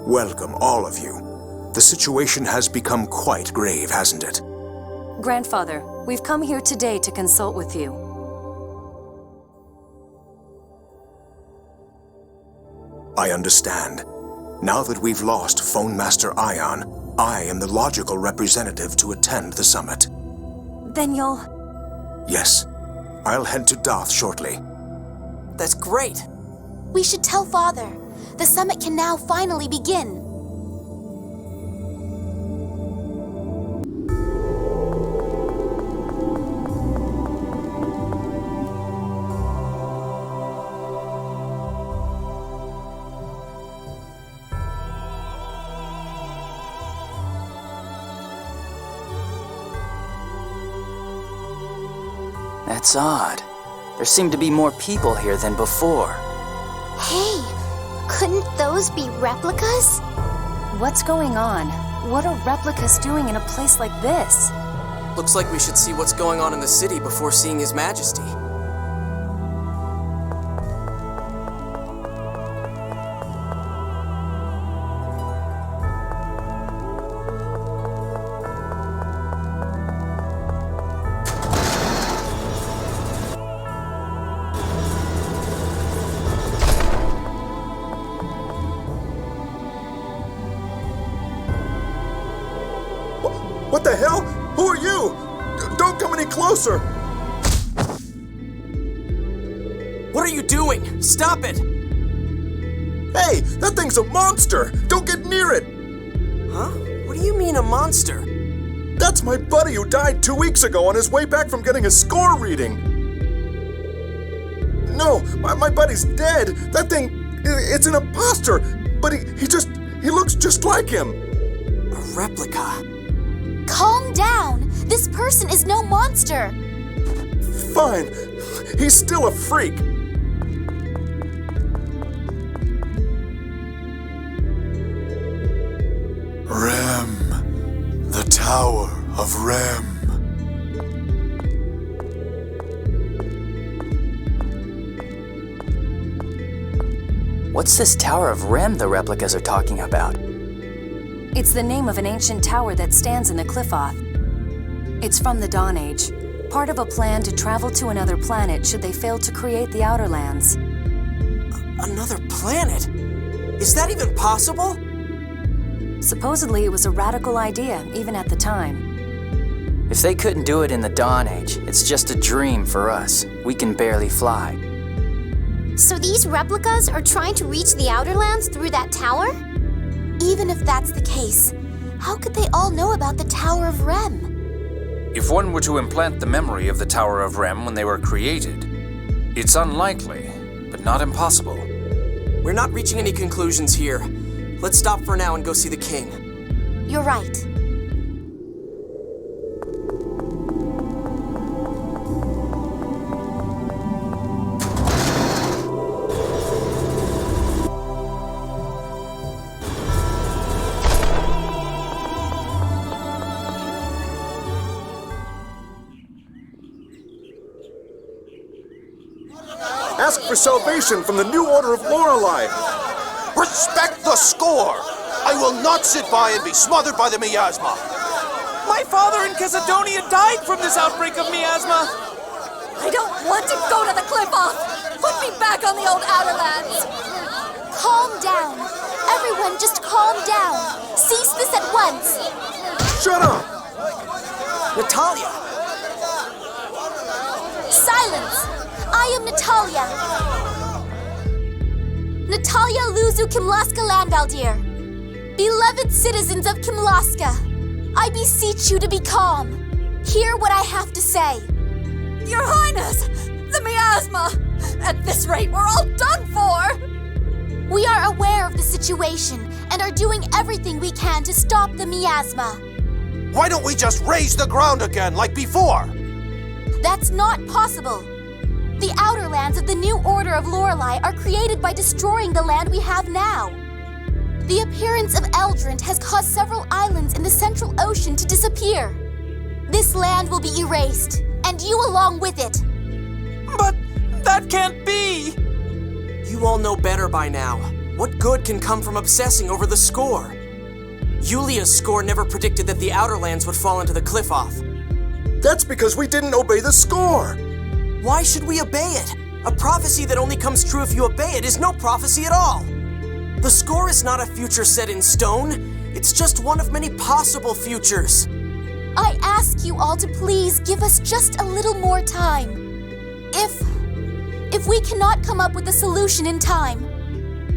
Welcome, all of you. The situation has become quite grave, hasn't it? Grandfather, we've come here today to consult with you. I understand. Now that we've lost Phone Master Ion, I am the logical representative to attend the summit. Then you'll... Yes. I'll head to Doth shortly. That's great. We should tell Father. The summit can now finally begin. That's odd. There seem to be more people here than before. Hey, couldn't those be replicas? What's going on? What are replicas doing in a place like this? Looks like we should see what's going on in the city before seeing His Majesty. What the hell? Who are you? Don't come any closer! What are you doing? Stop it! Hey, that thing's a monster! Don't get near it! Huh? What do you mean, a monster? That's my buddy who died 2 weeks ago on his way back from getting a score reading. No, my buddy's dead. That thing, it's an imposter. But he looks just like him. A replica. Calm down. This person is no monster. Fine. He's still a freak. Rem. The Tower of Rem. What's this Tower of Rem the replicas are talking about? It's the name of an ancient tower that stands in the Qliphoth. It's from the Dawn Age, part of a plan to travel to another planet should they fail to create the Outer Lands. Another planet? Is that even possible? Supposedly it was a radical idea, even at the time. If they couldn't do it in the Dawn Age, it's just a dream for us. We can barely fly. So these replicas are trying to reach the Outer Lands through that tower? Even if that's the case, how could they all know about the Tower of Rem? If one were to implant the memory of the Tower of Rem when they were created, it's unlikely, but not impossible. We're not reaching any conclusions here. Let's stop for now and go see the king. You're right. Ask for salvation from the New Order of Lorelei. Respect the score! I will not sit by and be smothered by the miasma. My father in Cassidonia died from this outbreak of miasma. I don't want to go to the Qliphoth! Put me back on the old Outer Lands! Calm down. Everyone just calm down. Cease this at once. Shut up! Natalia! Silence! I am Natalia. Natalia Luzu Kimlaska Landvaldir. Beloved citizens of Kimlaska, I beseech you to be calm. Hear what I have to say. Your Highness! The miasma! At this rate, we're all done for! We are aware of the situation and are doing everything we can to stop the miasma. Why don't we just raise the ground again like before? That's not possible. The Outer Lands of the New Order of Lorelei are created by destroying the land we have now. The appearance of Eldrant has caused several islands in the Central Ocean to disappear. This land will be erased, and you along with it. But that can't be! You all know better by now. What good can come from obsessing over the score? Yulia's score never predicted that the Outer Lands would fall into the Qliphoth. That's because we didn't obey the score! Why should we obey it? A prophecy that only comes true if you obey it is no prophecy at all. The score is not a future set in stone. It's just one of many possible futures. I ask you all to please give us just a little more time. If we cannot come up with a solution in time,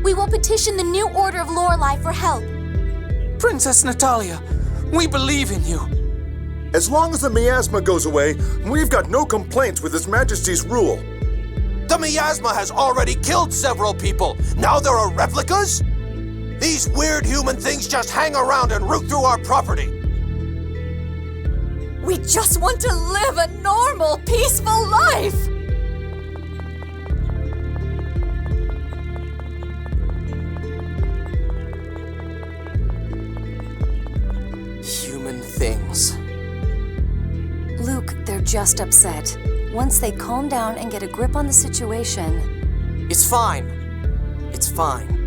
we will petition the New Order of Lorelei for help. Princess Natalia, we believe in you. As long as the miasma goes away, we've got no complaints with His Majesty's rule. The miasma has already killed several people. Now there are replicas? These weird human things just hang around and root through our property. We just want to live a normal, peaceful life! Human things. Luke, they're just upset. Once they calm down and get a grip on the situation... It's fine. It's fine.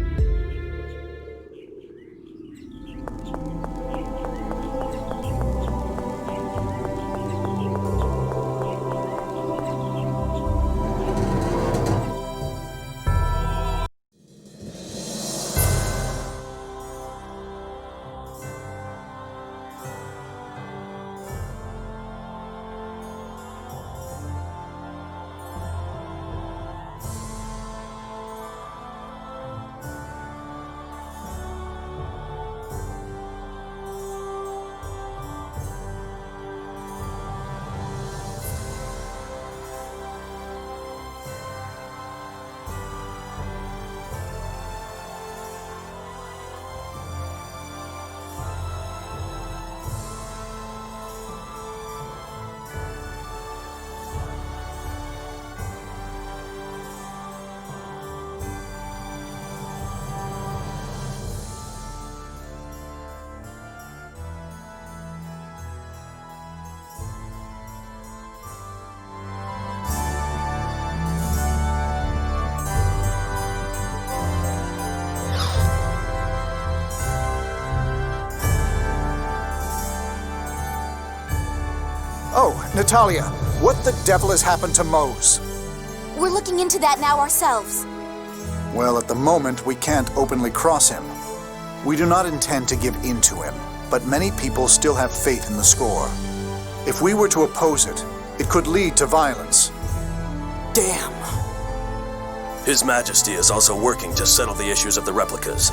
Oh, Natalia, what the devil has happened to Mose? We're looking into that now ourselves. Well, at the moment, we can't openly cross him. We do not intend to give in to him, but many people still have faith in the score. If we were to oppose it, it could lead to violence. Damn. His Majesty is also working to settle the issues of the replicas.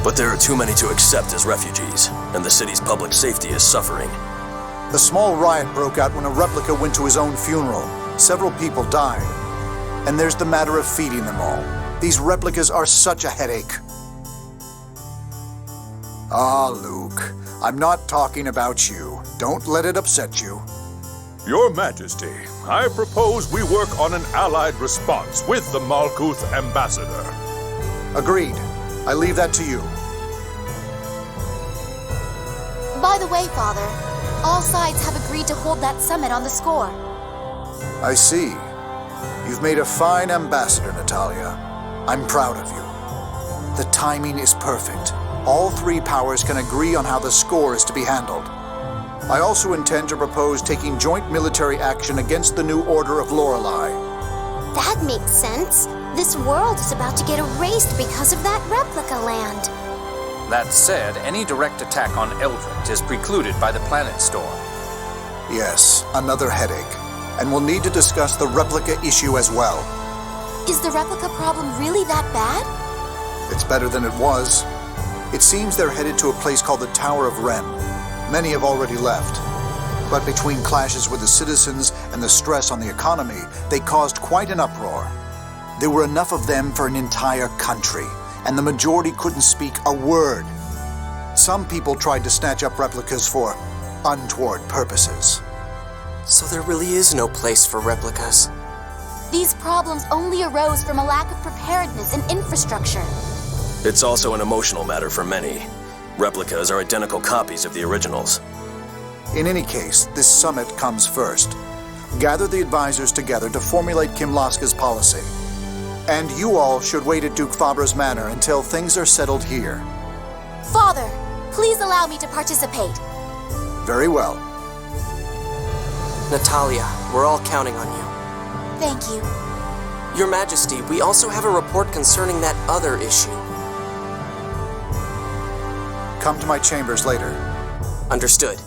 But there are too many to accept as refugees, and the city's public safety is suffering. A small riot broke out when a replica went to his own funeral. Several people died. And there's the matter of feeding them all. These replicas are such a headache. Ah, Luke, I'm not talking about you. Don't let it upset you. Your Majesty, I propose we work on an allied response with the Malkuth ambassador. Agreed. I leave that to you. By the way, Father, all sides have agreed to hold that summit on the score. I see. You've made a fine ambassador, Natalia. I'm proud of you. The timing is perfect. All three powers can agree on how the score is to be handled. I also intend to propose taking joint military action against the New Order of Lorelei. That makes sense. This world is about to get erased because of that replica land. That said, any direct attack on Eldrint is precluded by the planet storm. Yes, another headache. And we'll need to discuss the replica issue as well. Is the replica problem really that bad? It's better than it was. It seems they're headed to a place called the Tower of Rem. Many have already left. But between clashes with the citizens and the stress on the economy, they caused quite an uproar. There were enough of them for an entire country, and the majority couldn't speak a word. Some people tried to snatch up replicas for untoward purposes. So there really is no place for replicas. These problems only arose from a lack of preparedness and infrastructure. It's also an emotional matter for many. Replicas are identical copies of the originals. In any case, this summit comes first. Gather the advisors together to formulate Kimlaska's policy. And you all should wait at Duke Fabra's manor until things are settled here. Father, please allow me to participate. Very well. Natalia, we're all counting on you. Thank you. Your Majesty, we also have a report concerning that other issue. Come to my chambers later. Understood.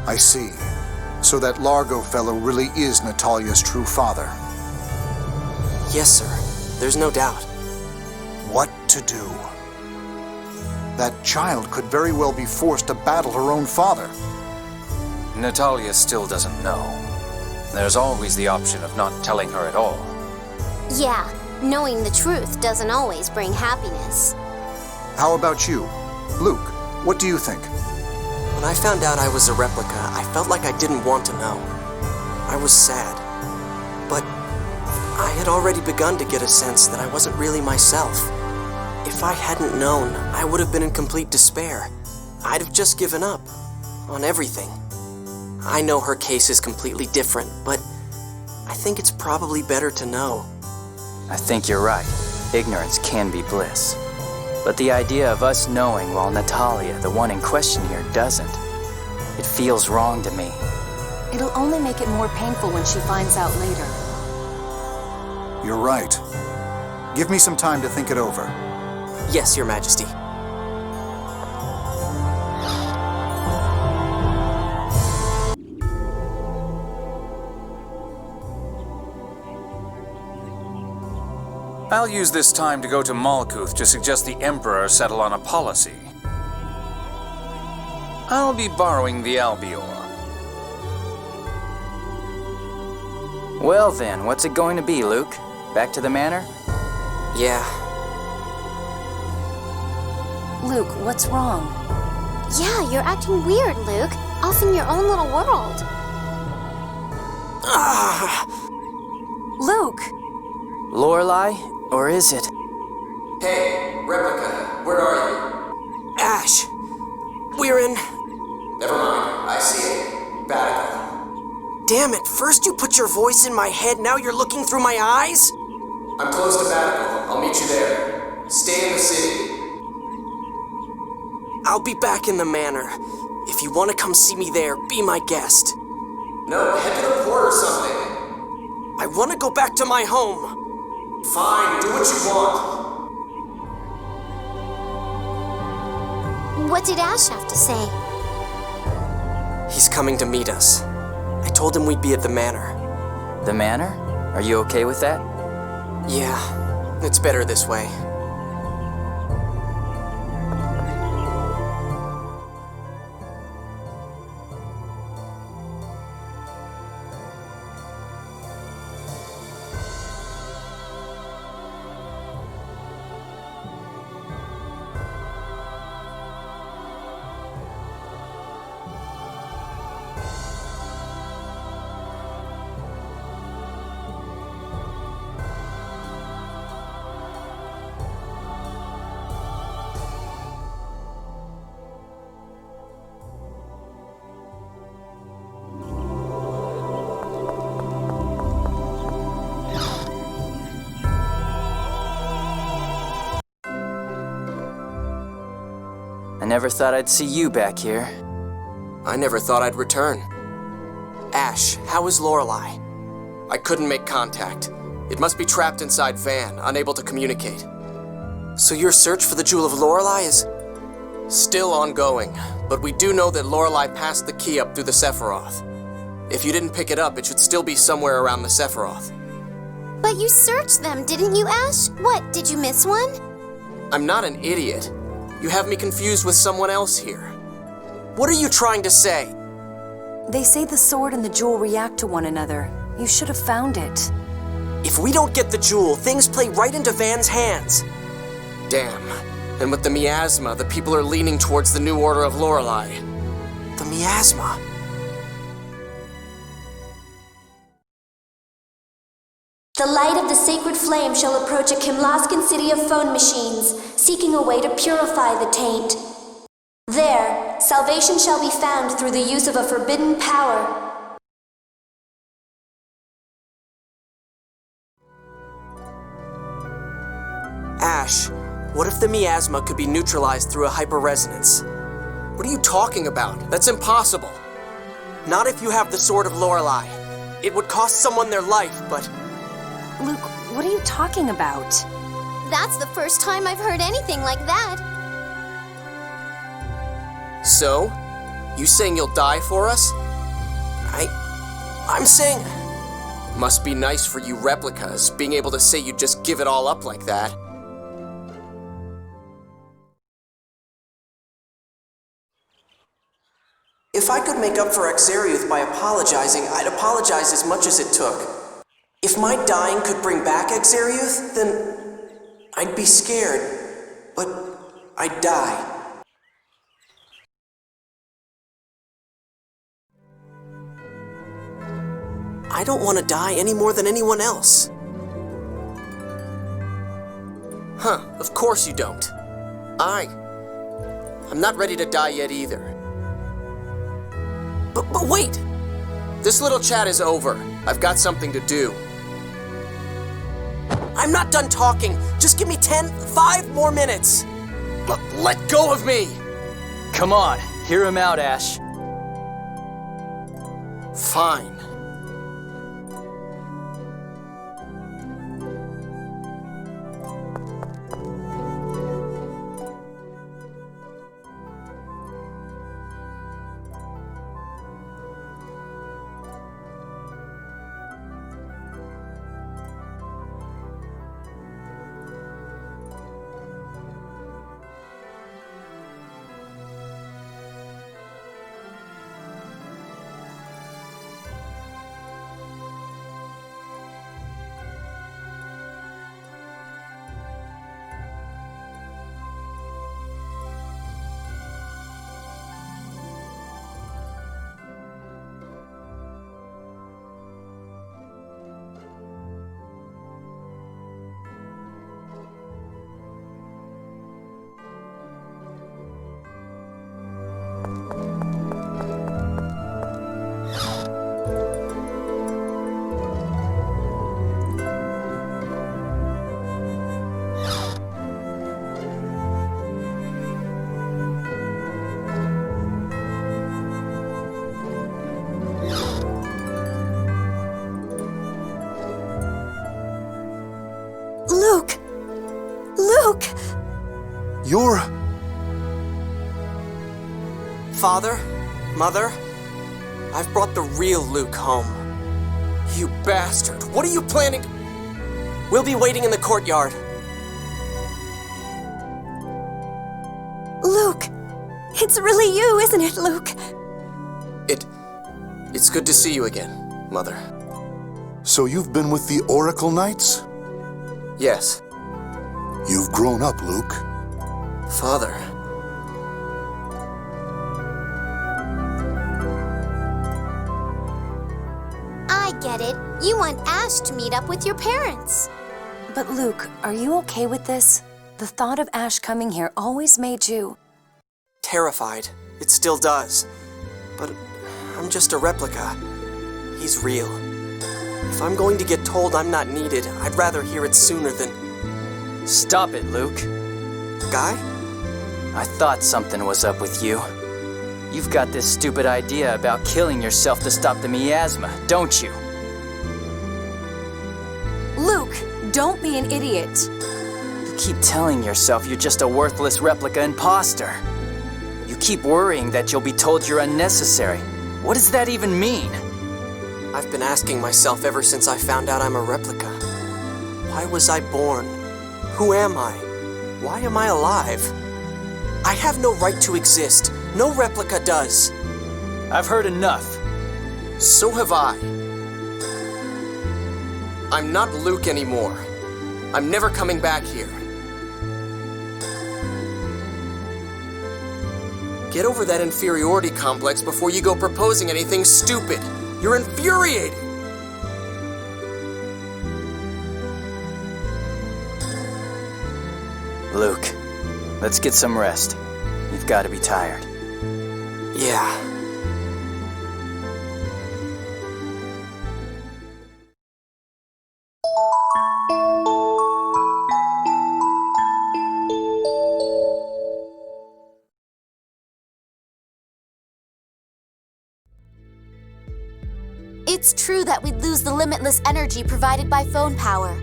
I see. So that Largo fellow really is Natalia's true father. Yes, sir. There's no doubt. What to do? That child could very well be forced to battle her own father. Natalia still doesn't know. There's always the option of not telling her at all. Yeah, knowing the truth doesn't always bring happiness. How about you? Luke, what do you think? When I found out I was a replica, I felt like I didn't want to know. I was sad. But I had already begun to get a sense that I wasn't really myself. If I hadn't known, I would have been in complete despair. I'd have just given up on everything. I know her case is completely different, but I think it's probably better to know. I think you're right. Ignorance can be bliss. But the idea of us knowing while Natalia, the one in question here, doesn't, it feels wrong to me. It'll only make it more painful when she finds out later. You're right. Give me some time to think it over. Yes, Your Majesty. I'll use this time to go to Malkuth to suggest the Emperor settle on a policy. I'll be borrowing the Albior. Well then, what's it going to be, Luke? Back to the manor? Yeah. Luke, what's wrong? Yeah, you're acting weird, Luke. Off in your own little world. Luke! Lorelei? Or is it? Hey, Replica, where are you? Ash! We're in... Never mind, I see it. Batical. Damn it, first you put your voice in my head, now you're looking through my eyes? I'm close to Batical. I'll meet you there. Stay in the city. I'll be back in the manor. If you want to come see me there, be my guest. No, head to the port or something. I want to go back to my home. Fine, do what you want. What did Ash have to say? He's coming to meet us. I told him we'd be at the manor. The manor? Are you okay with that? Yeah, it's better this way. I never thought I'd see you back here. I never thought I'd return. Ash, how is Lorelei? I couldn't make contact. It must be trapped inside Van, unable to communicate. So your search for the Jewel of Lorelei is still ongoing, but we do know that Lorelei passed the key up through the Sephiroth. If you didn't pick it up, it should still be somewhere around the Sephiroth. But you searched them, didn't you, Ash? What, did you miss one? I'm not an idiot. You have me confused with someone else here. What are you trying to say? They say the sword and the jewel react to one another. You should have found it. If we don't get the jewel, things play right into Van's hands. Damn. And with the miasma, the people are leaning towards the new order of Lorelei. The miasma? The light of the sacred flame shall approach a Kimlaskan city of phone machines, seeking a way to purify the taint. There, salvation shall be found through the use of a forbidden power. Ash, what if the miasma could be neutralized through a hyperresonance? What are you talking about? That's impossible. Not if you have the Sword of Lorelei. It would cost someone their life, but... Luke, what are you talking about? That's the first time I've heard anything like that. So? You saying you'll die for us? I'm saying... Must be nice for you replicas, being able to say you'd just give it all up like that. If I could make up for Exariuth by apologizing, I'd apologize as much as it took. If my dying could bring back Exariuth, then I'd be scared, but I'd die. I don't want to die any more than anyone else. Huh, of course you don't. I'm not ready to die yet either. But wait! This little chat is over. I've got something to do. I'm not done talking. Just give me 5 more minutes. Let go of me! Come on, hear him out, Ash. Fine. Luke! You're... Father? Mother? I've brought the real Luke home. You bastard! What are you planning to... We'll be waiting in the courtyard. Luke! It's really you, isn't it, Luke? It's good to see you again, Mother. So you've been with the Oracle Knights? Yes. You've grown up, Luke. Father. I get it. You want Ash to meet up with your parents. But Luke, are you okay with this? The thought of Ash coming here always made you... Terrified. It still does. But I'm just a replica. He's real. If I'm going to get told I'm not needed, I'd rather hear it sooner than... Stop it, Luke. Guy? I thought something was up with you. You've got this stupid idea about killing yourself to stop the miasma, don't you? Luke, don't be an idiot. You keep telling yourself you're just a worthless replica imposter. You keep worrying that you'll be told you're unnecessary. What does that even mean? I've been asking myself ever since I found out I'm a replica. Why was I born? Who am I? Why am I alive? I have no right to exist. No replica does. I've heard enough. So have I. I'm not Luke anymore. I'm never coming back here. Get over that inferiority complex before you go proposing anything stupid. You're infuriating. Luke, let's get some rest. You've got to be tired. Yeah. It's true that we'd lose the limitless energy provided by phone power.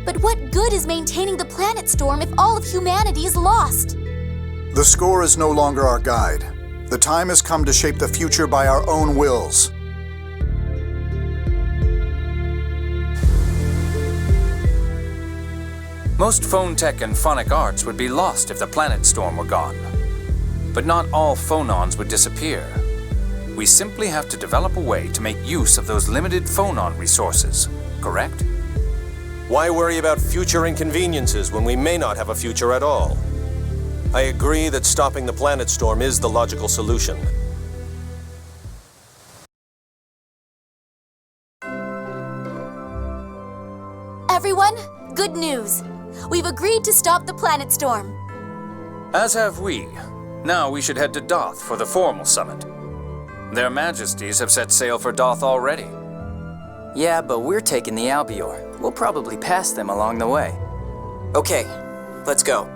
But what good is maintaining the planet storm if all of humanity is lost? The score is no longer our guide. The time has come to shape the future by our own wills. Most phone tech and phonic arts would be lost if the planet storm were gone. But not all phonons would disappear. We simply have to develop a way to make use of those limited phonon resources, correct? Why worry about future inconveniences when we may not have a future at all? I agree that stopping the planet storm is the logical solution. Everyone, good news. We've agreed to stop the planet storm. As have we. Now we should head to Doth for the formal summit. Their Majesties have set sail for Doth already. Yeah, but we're taking the Albior. We'll probably pass them along the way. Okay, let's go.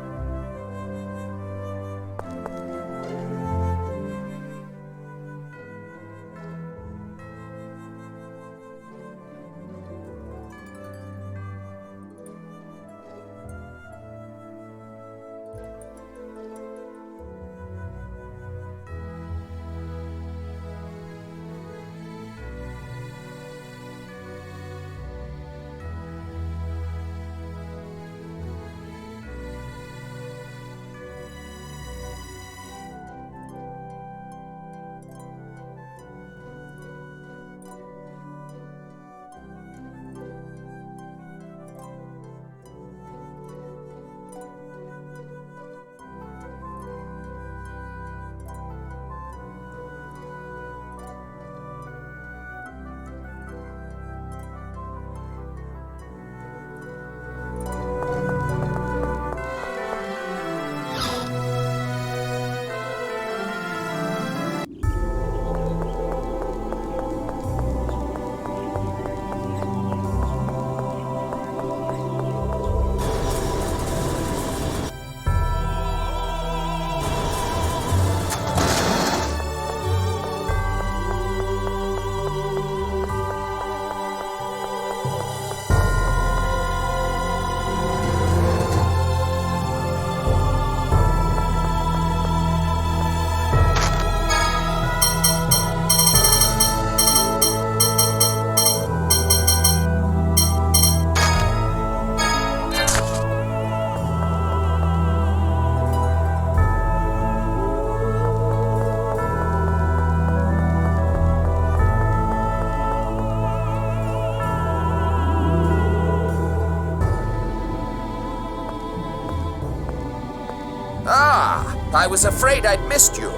I was afraid I'd missed you.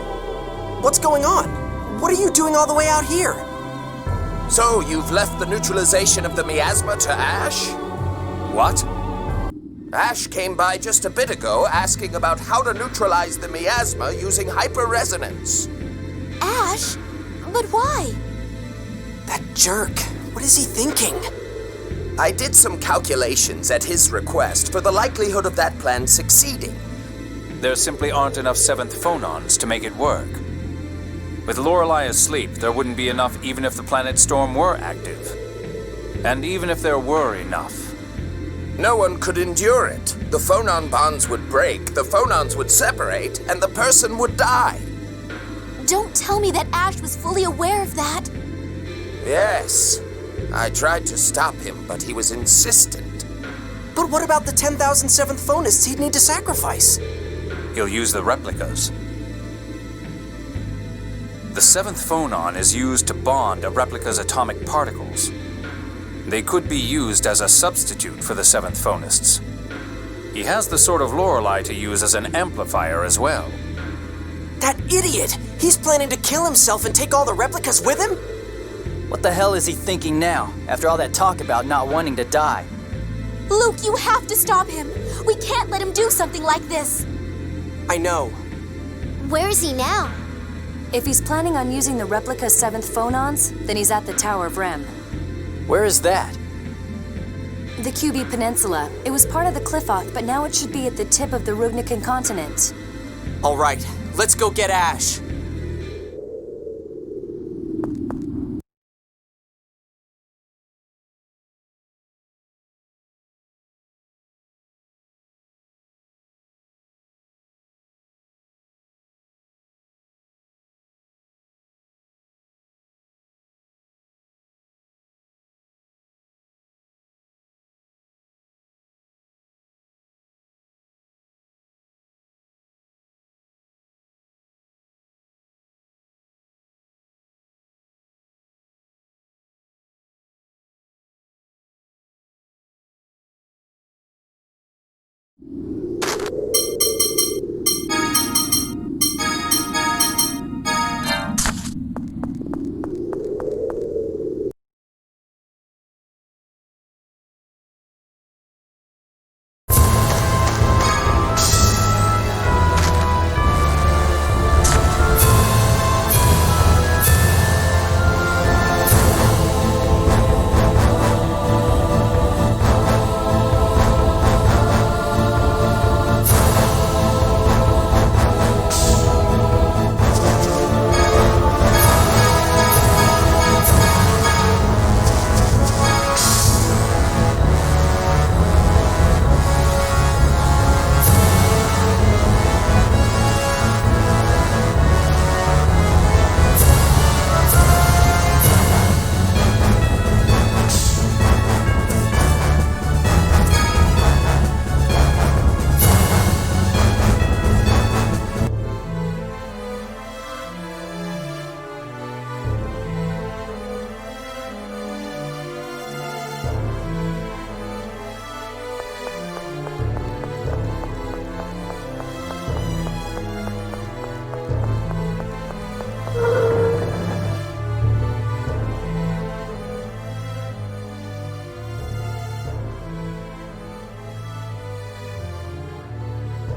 What's going on? What are you doing all the way out here? So, you've left the neutralization of the miasma to Ash? What? Ash came by just a bit ago asking about how to neutralize the miasma using hyperresonance. Ash? But why? That jerk. What is he thinking? I did some calculations at his request for the likelihood of that plan succeeding. There simply aren't enough 7th phonons to make it work. With Lorelei asleep, there wouldn't be enough even if the planet storm were active. And even if there were enough. No one could endure it. The phonon bonds would break, the phonons would separate, and the person would die. Don't tell me that Ash was fully aware of that. Yes. I tried to stop him, but he was insistent. But what about the 10,007th phonists he'd need to sacrifice? He'll use the replicas. The 7th phonon is used to bond a replica's atomic particles. They could be used as a substitute for the 7th phonists. He has the sort of Lorelei to use as an amplifier as well. That idiot! He's planning to kill himself and take all the replicas with him? What the hell is he thinking now, after all that talk about not wanting to die? Luke, you have to stop him. We can't let him do something like this. I know. Where is he now? If he's planning on using the replica 7th phonons, then he's at the Tower of Rem. Where is that? The QB Peninsula. It was part of the Qliphoth, but now it should be at the tip of the Rugnican continent. All right, let's go get Ash.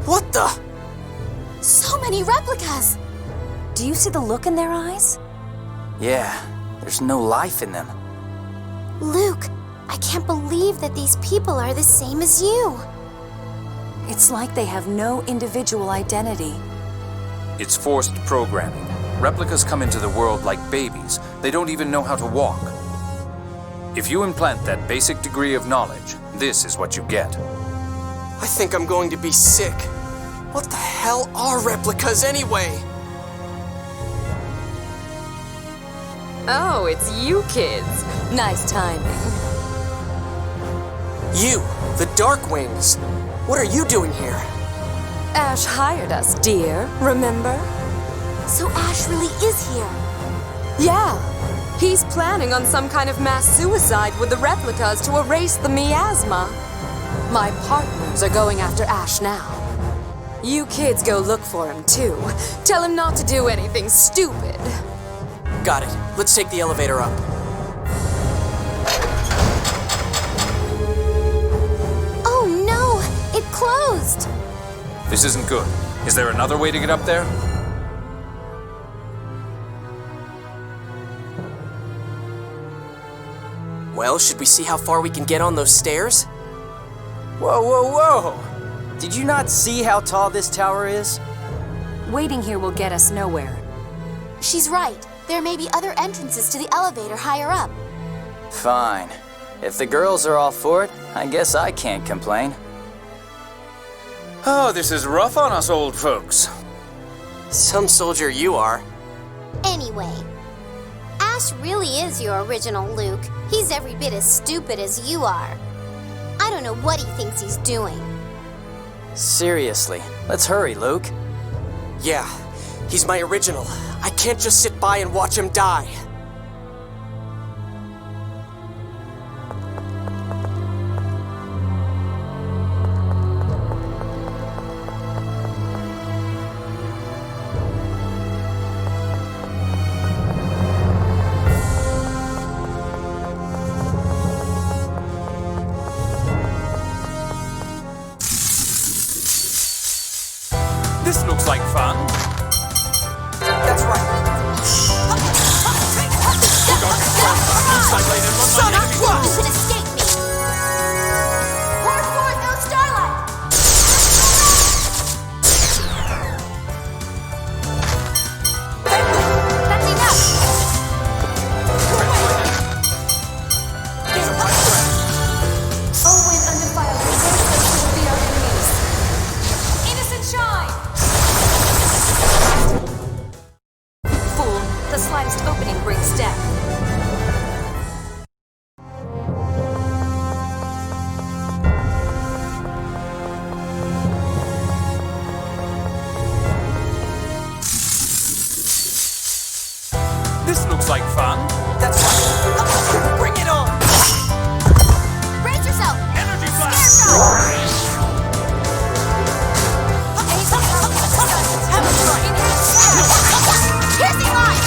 What the? So many replicas! Do you see the look in their eyes? Yeah, there's no life in them. Luke, I can't believe that these people are the same as you. It's like they have no individual identity. It's forced programming. Replicas come into the world like babies. They don't even know how to walk. If you implant that basic degree of knowledge, this is what you get. I think I'm going to be sick. What the hell are replicas anyway? Oh, it's you kids. Nice timing. You, the Darkwings. What are you doing here? Ash hired us, dear. Remember? So Ash really is here. Yeah. He's planning on some kind of mass suicide with the replicas to erase the miasma. My partners are going after Ash now. You kids go look for him, too. Tell him not to do anything stupid. Got it. Let's take the elevator up. Oh no! It closed! This isn't good. Is there another way to get up there? Well, should we see how far we can get on those stairs? Whoa, whoa, whoa! Did you not see how tall this tower is? Waiting here will get us nowhere. She's right. There may be other entrances to the elevator higher up. Fine. If the girls are all for it, I guess I can't complain. Oh, this is rough on us old folks. Some soldier you are. Anyway, Ash really is your original Luke. He's every bit as stupid as you are. I don't know what he thinks he's doing. Seriously, let's hurry, Luke. Yeah, he's my original. I can't just sit by and watch him die. This looks like fun. That's right. Son of a you should escape me! Pour forth, O Starlight! That's enough! Oh, when undefiled, the ghosts will be our enemies. Innocent shine! Fool, the slightest opening brings death. This looks like fun. That's right. Bring it on! Brace yourself! Energy Piercing line!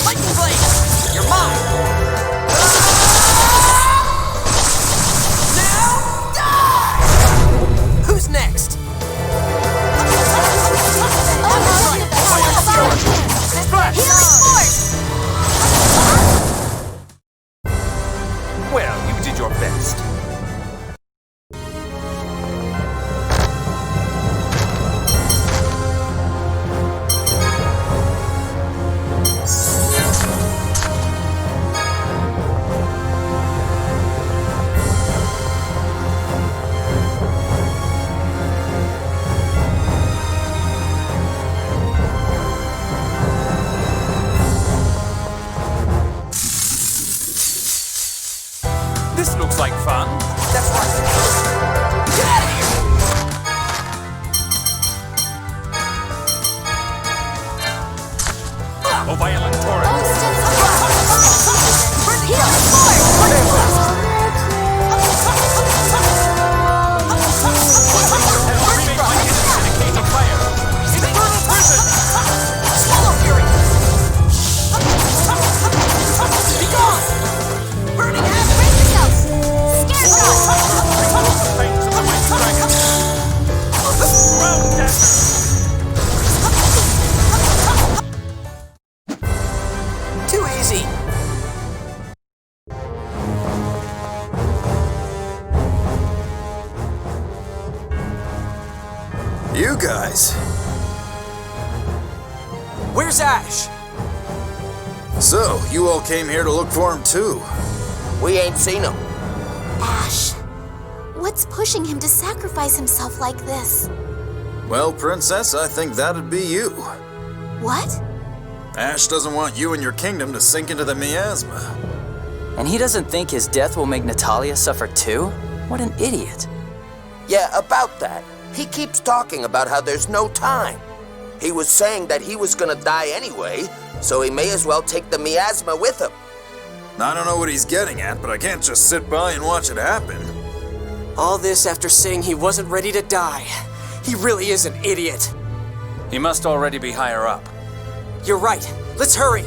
Lightning blade! You're mine! Now die! Who's next? Well, you did your best. This looks like fun. That's right. Get out of here! Oh, violent torrent. Swallow Fury! Be gone! Burning Ash! Too easy! You guys. Where's Ash? So, you all came here to look for him too? We ain't seen him. Ash, what's pushing him to sacrifice himself like this? Well, Princess, I think that'd be you. What? Ash doesn't want you and your kingdom to sink into the miasma. And he doesn't think his death will make Natalia suffer too? What an idiot. Yeah, about that. He keeps talking about how there's no time. He was saying that he was gonna die anyway, so he may as well take the miasma with him. I don't know what he's getting at, but I can't just sit by and watch it happen. All this after saying he wasn't ready to die. He really is an idiot. He must already be higher up. You're right. Let's hurry.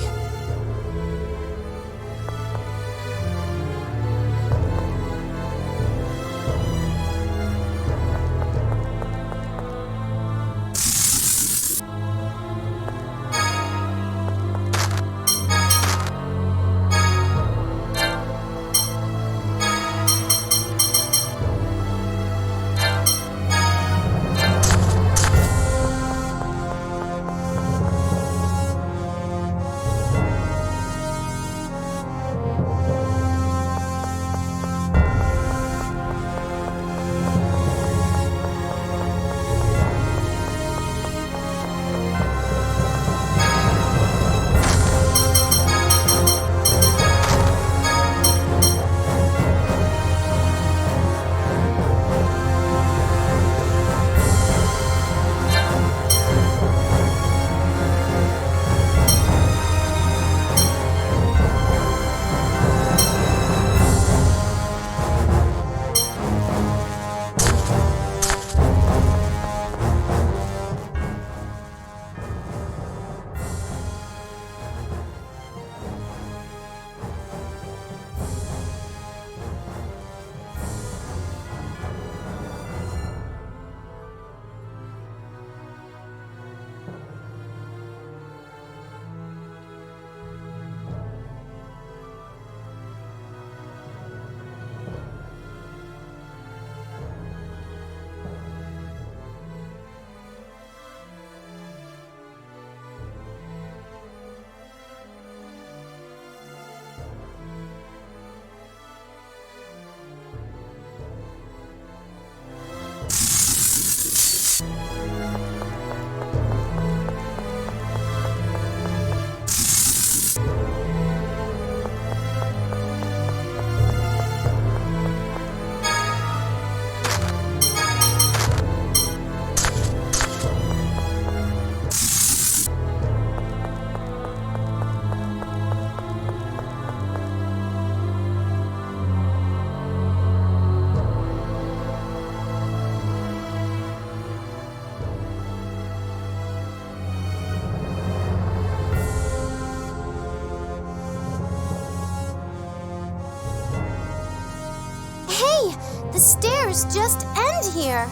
The stairs just end here.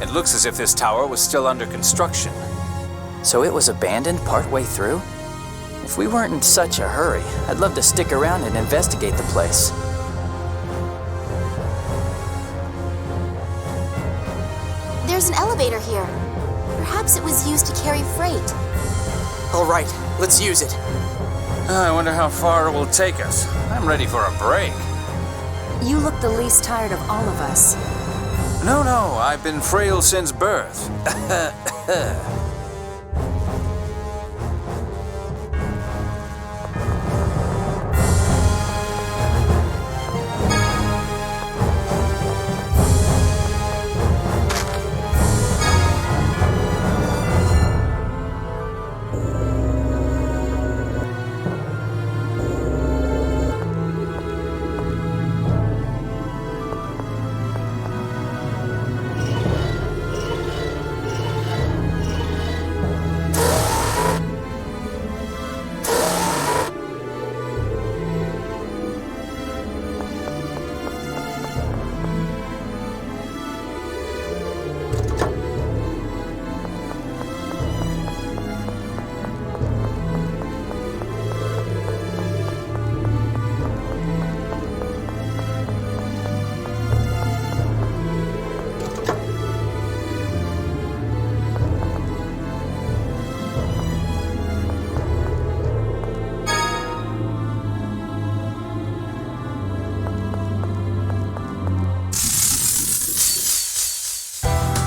It looks as if this tower was still under construction. So it was abandoned partway through? If we weren't in such a hurry, I'd love to stick around and investigate the place. There's an elevator here. Perhaps it was used to carry freight. All right, let's use it. I wonder how far it will take us. I'm ready for a break. You look the least tired of all of us. No, I've been frail since birth.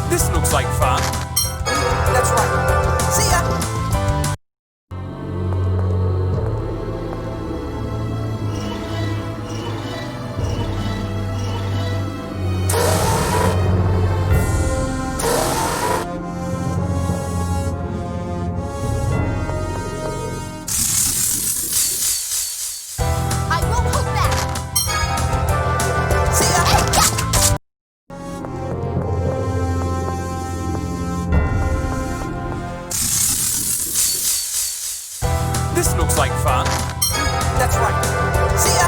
This looks like fun. That's right. See ya! I won't hold back. See ya! This looks like fun. That's right. See ya!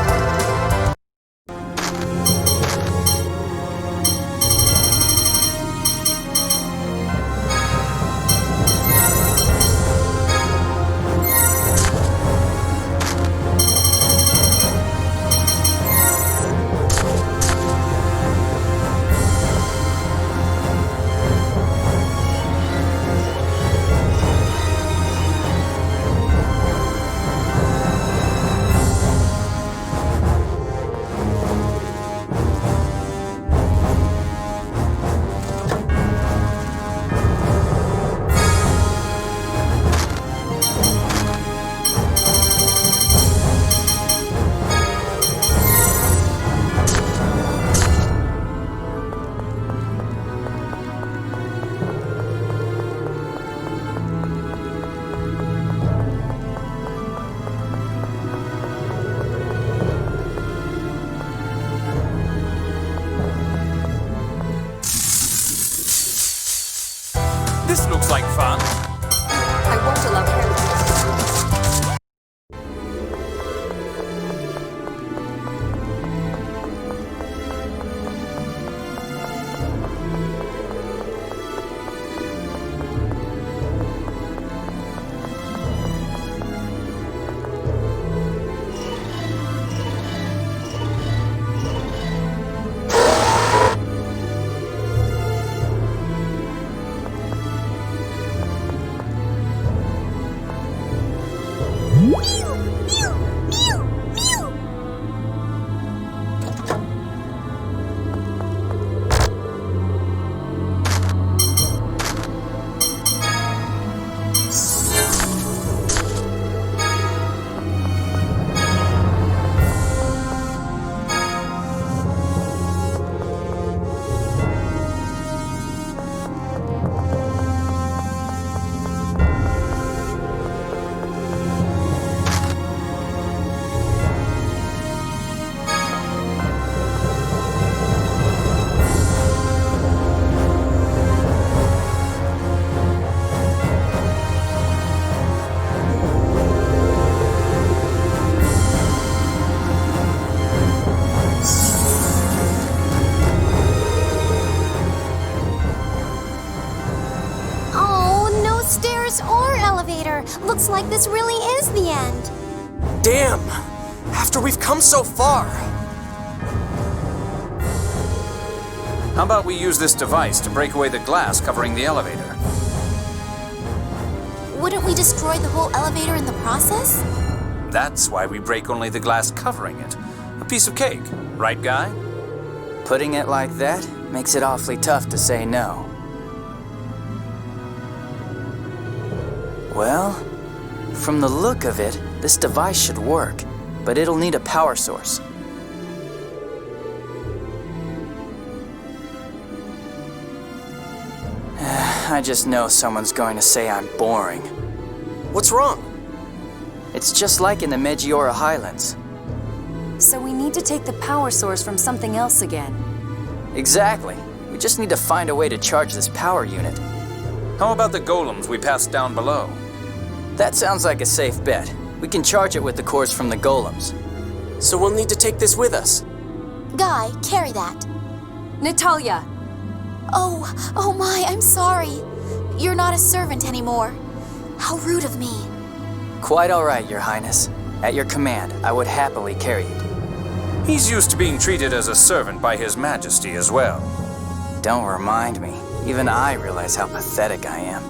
This looks like fun. I won't allow carelessness. Looks like this really is the end. Damn! After we've come so far! How about we use this device to break away the glass covering the elevator? Wouldn't we destroy the whole elevator in the process? That's why we break only the glass covering it. A piece of cake, right, Guy? Putting it like that makes it awfully tough to say no. Well, from the look of it, this device should work, but it'll need a power source. I just know someone's going to say I'm boring. What's wrong? It's just like in the Megiora Highlands. So we need to take the power source from something else again. Exactly. We just need to find a way to charge this power unit. How about the golems we passed down below? That sounds like a safe bet. We can charge it with the cores from the golems. So we'll need to take this with us. Guy, carry that. Natalia! Oh my, I'm sorry. You're not a servant anymore. How rude of me. Quite all right, Your Highness. At your command, I would happily carry it. He's used to being treated as a servant by His Majesty as well. Don't remind me. Even I realize how pathetic I am.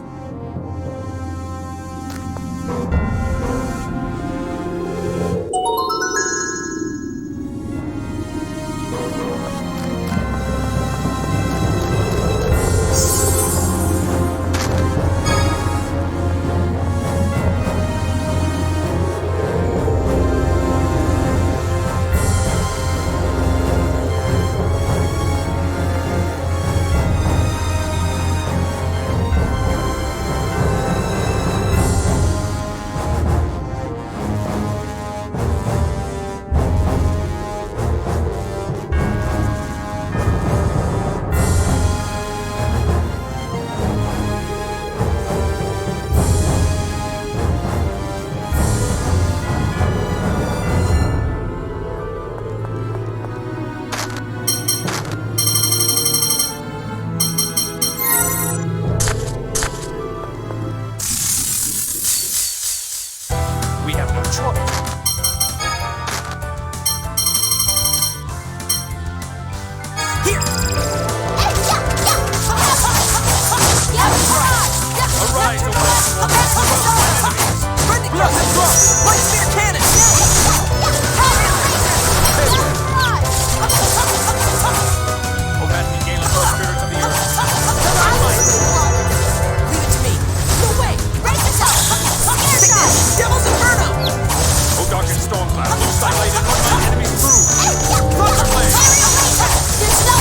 We have no choice. Here! Arise, O enemies! Blood and drum! Light spear cannon! O maddening gale of spirits of the earth! Leave it to me! No way! Brace yourself! Take this! Devil's Inferno! O darkened storm cloud, loose thy light and run my enemies through! Thunderblade! There's no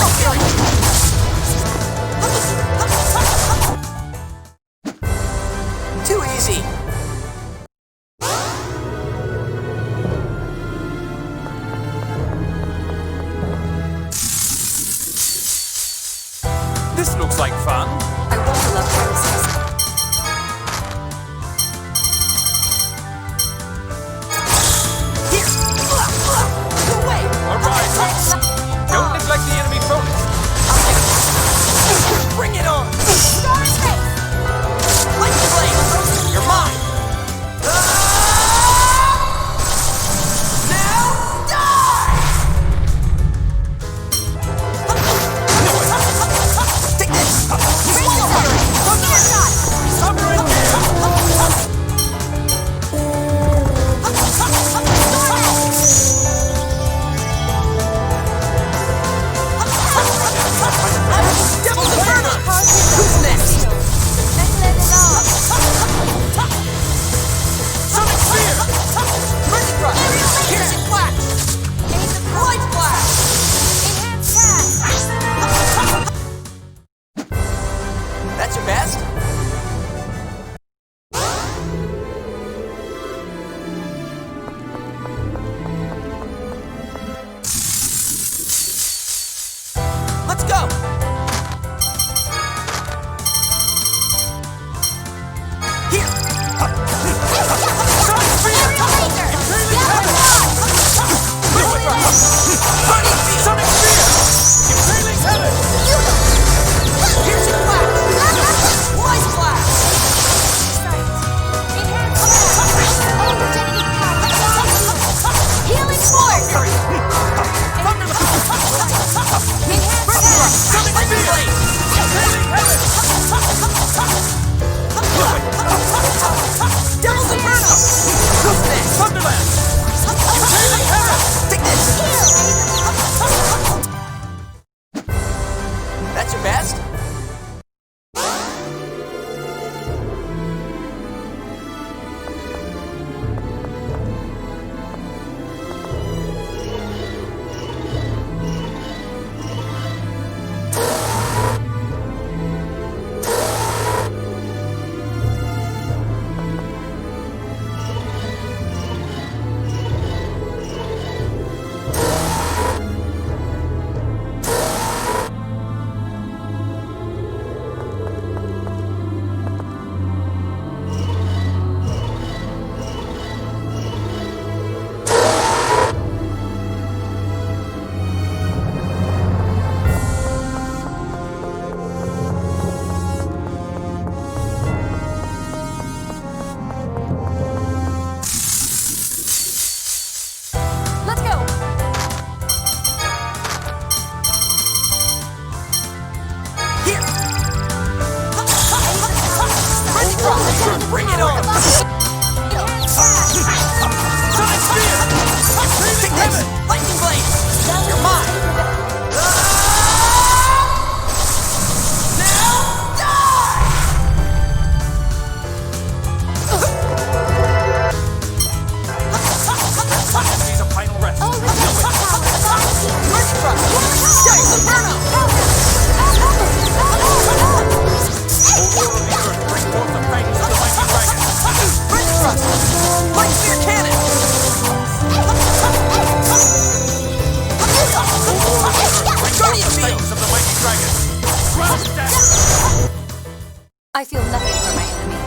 Too easy! This looks like fun. I won't allow heresies. Here! No way! Arise! Don't neglect the enemy focus. Bring it on! Lightning blade! You're mine! Now die! Take this! I feel nothing for my enemy.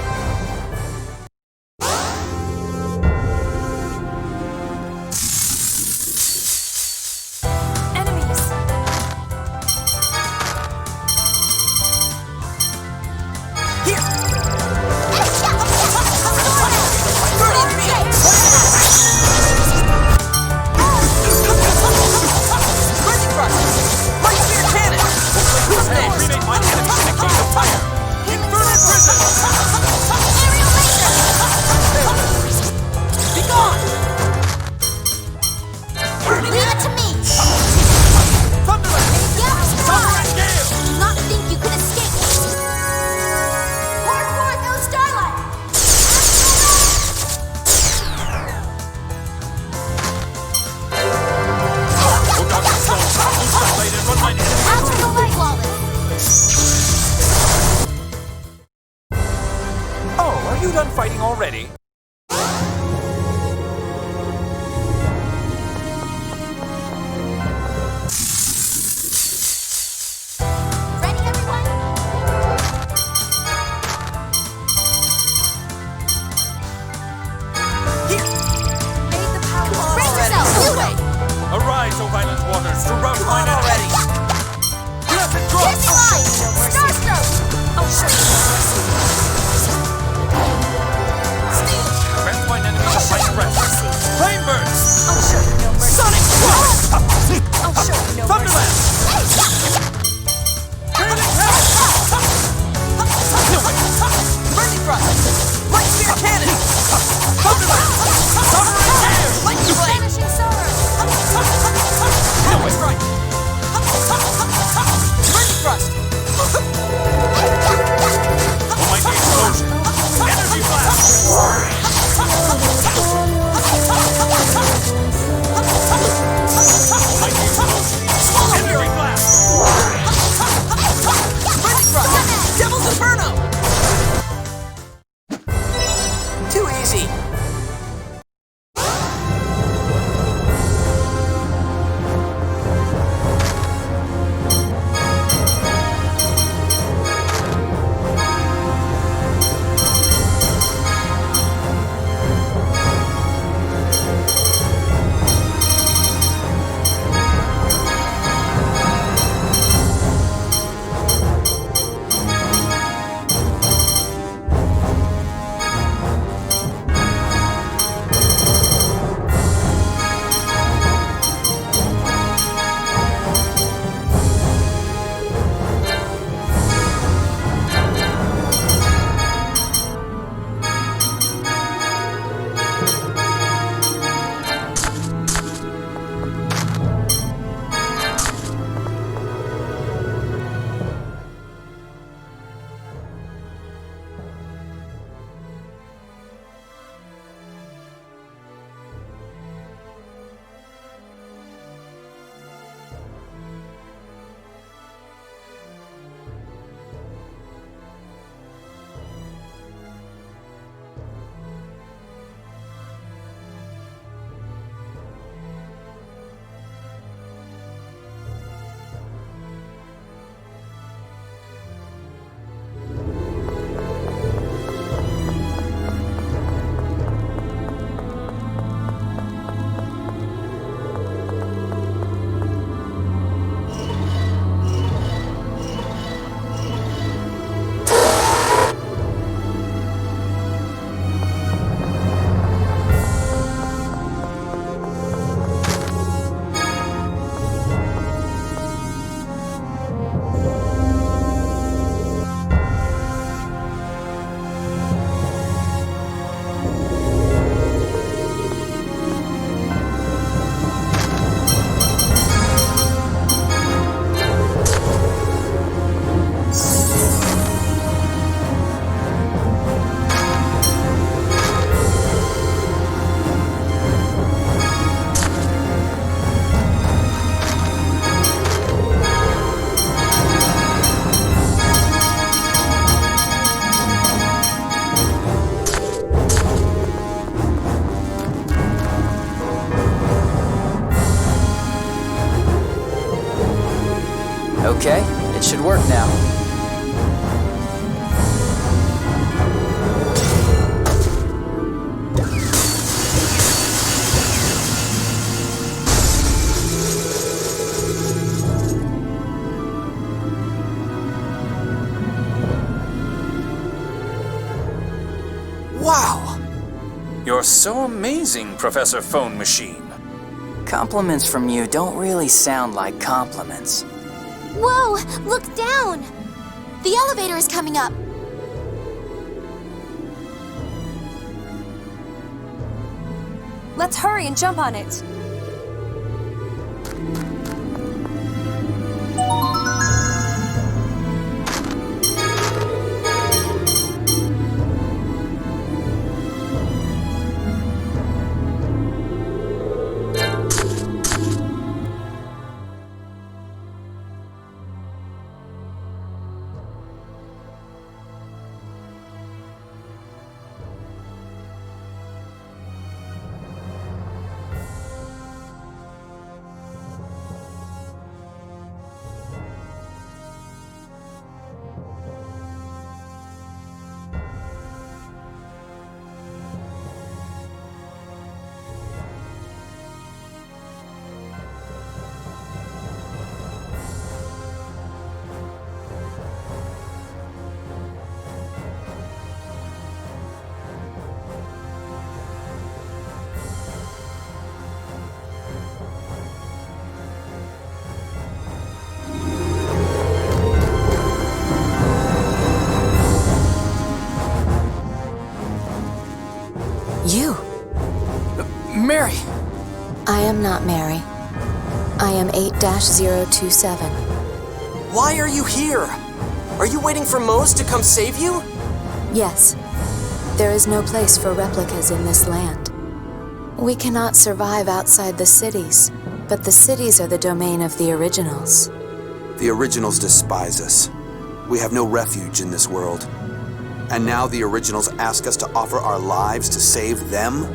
Are you done fighting already? Ready, everyone? Here! Made the power. Brace yourself! Do it! Arise, O violent waters, to rout mine already! Blessed drop! Piercing line! Starstroke! I'll show you no mercy. Prevent mine enemy to fight rest. Flame burst! I'll show you no mercy. Sonic Sword! I'll show you no Thunderland! Burning Hell! No way! Burning Thrust! Light Spear Cannon! Thunderland! Sovereign Air! Lightning Blade! Vanishing Sorrow! No way! Right! Burning Thrust! Almighty Explosion! Energy Blast! Almighty Explosion! Energy Blast! Burning Thrust! Devil's Inferno! Too easy! Okay, it should work now. so amazing, Professor Phone Machine. Compliments from you don't really sound like compliments. Whoa! Look down! The elevator is coming up. Let's hurry and jump on it. You? Mary! I am not Mary. I am 8-027. Why are you here? Are you waiting for Mose to come save you? Yes. There is no place for replicas in this land. We cannot survive outside the cities, but the cities are the domain of the originals. The originals despise us. We have no refuge in this world. And now the originals ask us to offer our lives to save them?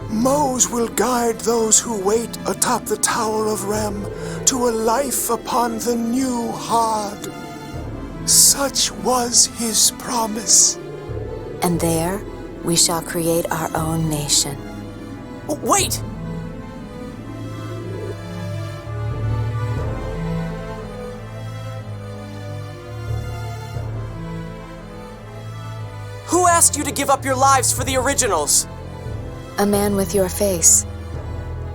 Mose will guide those who wait atop the Tower of Rem to a life upon the new Hard. Such was his promise. And there, we shall create our own nation. Wait! Who asked you to give up your lives for the originals? A man with your face.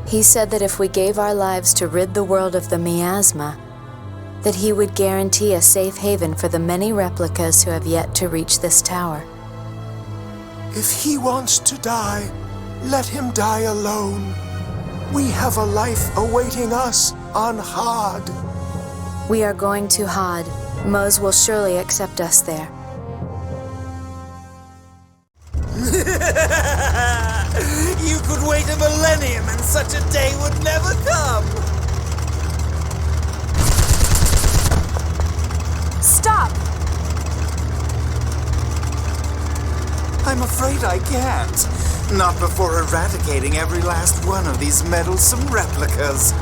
He said that if we gave our lives to rid the world of the miasma, that he would guarantee a safe haven for the many replicas who have yet to reach this tower. If he wants to die, let him die alone. We have a life awaiting us on Hard. We are going to Hard. Mose will surely accept us there. You could wait a millennium and such a day would never come! Stop! I'm afraid I can't. Not before eradicating every last one of these meddlesome replicas.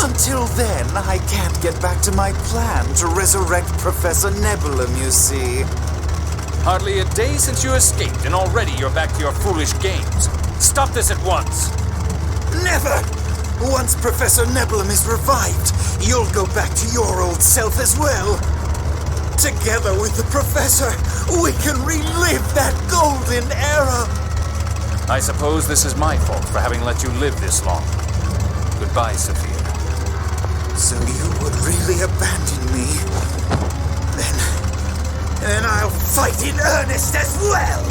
Until then, I can't get back to my plan to resurrect Professor Nebulum, you see. Hardly a day since you escaped, and already you're back to your foolish games. Stop this at once! Never! Once Professor Nebulum is revived, you'll go back to your old self as well. Together with the Professor, we can relive that golden era! I suppose this is my fault for having let you live this long. Goodbye, Sophia. So you would really abandon me? Then I'll fight in earnest as well!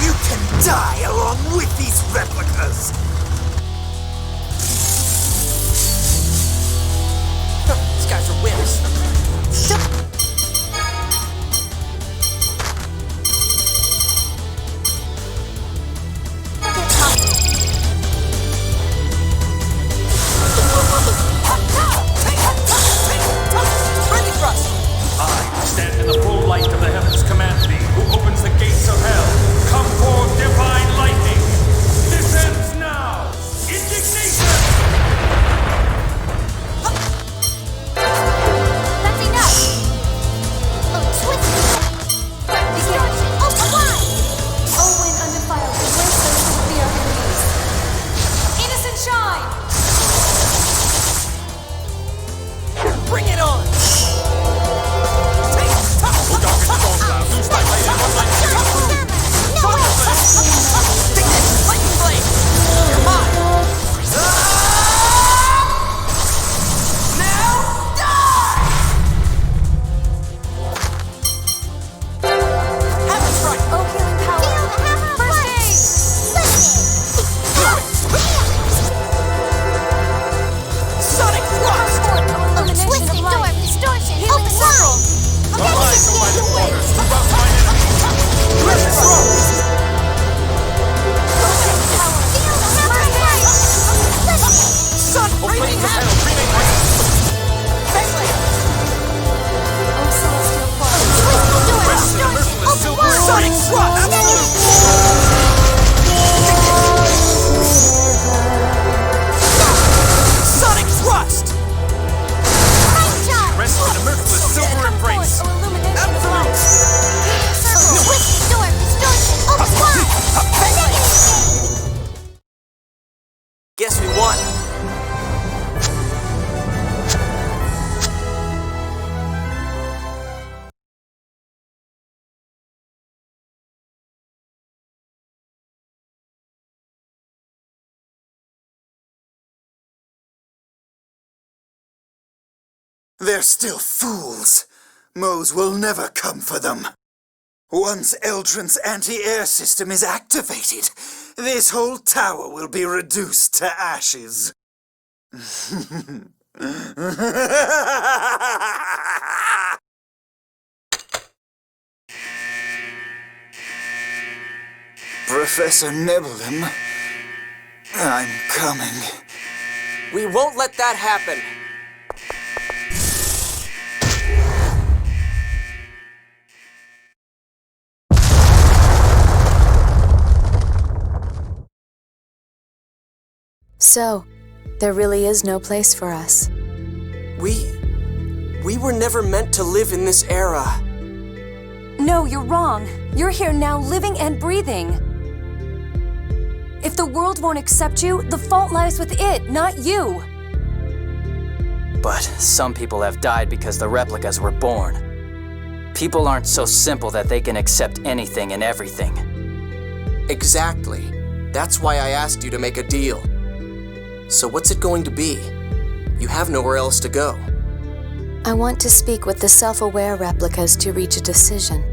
You can die along with these replicas! These guys are wimps. I stand in the full light of the heavens, command thee, who opens the gates of hell. Come forth, divine lightning! This ends now! Guess we won. They're still fools. Mose will never come for them. Once Eldrin's anti-air system is activated, this whole tower will be reduced to ashes. Professor Nebulum, I'm coming. We won't let that happen. So, there really is no place for us. We were never meant to live in this era. No, you're wrong. You're here now, living and breathing. If the world won't accept you, the fault lies with it, not you. But some people have died because the replicas were born. People aren't so simple that they can accept anything and everything. Exactly. That's why I asked you to make a deal. So what's it going to be? You have nowhere else to go. I want to speak with the self-aware replicas to reach a decision.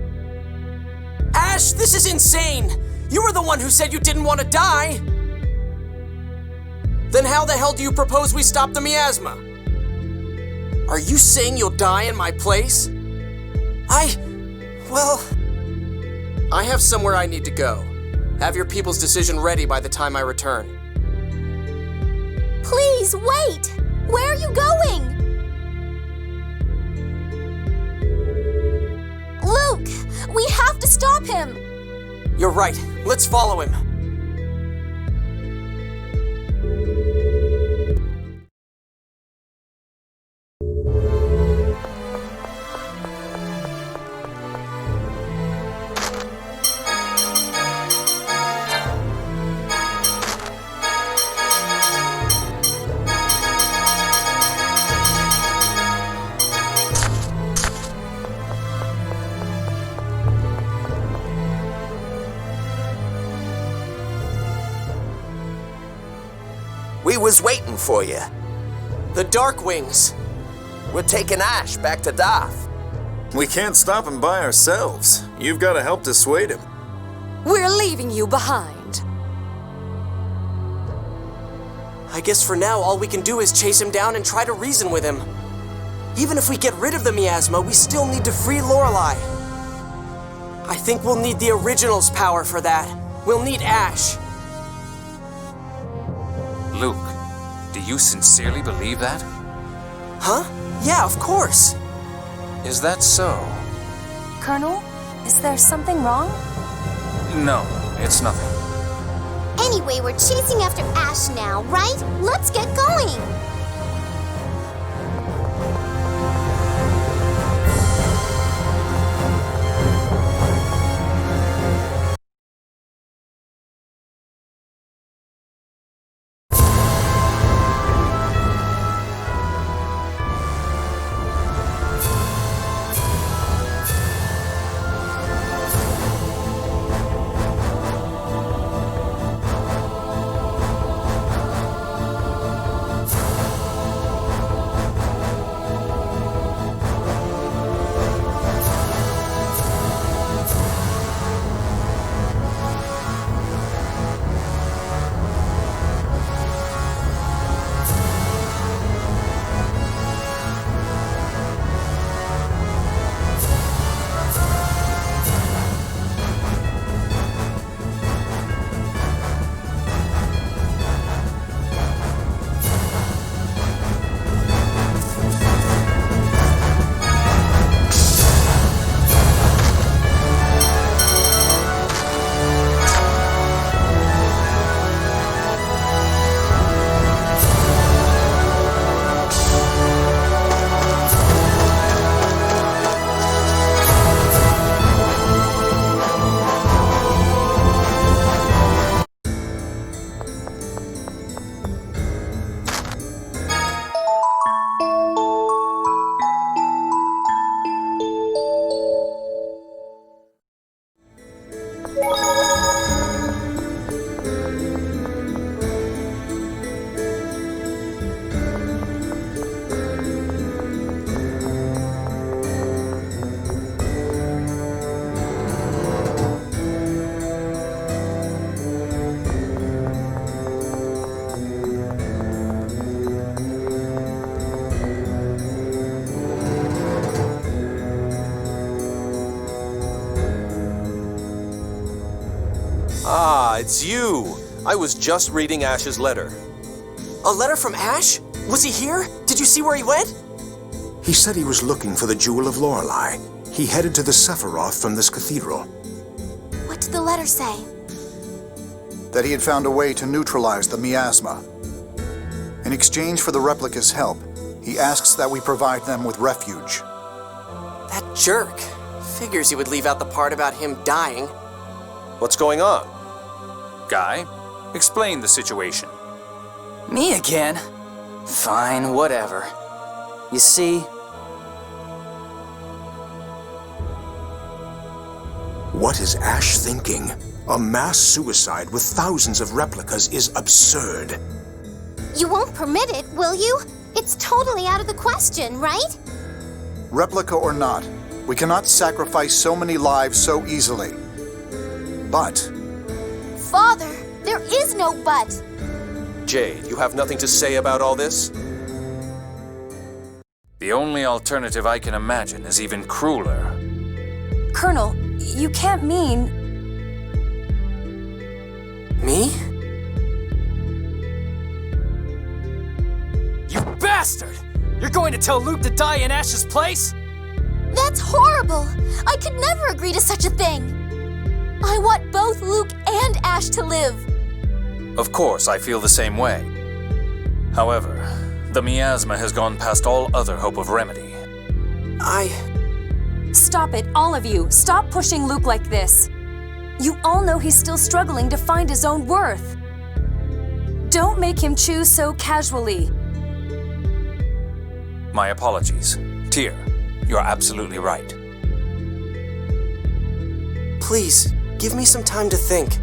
Ash, this is insane! You were the one who said you didn't want to die! Then how the hell do you propose we stop the miasma? Are you saying you'll die in my place? Well... I have somewhere I need to go. Have your people's decision ready by the time I return. Please, wait! Where are you going? Luke! We have to stop him! You're right. Let's follow him. We was waiting for you. The Darkwings. We're taking Ash back to Darth. We can't stop him by ourselves. You've got to help dissuade him. We're leaving you behind. I guess for now, all we can do is chase him down and try to reason with him. Even if we get rid of the miasma, we still need to free Lorelei. I think we'll need the Original's power for that. We'll need Ash. Luke, do you sincerely believe that? Huh? Yeah, of course. Is that so? Colonel, is there something wrong? No, it's nothing. Anyway, we're chasing after Ash now, right? Let's get going! it's you! I was just reading Ash's letter. A letter from Ash? Was he here? Did you see where he went? He said he was looking for the Jewel of Lorelei. He headed to the Sephiroth from this cathedral. What did the letter say? That he had found a way to neutralize the miasma. In exchange for the replica's help, he asks that we provide them with refuge. That jerk. Figures you would leave out the part about him dying. What's going on? Guy, explain the situation. Me again? Fine, whatever. You see, what is Ash thinking? A mass suicide with thousands of replicas is absurd. You won't permit it, will you? It's totally out of the question, right? Replica or not, we cannot sacrifice so many lives so easily. But... Father, there is no but. Jade, you have nothing to say about all this? The only alternative I can imagine is even crueler. Colonel, you can't mean... Me? you bastard! You're going to tell Luke to die in Ash's place? That's horrible! I could never agree to such a thing! I want both Luke and Ash to live! Of course, I feel the same way. However, the miasma has gone past all other hope of remedy. Stop it, all of you. Stop pushing Luke like this. You all know he's still struggling to find his own worth. Don't make him choose so casually. My apologies. Tyr, you're absolutely right. Please, give me some time to think.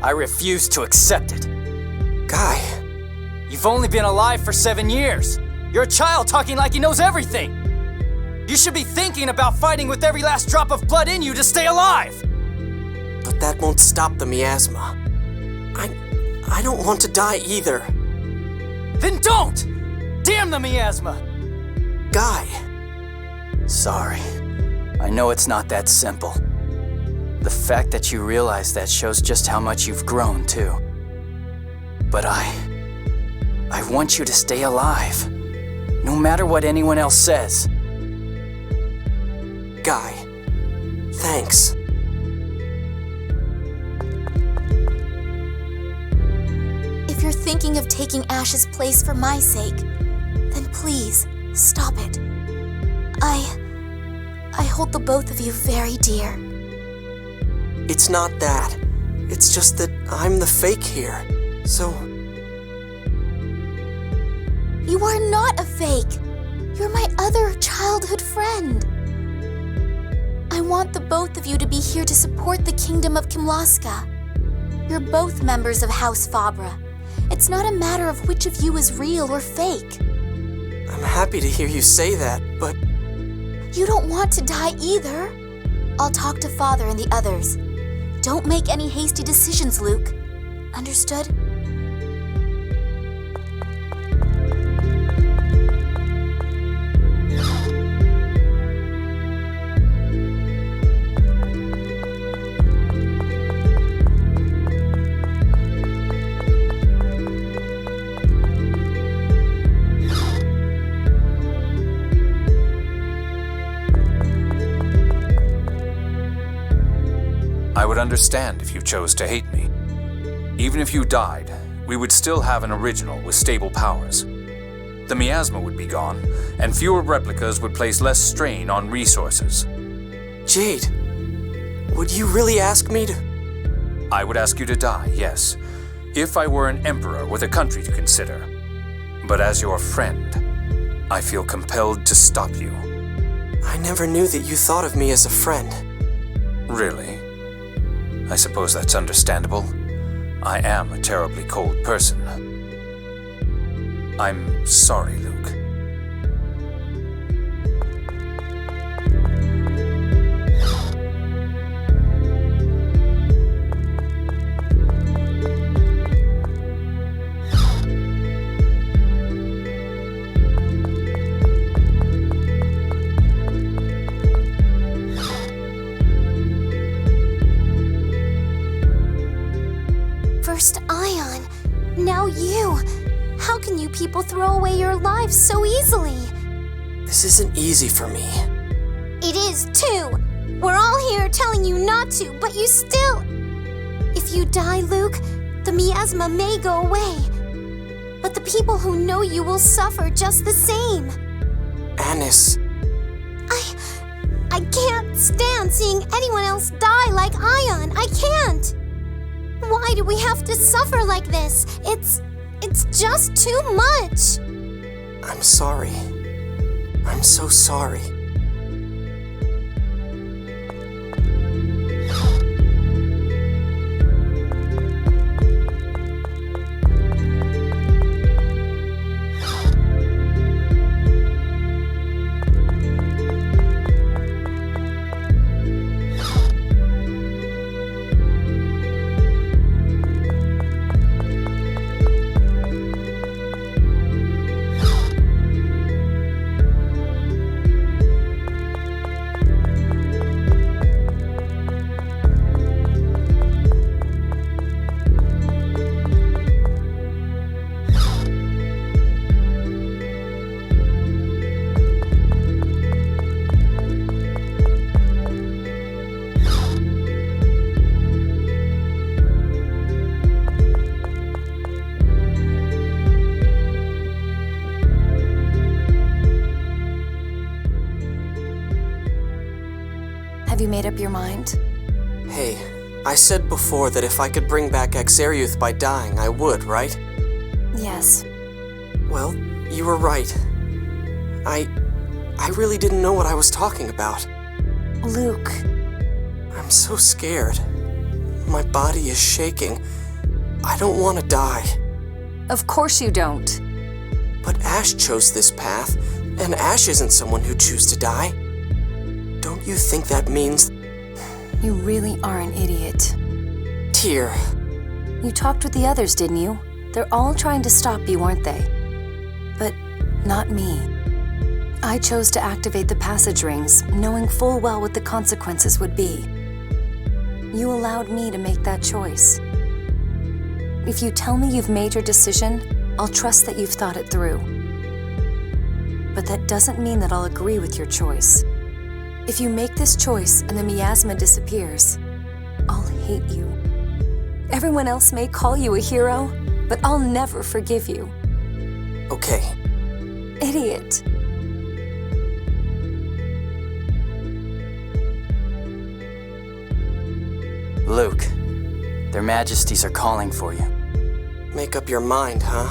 I refuse to accept it. Guy. You've only been alive for 7 years. You're a child talking like he knows everything. You should be thinking about fighting with every last drop of blood in you to stay alive. But that won't stop the miasma. I don't want to die either. Then don't! Damn the miasma! Guy. Sorry. I know it's not that simple. The fact that you realize that shows just how much you've grown, too. But I want you to stay alive, no matter what anyone else says. Guy, thanks. If you're thinking of taking Ash's place for my sake, then please, stop it. I hold the both of you very dear. It's not that. It's just that I'm the fake here, so... You are not a fake. You're my other childhood friend. I want the both of you to be here to support the Kingdom of Kimlaska. You're both members of House Fabra. It's not a matter of which of you is real or fake. I'm happy to hear you say that, but... You don't want to die either. I'll talk to Father and the others. Don't make any hasty decisions, Luke. Understood? I would understand if you chose to hate me. Even if you died, we would still have an original with stable powers. the miasma would be gone, and fewer replicas would place less strain on resources. Jade, would you really ask me to? I would ask you to die, yes, if I were an emperor with a country to consider. But as your friend, I feel compelled to stop you. I never knew that you thought of me as a friend. Really? I suppose that's understandable. I am a terribly cold person. I'm sorry, Luke. First Ion, now you. How can you people throw away your lives so easily? This isn't easy for me. It is too. We're all here telling you not to, but you still... If you die, Luke, the miasma may go away. But the people who know you will suffer just the same. Annis. I can't stand seeing anyone else die like Ion. I can't. Why do we have to suffer like this? It's just too much. I'm sorry. I'm so sorry. Have you made up your mind? Hey, I said before that if I could bring back Exariuth by dying, I would, right? Yes. Well, you were right. I really didn't know what I was talking about. Luke. I'm so scared. My body is shaking. I don't want to die. Of course you don't. But Ash chose this path, and Ash isn't someone who chooses to die. Don't you think that means... You really are an idiot. Tyr. You talked with the others, didn't you? They're all trying to stop you, weren't they? But not me. I chose to activate the passage rings, knowing full well what the consequences would be. You allowed me to make that choice. If you tell me you've made your decision, I'll trust that you've thought it through. But that doesn't mean that I'll agree with your choice. If you make this choice and the miasma disappears, I'll hate you. Everyone else may call you a hero, but I'll never forgive you. Okay. Idiot. Luke, their majesties are calling for you. Make up your mind, huh?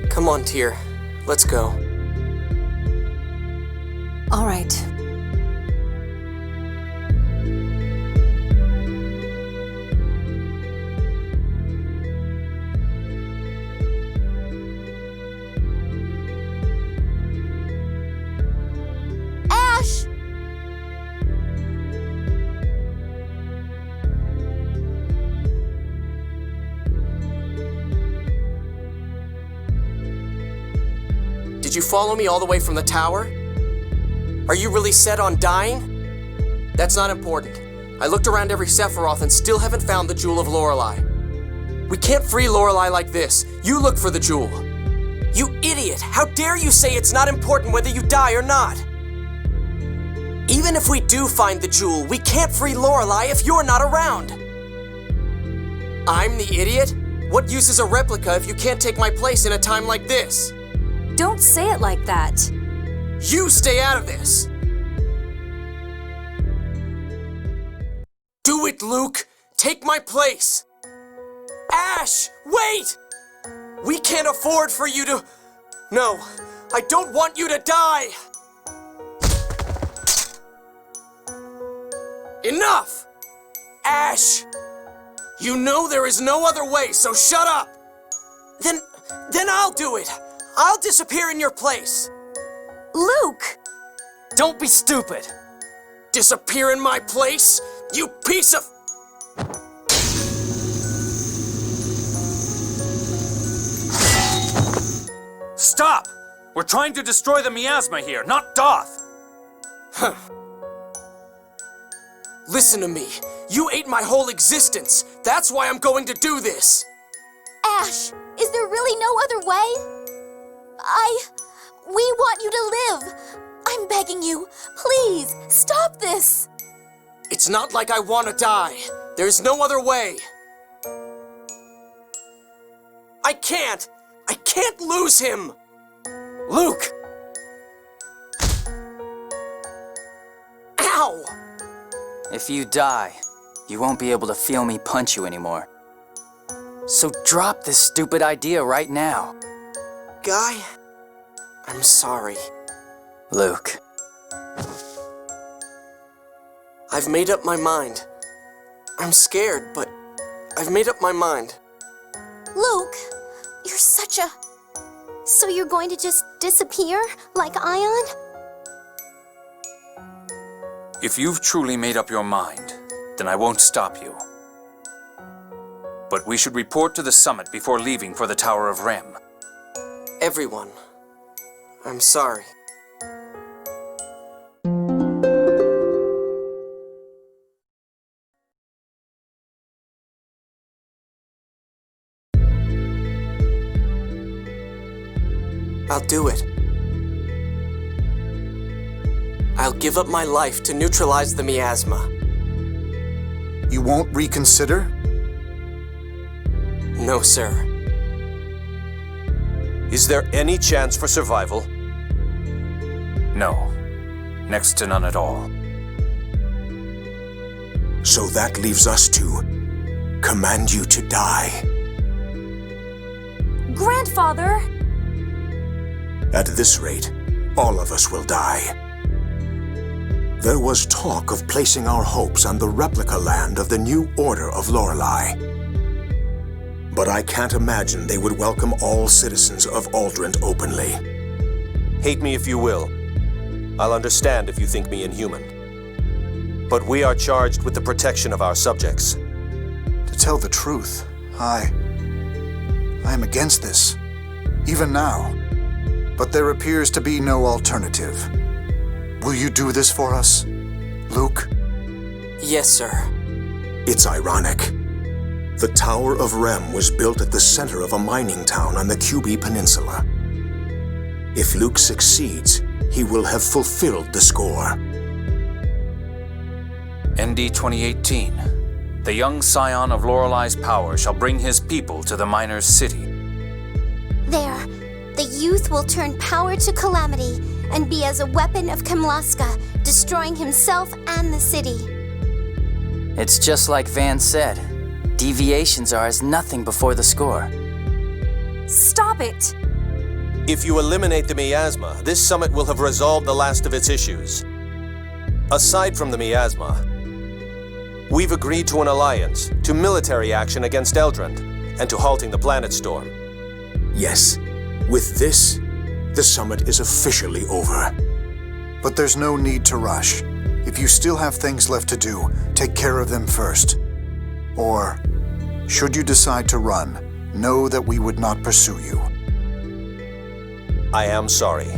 Come on, Tyr. Let's go. All right. Ash! Did you follow me all the way from the tower? Are you really set on dying? That's not important. I looked around every Sephiroth and still haven't found the Jewel of Lorelei. We can't free Lorelei like this. You look for the jewel. You idiot! How dare you say it's not important whether you die or not? Even if we do find the jewel, we can't free Lorelei if you're not around. I'm the idiot? What use is a replica if you can't take my place in a time like this? Don't say it like that. You stay out of this! Do it, Luke! Take my place! Ash, wait! We can't afford for you to... No, I don't want you to die! Enough! Ash! You know there is no other way, so shut up! Then I'll do it! I'll disappear in your place! Luke! Don't be stupid! Disappear in my place? You piece of... Stop! We're trying to destroy the miasma here, not Doth! Huh. Listen to me. You ate my whole existence. That's why I'm going to do this. Ash, is there really no other way? We want you to live. I'm begging you, please, stop this. It's not like I want to die. There's no other way. I can't lose him. Luke! Ow! If you die, you won't be able to feel me punch you anymore. So drop this stupid idea right now. Guy, I'm sorry. Luke. I've made up my mind. I'm scared, but I've made up my mind. Luke, you're such a... So you're going to just disappear, like Ion? If you've truly made up your mind, then I won't stop you. But we should report to the summit before leaving for the Tower of Rem. Everyone, I'm sorry. I'll do it. I'll give up my life to neutralize the miasma. You won't reconsider? No, sir. Is there any chance for survival? No. Next to none at all. So that leaves us to command you to die. Grandfather! At this rate, all of us will die. There was talk of placing our hopes on the replica land of the new Order of Lorelei. But I can't imagine they would welcome all citizens of Aldrent openly. Hate me if you will. I'll understand if you think me inhuman. But we are charged with the protection of our subjects. To tell the truth, I am against this, even now. But there appears to be no alternative. Will you do this for us, Luke? Yes, sir. It's ironic. The Tower of Rem was built at the center of a mining town on the QB Peninsula. If Luke succeeds, he will have fulfilled the score. ND 2018. The young scion of Lorelei's power shall bring his people to the miner's city. There, the youth will turn power to calamity and be as a weapon of Kimlaska, destroying himself and the city. It's just like Van said. Deviations are as nothing before the score. Stop it! If you eliminate the miasma, this summit will have resolved the last of its issues. Aside from the miasma, we've agreed to an alliance, to military action against Eldrent, and to halting the planet storm. Yes, with this, the summit is officially over. But there's no need to rush. If you still have things left to do, take care of them first. Or, should you decide to run, know that we would not pursue you. I am sorry.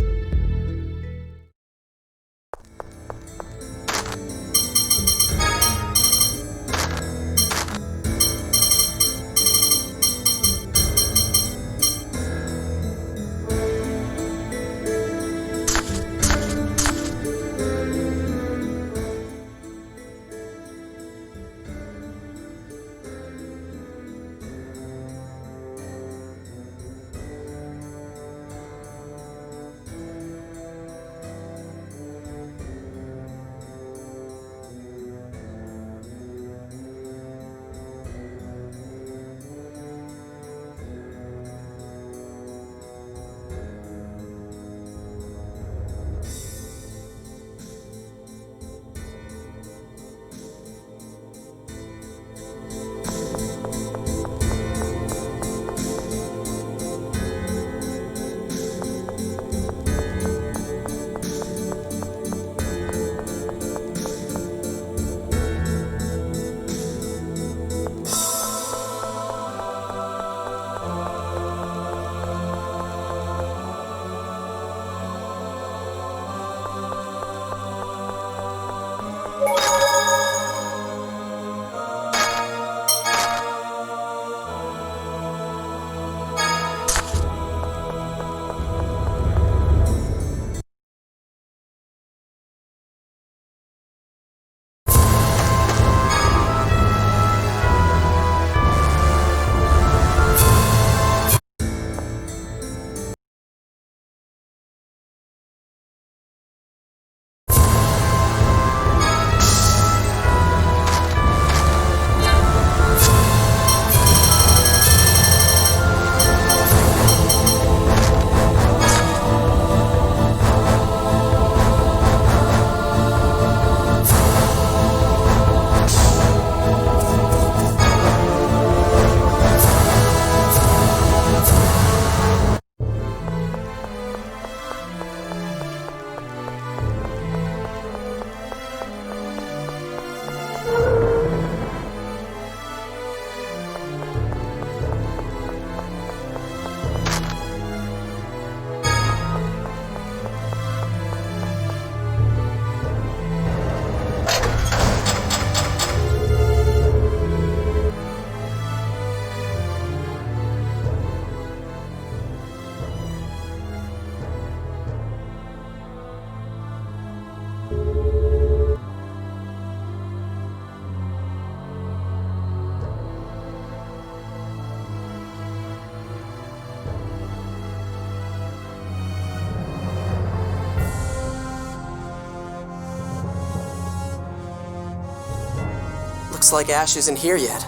Looks like Ash isn't here yet.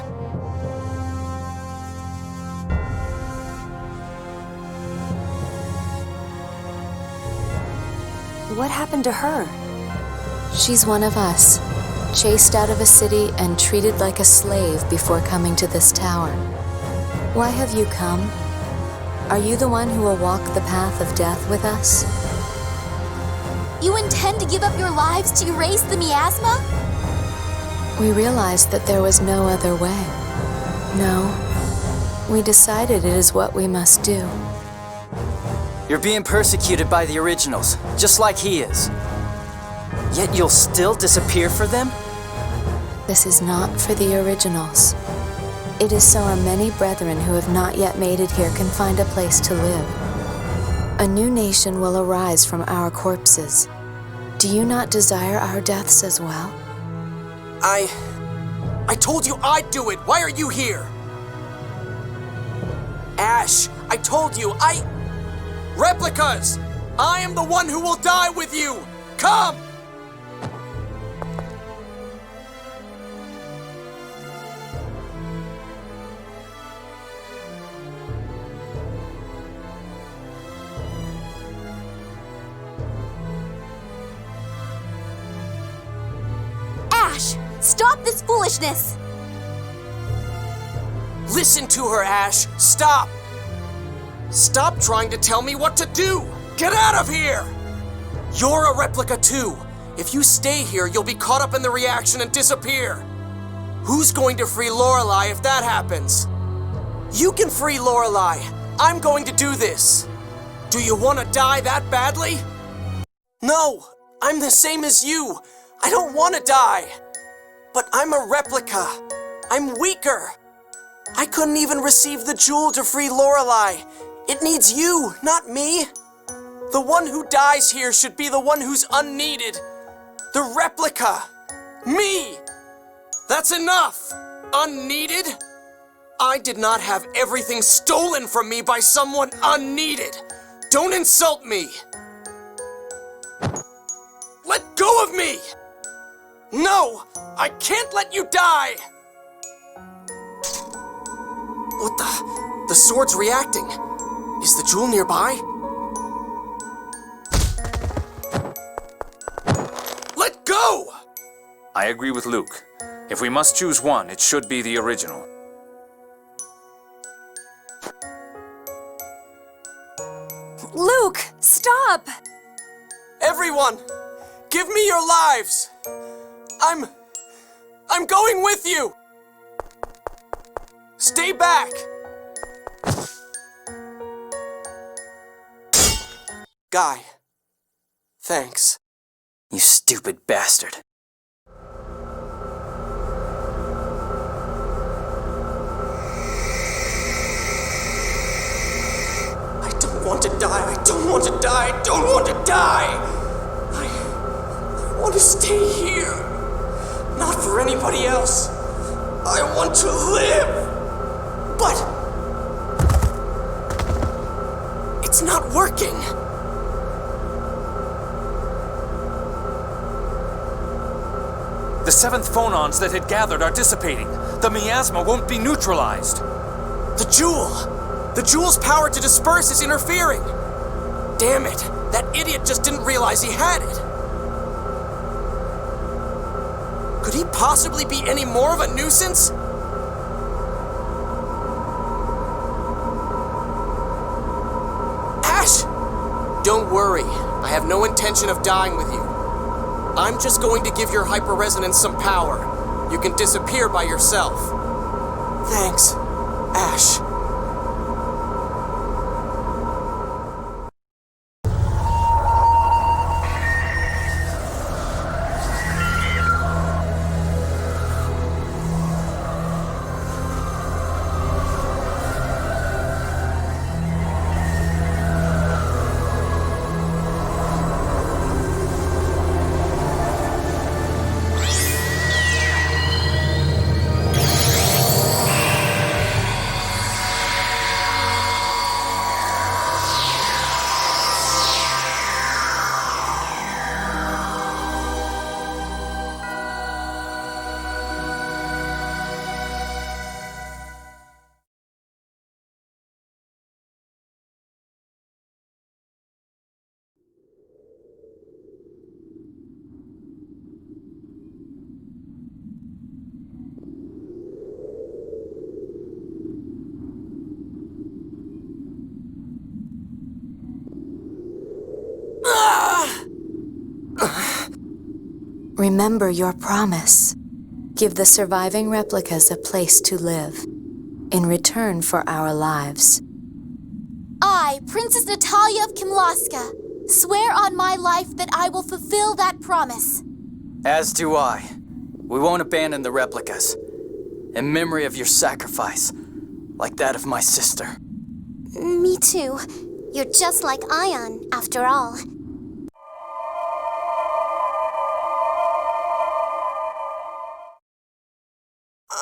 What happened to her? She's one of us, chased out of a city and treated like a slave before coming to this tower. Why have you come? Are you the one who will walk the path of death with us? You intend to give up your lives to erase the miasma? We realized that there was no other way. No, we decided it is what we must do. You're being persecuted by the originals, just like he is. Yet you'll still disappear for them? This is not for the originals. It is so our many brethren who have not yet made it here can find a place to live. A new nation will arise from our corpses. Do you not desire our deaths as well? I told you I'd do it! Why are you here? Ash, I told you, Replicas! I am the one who will die with you! Come! Ash, stop this foolishness! Listen to her, Ash! Stop! Stop trying to tell me what to do! Get out of here! You're a replica too. If you stay here, you'll be caught up in the reaction and disappear. Who's going to free Lorelei if that happens? You can free Lorelei. I'm going to do this. Do you want to die that badly? No, I'm the same as you. I don't want to die. But I'm a replica. I'm weaker. I couldn't even receive the jewel to free Lorelei. It needs you, not me. The one who dies here should be the one who's unneeded. The replica. Me. That's enough. Unneeded? I did not have everything stolen from me by someone unneeded. Don't insult me. Let go of me. No, I can't let you die. What the? The sword's reacting. Is the jewel nearby? Let go! I agree with Luke. If we must choose one, it should be the original. Luke, stop! Everyone, give me your lives! I'm going with you! Stay back! Guy, thanks. You stupid bastard. I don't want to die, I don't want to die, I don't want to die! I want to stay here. Not for anybody else. I want to live! But it's not working. The 7th phonons that had gathered are dissipating. The miasma won't be neutralized. The jewel! The jewel's power to disperse is interfering! Damn it! That idiot just didn't realize he had it! Could he possibly be any more of a nuisance? Ash! Don't worry. I have no intention of dying with you. I'm just going to give your hyperresonance some power. You can disappear by yourself. Thanks, Ash. Remember your promise. Give the surviving replicas a place to live, in return for our lives. I, Princess Natalia of Kimlaska, swear on my life that I will fulfill that promise. As do I. We won't abandon the replicas. In memory of your sacrifice, like that of my sister. Me too. You're just like Ion, after all.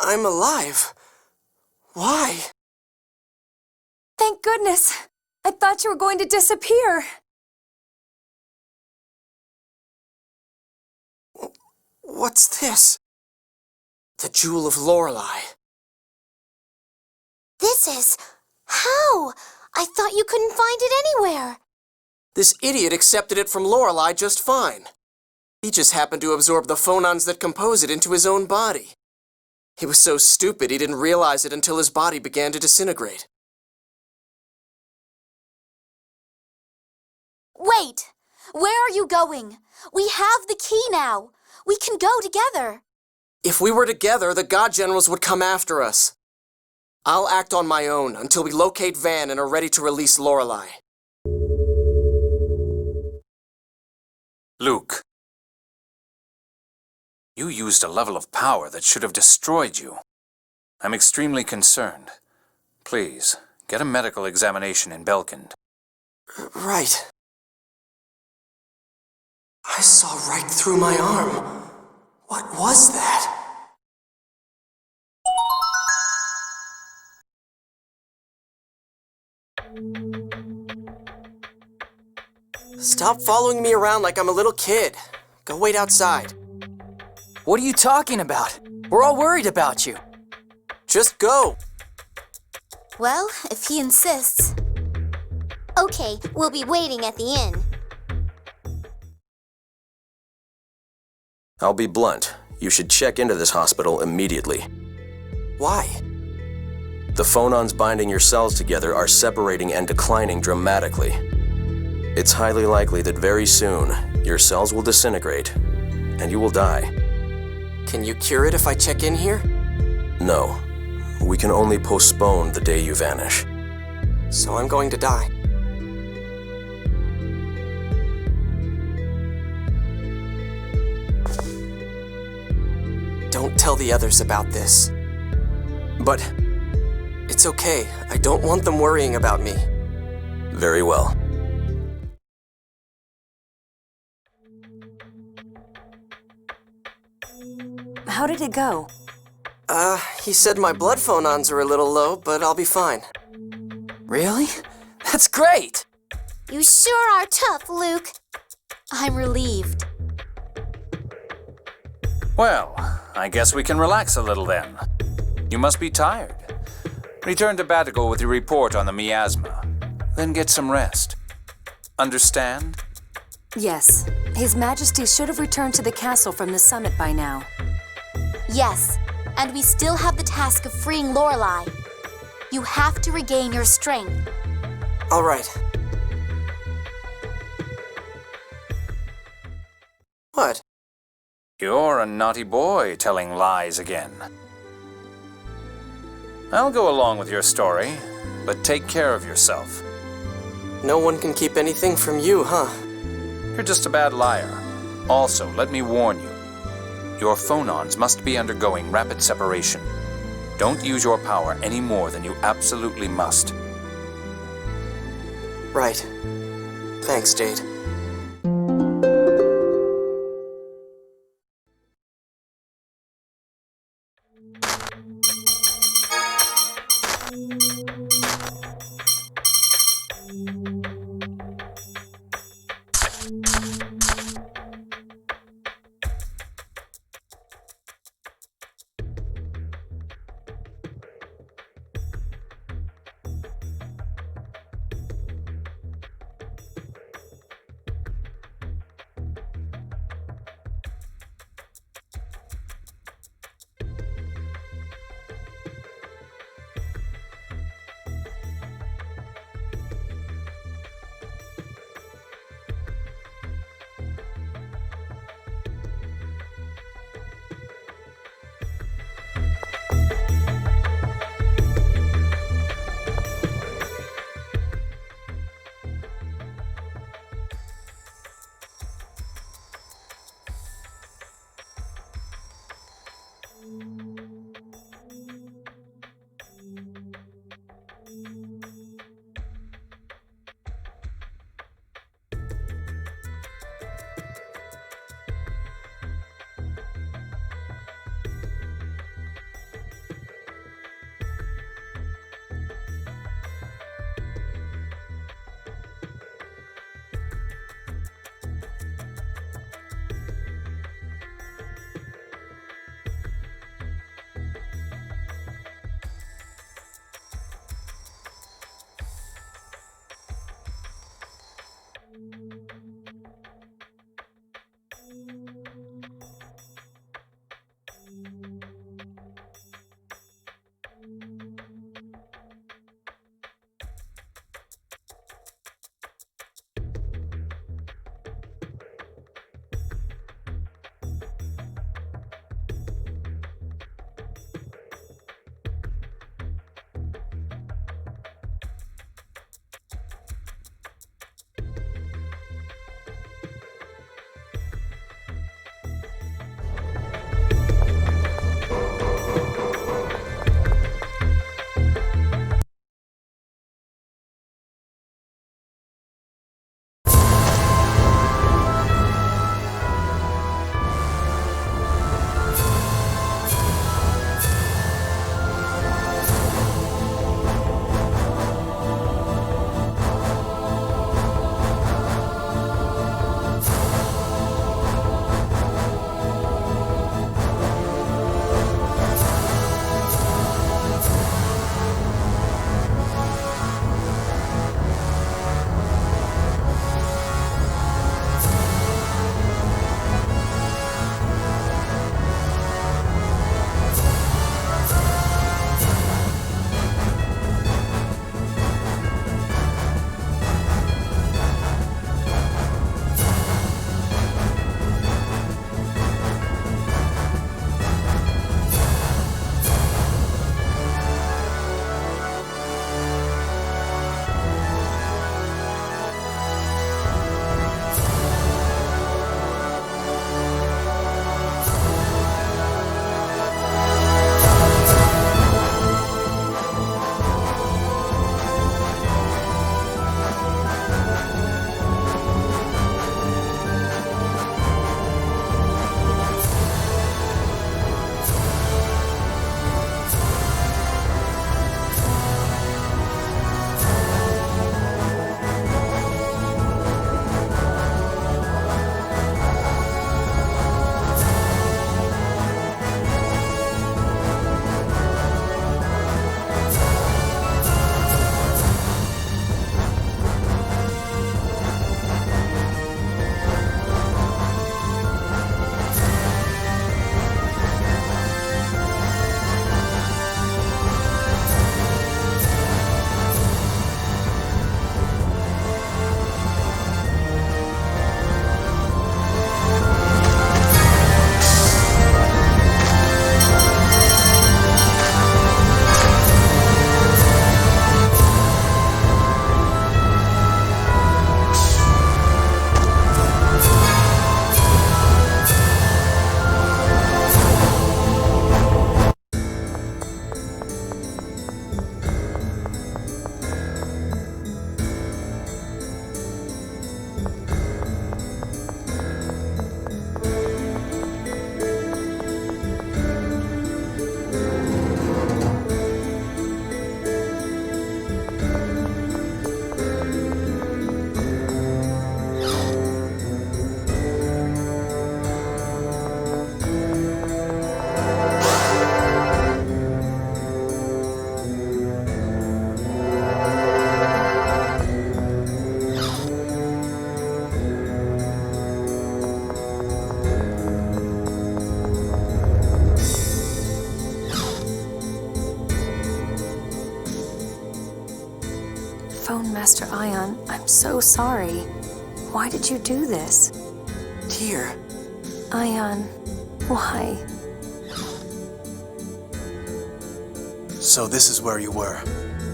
I'm alive. Why? Thank goodness. I thought you were going to disappear. What's this? The Jewel of Lorelei. This is... How? I thought you couldn't find it anywhere. This idiot accepted it from Lorelei just fine. He just happened to absorb the phonons that compose it into his own body. He was so stupid he didn't realize it until his body began to disintegrate. Wait! Where are you going? We have the key now. We can go together. If we were together, the God Generals would come after us. I'll act on my own until we locate Van and are ready to release Lorelei. Luke, you used a level of power that should have destroyed you. I'm extremely concerned. Please, get a medical examination in Belkind. Right. I saw right through my arm. What was that? Stop following me around like I'm a little kid. Go wait outside. What are you talking about? We're all worried about you. Just go. Well, if he insists. Okay, we'll be waiting at the inn. I'll be blunt. You should check into this hospital immediately. Why? The phonons binding your cells together are separating and declining dramatically. It's highly likely that very soon, your cells will disintegrate, and you will die. Can you cure it if I check in here? No. We can only postpone the day you vanish. So I'm going to die. Don't tell the others about this. But... It's okay. I don't want them worrying about me. Very well. How did it go? He said my blood phonons are a little low, but I'll be fine. Really? That's great! You sure are tough, Luke. I'm relieved. Well, I guess we can relax a little then. You must be tired. Return to Batigal with your report on the miasma. Then get some rest. Understand? Yes. His Majesty should have returned to the castle from the summit by now. Yes, and we still have the task of freeing Lorelei. You have to regain your strength. All right. What? You're a naughty boy telling lies again. I'll go along with your story, but take care of yourself. No one can keep anything from you, huh? You're just a bad liar. Also, let me warn you. Your phonons must be undergoing rapid separation. Don't use your power any more than you absolutely must. Right. Thanks, Jade. Phone Master Ion, I'm so sorry. Why did you do this? Tear. Ion, why? So this is where you were.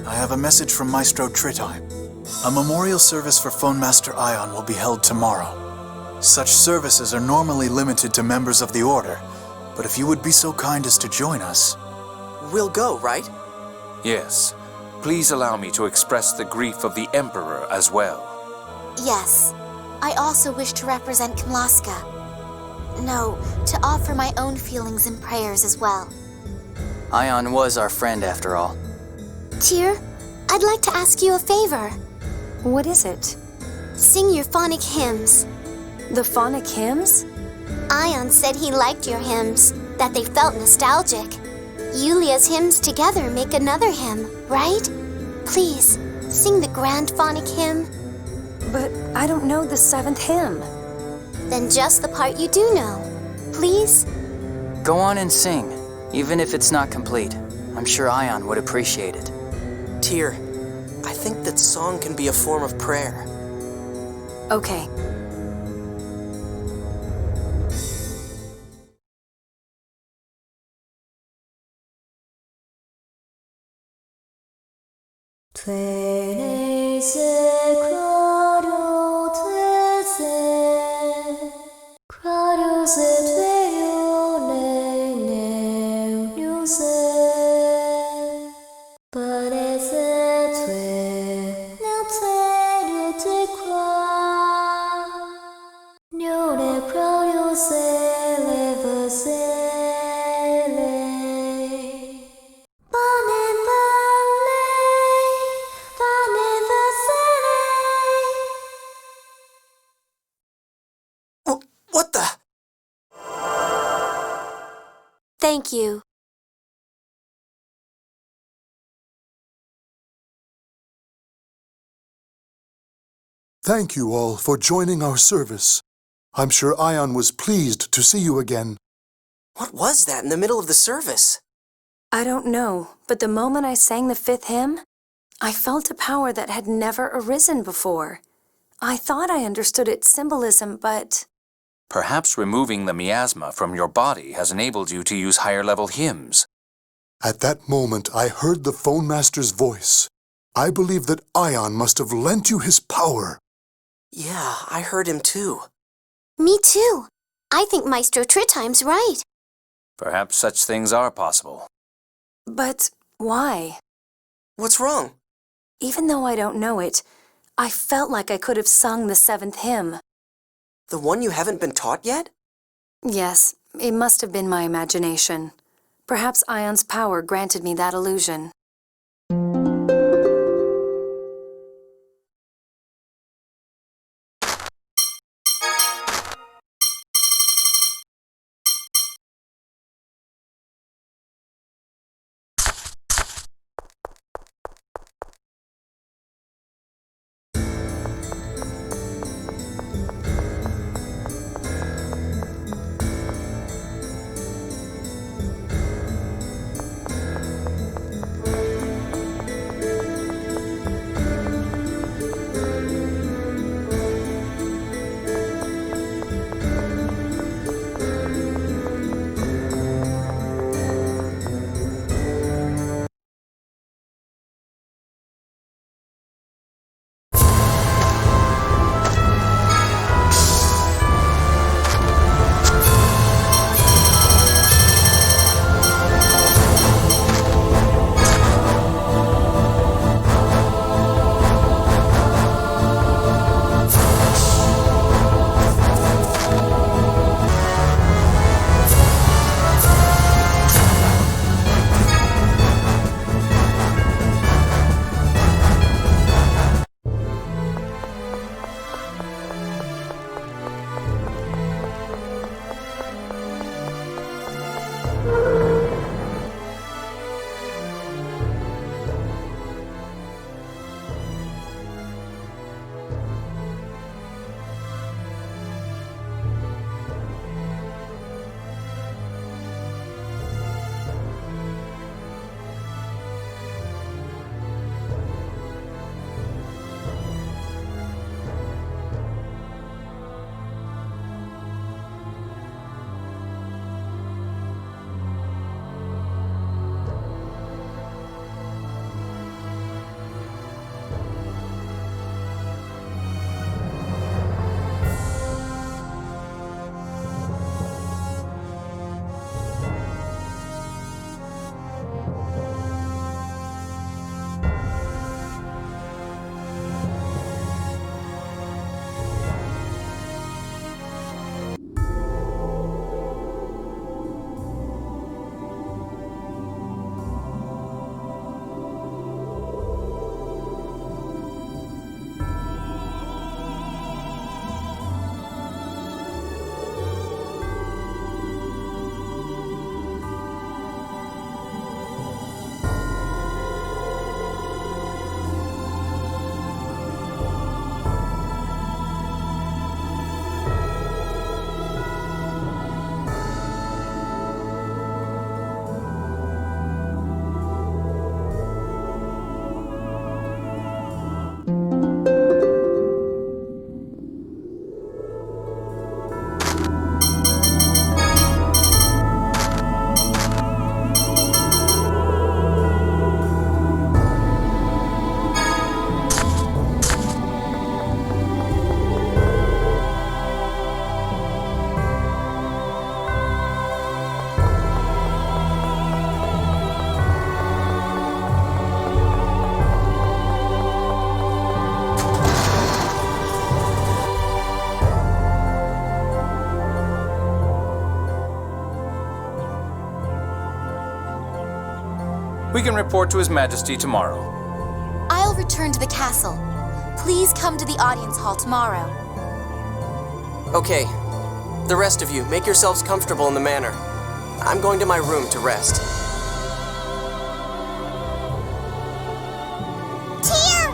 I have a message from Maestro Tritime. A memorial service for Phone Master Ion will be held tomorrow. Such services are normally limited to members of the Order, but if you would be so kind as to join us... We'll go, right? Yes. Please allow me to express the grief of the Emperor as well. Yes. I also wish to represent Kimlaska. No, to offer my own feelings and prayers as well. Ion was our friend after all. Tyr, I'd like to ask you a favor. What is it? Sing your phonic hymns. The phonic hymns? Ion said he liked your hymns, that they felt nostalgic. Yulia's hymns together make another hymn, right? Please, sing the grand phonic hymn. But I don't know the 7th hymn. Then just the part you do know. Please? Go on and sing, even if it's not complete. I'm sure Ion would appreciate it. Tyr, I think that song can be a form of prayer. Okay. What the? Thank you. Thank you all for joining our service. I'm sure Ion was pleased to see you again. What was that in the middle of the service? I don't know, but the moment I sang the 5th hymn, I felt a power that had never arisen before. I thought I understood its symbolism, but... Perhaps removing the miasma from your body has enabled you to use higher-level hymns. At that moment, I heard the Phone Master's voice. I believe that Ion must have lent you his power. Yeah, I heard him too. Me too. I think Maestro Tritime's right. Perhaps such things are possible. But why? What's wrong? Even though I don't know it, I felt like I could have sung the 7th hymn. The one you haven't been taught yet? Yes, it must have been my imagination. Perhaps Ion's power granted me that illusion. We can report to His Majesty tomorrow. I'll return to the castle. Please come to the audience hall tomorrow. Okay. The rest of you, make yourselves comfortable in the manor. I'm going to my room to rest. Tyr!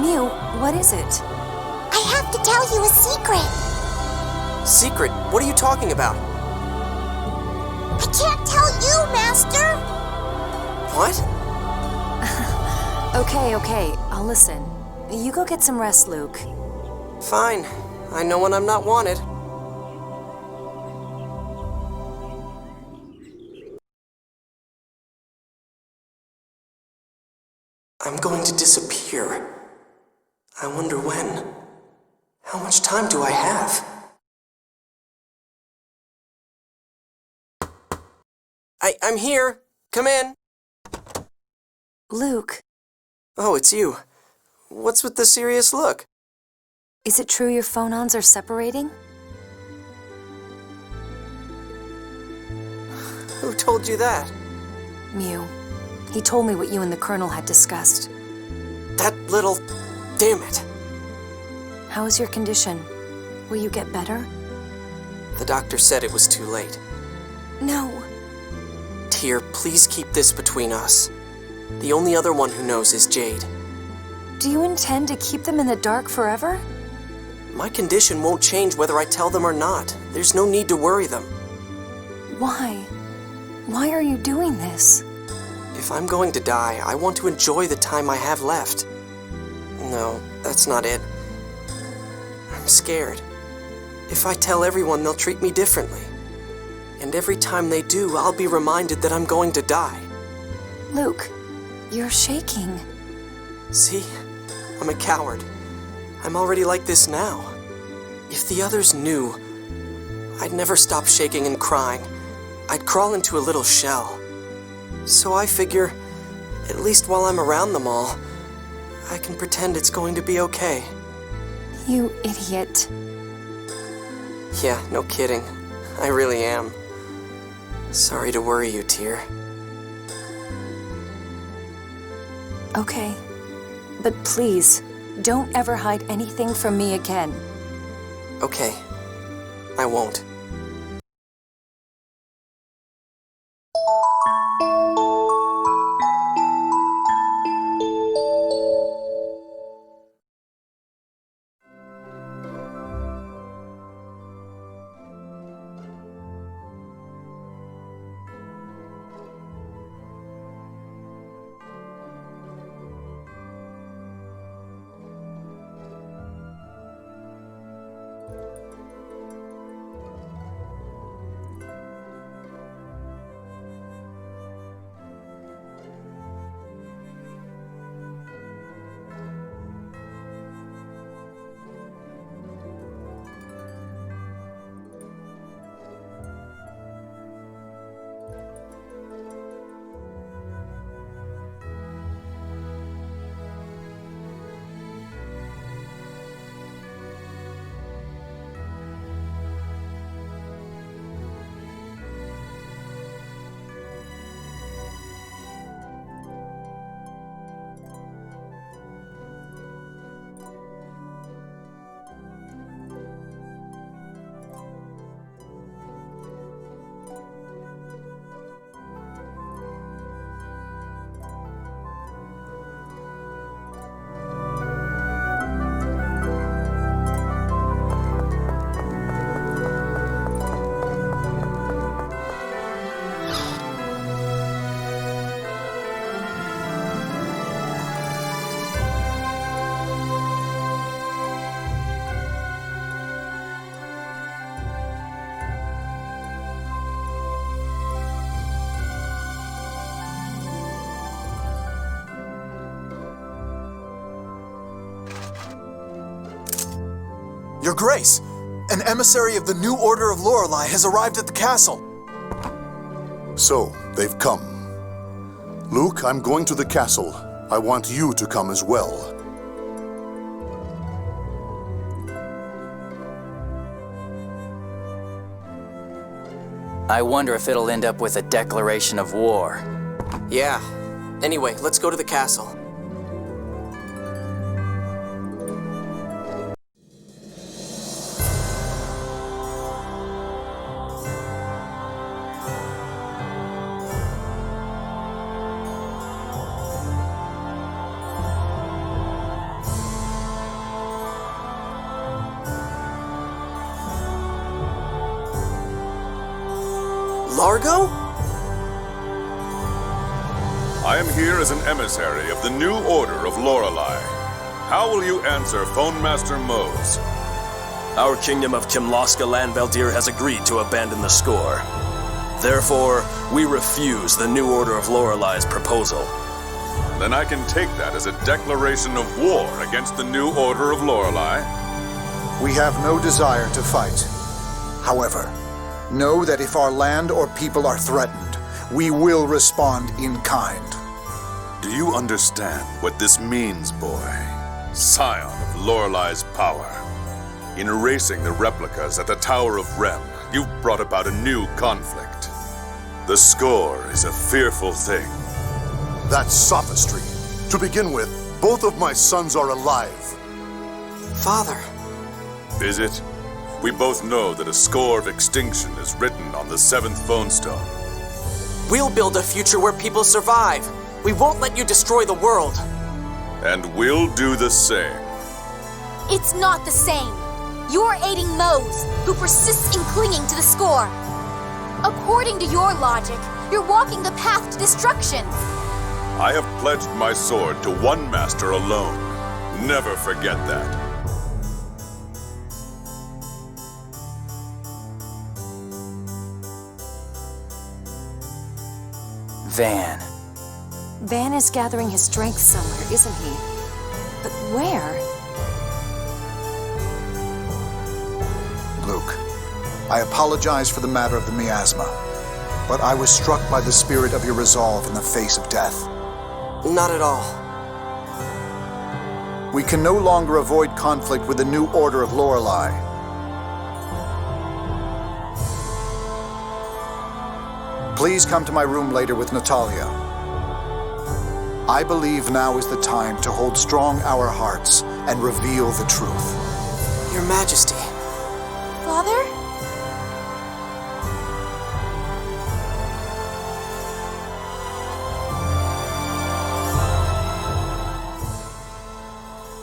Mew, what is it? I have to tell you a secret. Secret? What are you talking about? I can't tell you, Master. What? Okay, I'll listen. You go get some rest, Luke. Fine. I know when I'm not wanted. I'm going to disappear. I wonder when. How much time do I have? I'm here. Come in. Luke. Oh, it's you. What's with the serious look? Is it true your phonons are separating? Who told you that? Mew. He told me what you and the Colonel had discussed. That little... Damn it. How is your condition? Will you get better? The doctor said it was too late. No. Tyr, please keep this between us. The only other one who knows is Jade. Do you intend to keep them in the dark forever? My condition won't change whether I tell them or not. There's no need to worry them. Why? Why are you doing this? If I'm going to die, I want to enjoy the time I have left. No, that's not it. I'm scared. If I tell everyone, they'll treat me differently. And every time they do, I'll be reminded that I'm going to die. Luke, you're shaking. See? I'm a coward. I'm already like this now. If the others knew, I'd never stop shaking and crying. I'd crawl into a little shell. So I figure, at least while I'm around them all, I can pretend it's going to be okay. You idiot. Yeah, no kidding. I really am. Sorry to worry you, Tyr. Okay. But please, don't ever hide anything from me again. Okay. I won't. Your Grace, an emissary of the New Order of Lorelei has arrived at the castle. So, they've come. Luke, I'm going to the castle. I want you to come as well. I wonder if it'll end up with a declaration of war. Yeah. Anyway, let's go to the castle. Largo? I am here as an emissary of the New Order of Lorelei. How will you answer Phone Master Mose? Our kingdom of Kimlaska Lanveldir has agreed to abandon the score. Therefore, we refuse the New Order of Lorelei's proposal. Then I can take that as a declaration of war against the New Order of Lorelei. We have no desire to fight. However, know that if our land or people are threatened, we will respond in kind. Do you understand what this means, boy? Scion of Lorelei's power. In erasing the replicas at the Tower of Rem, you've brought about a new conflict. The score is a fearful thing. That's sophistry. To begin with, both of my sons are alive. Father. Is it? We both know that a score of extinction is written on the 7th phone stone. We'll build a future where people survive. We won't let you destroy the world. And we'll do the same. It's not the same. You're aiding Mose, who persists in clinging to the score. According to your logic, you're walking the path to destruction. I have pledged my sword to one master alone. Never forget that. Van. Van is gathering his strength somewhere, isn't he? But where? Luke, I apologize for the matter of the miasma, but I was struck by the spirit of your resolve in the face of death. Not at all. We can no longer avoid conflict with the New Order of Lorelei. Please come to my room later with Natalia. I believe now is the time to hold strong our hearts and reveal the truth. Your Majesty. Father?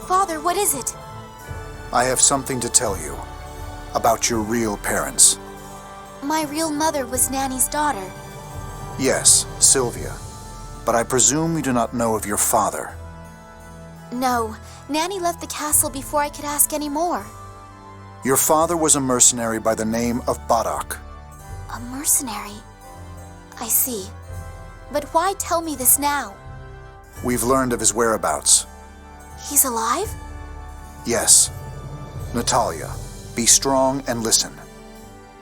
Father, what is it? I have something to tell you about your real parents. My real mother was Nanny's daughter. Yes, Sylvia. But I presume you do not know of your father. No, Nanny left the castle before I could ask any more. Your father was a mercenary by the name of Badak. A mercenary? I see. But why tell me this now? We've learned of his whereabouts. He's alive? Yes. Natalia, be strong and listen.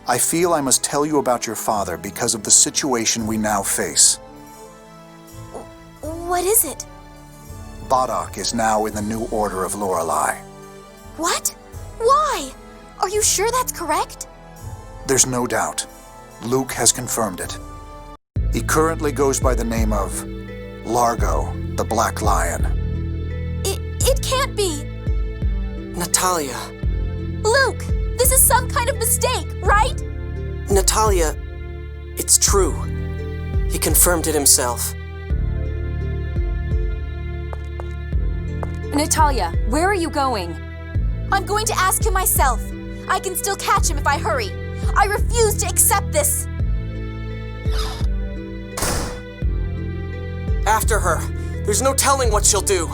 I feel I must tell you about your father because of the situation we now face. What is it? Badak is now in the New Order of Lorelei. What? Why? Are you sure that's correct? There's no doubt. Luke has confirmed it. He currently goes by the name of Largo, the Black Lion. It can't be! Natalia. Luke! This is some kind of mistake, right? Natalia, it's true. He confirmed it himself. Natalia, where are you going? I'm going to ask him myself. I can still catch him if I hurry. I refuse to accept this. After her. There's no telling what she'll do.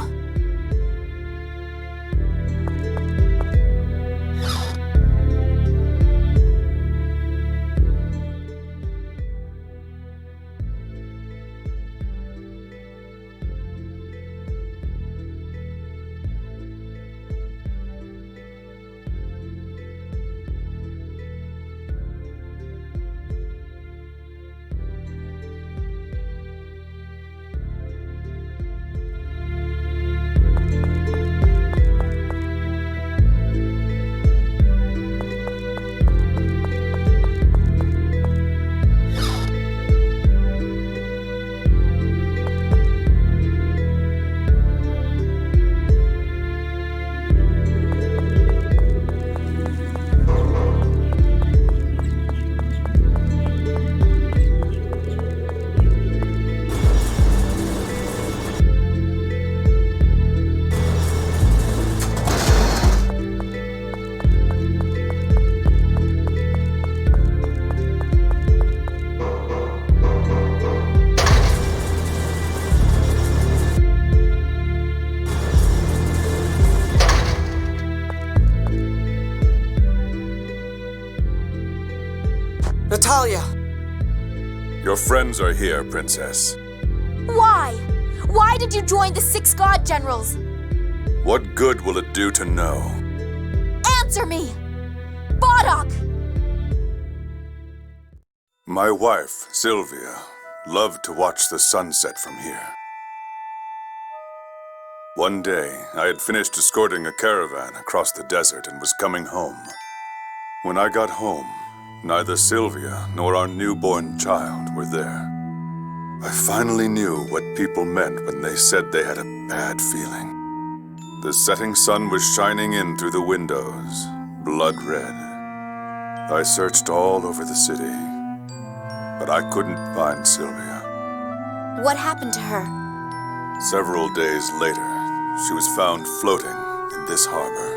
Your friends are here, Princess. Why? Why did you join the 6 God Generals? What good will it do to know? Answer me! Bardock! My wife, Sylvia, loved to watch the sunset from here. One day, I had finished escorting a caravan across the desert and was coming home. When I got home, neither Sylvia nor our newborn child were there. I finally knew what people meant when they said they had a bad feeling. The setting sun was shining in through the windows, blood red. I searched all over the city, but I couldn't find Sylvia. What happened to her? Several days later, she was found floating in this harbor.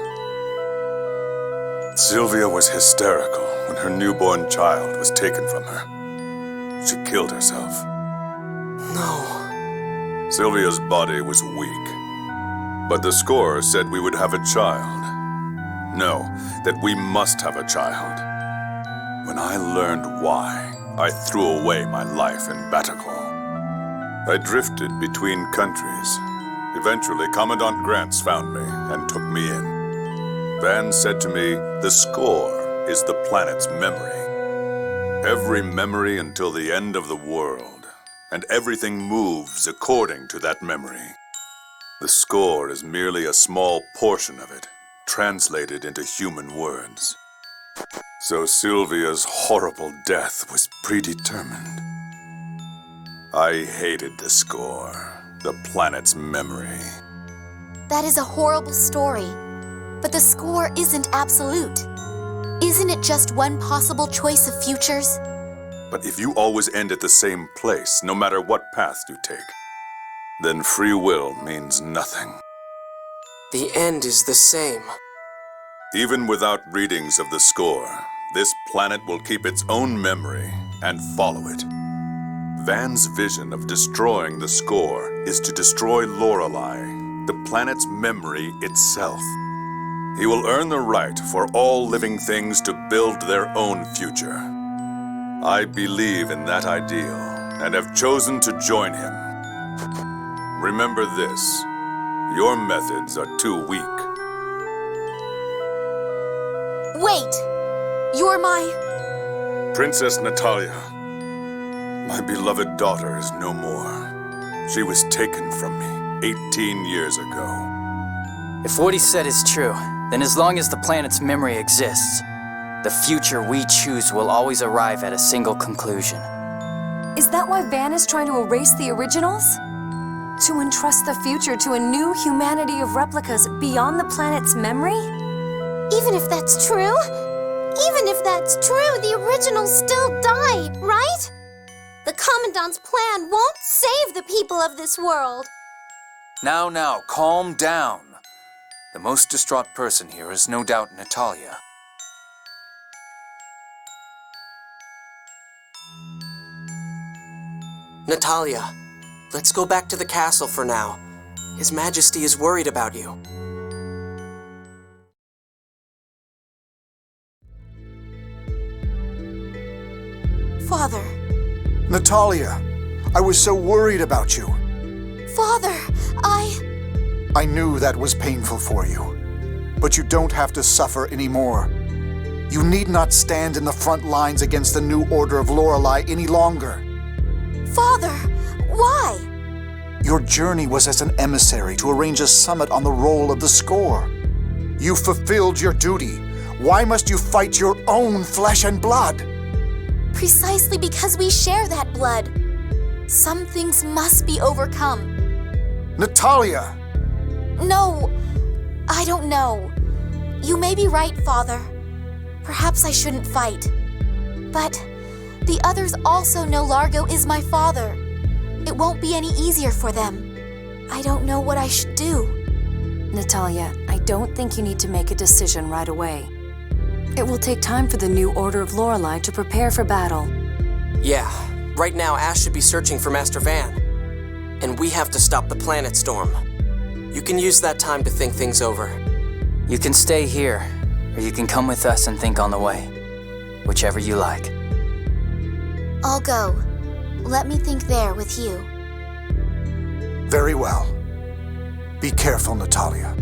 Sylvia was hysterical when her newborn child was taken from her. She killed herself. No. Sylvia's body was weak, but the score said we would have a child. No, that we must have a child. When I learned why, I threw away my life in Batakal. I drifted between countries. Eventually, Commandant Grants found me and took me in. Van said to me, the score is the planet's memory. Every memory until the end of the world, and everything moves according to that memory. The score is merely a small portion of it, translated into human words. So Sylvia's horrible death was predetermined. I hated the score, the planet's memory. That is a horrible story. But the score isn't absolute. Isn't it just one possible choice of futures? But if you always end at the same place, no matter what path you take, then free will means nothing. The end is the same. Even without readings of the score, this planet will keep its own memory and follow it. Van's vision of destroying the score is to destroy Lorelei, the planet's memory itself. He will earn the right for all living things to build their own future. I believe in that ideal and have chosen to join him. Remember this, your methods are too weak. Wait! You're my... Princess Natalia, my beloved daughter is no more. She was taken from me 18 years ago. If what he said is true, then as long as the planet's memory exists, the future we choose will always arrive at a single conclusion. Is that why Van is trying to erase the originals? To entrust the future to a new humanity of replicas beyond the planet's memory? Even if that's true, the originals still die, right? The Commandant's plan won't save the people of this world. Now, calm down. The most distraught person here is no doubt Natalia. Natalia, let's go back to the castle for now. His Majesty is worried about you. Father. Natalia, I was so worried about you. Father, I knew that was painful for you, but you don't have to suffer anymore. You need not stand in the front lines against the new Order of Lorelei any longer. Father, why? Your journey was as an emissary to arrange a summit on the roll of the score. You fulfilled your duty. Why must you fight your own flesh and blood? Precisely because we share that blood. Some things must be overcome. Natalia! No, I don't know. You may be right, Father. Perhaps I shouldn't fight. But the others also know Largo is my father. It won't be any easier for them. I don't know what I should do. Natalia, I don't think you need to make a decision right away. It will take time for the new Order of Lorelei to prepare for battle. Yeah, right now Ash should be searching for Master Van. And we have to stop the planet storm. You can use that time to think things over. You can stay here, or you can come with us and think on the way. Whichever you like. I'll go. Let me think there with you. Very well. Be careful, Natalia.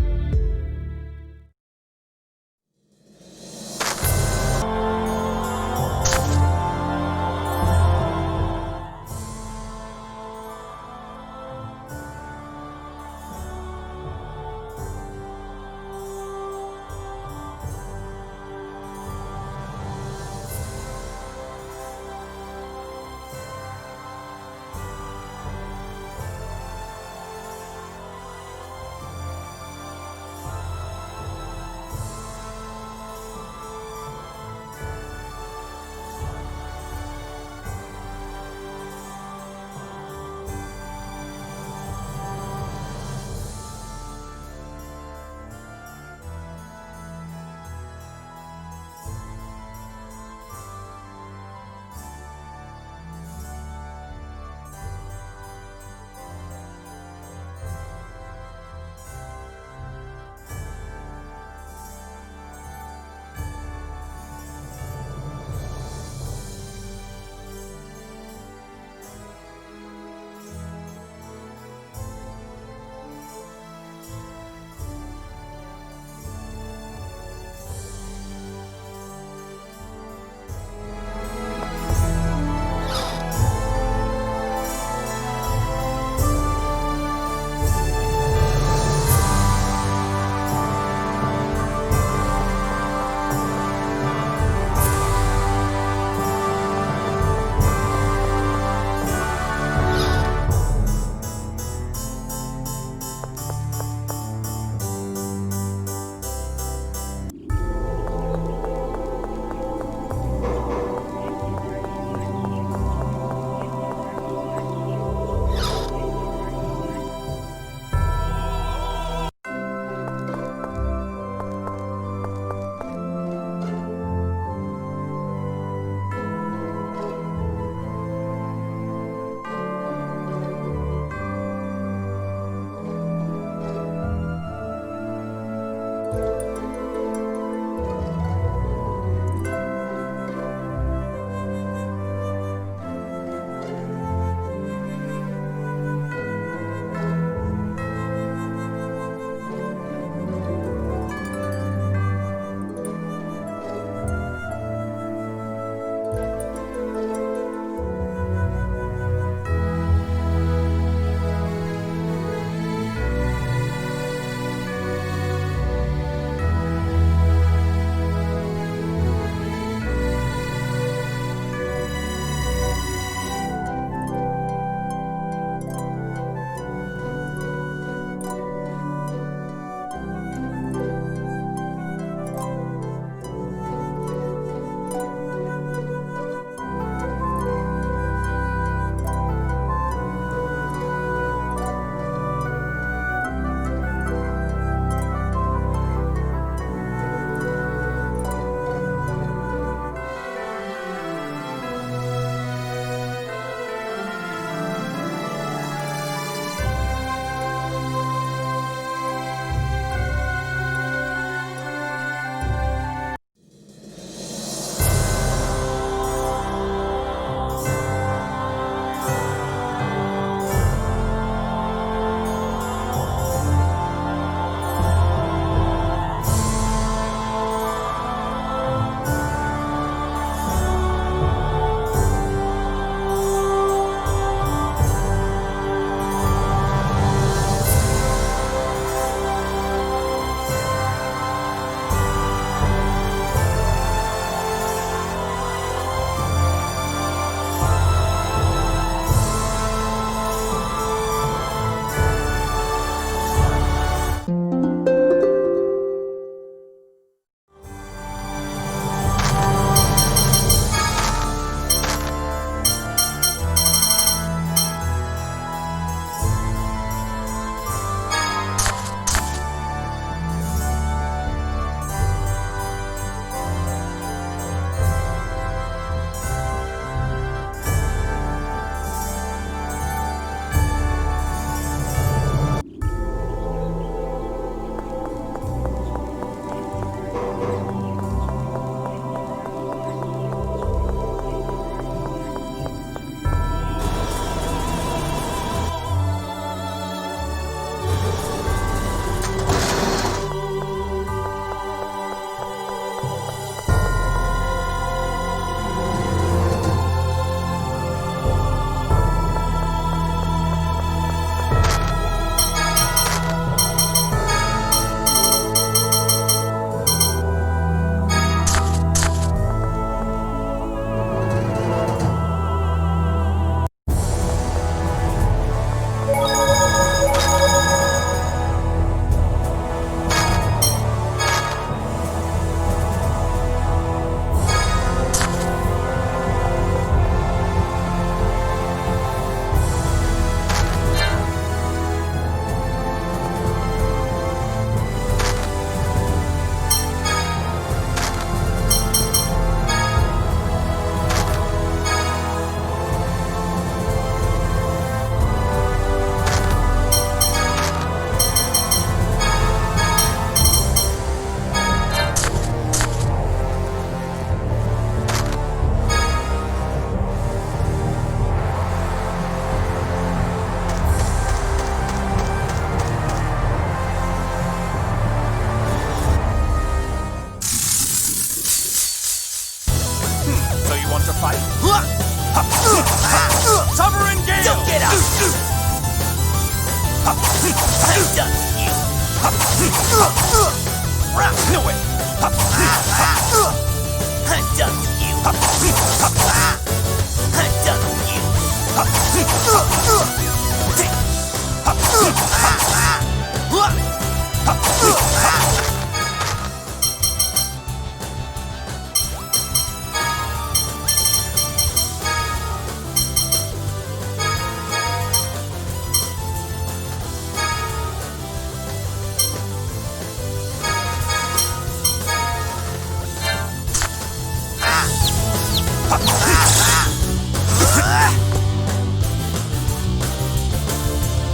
I'm done with you. No way. I'm done with you. I'm done with you.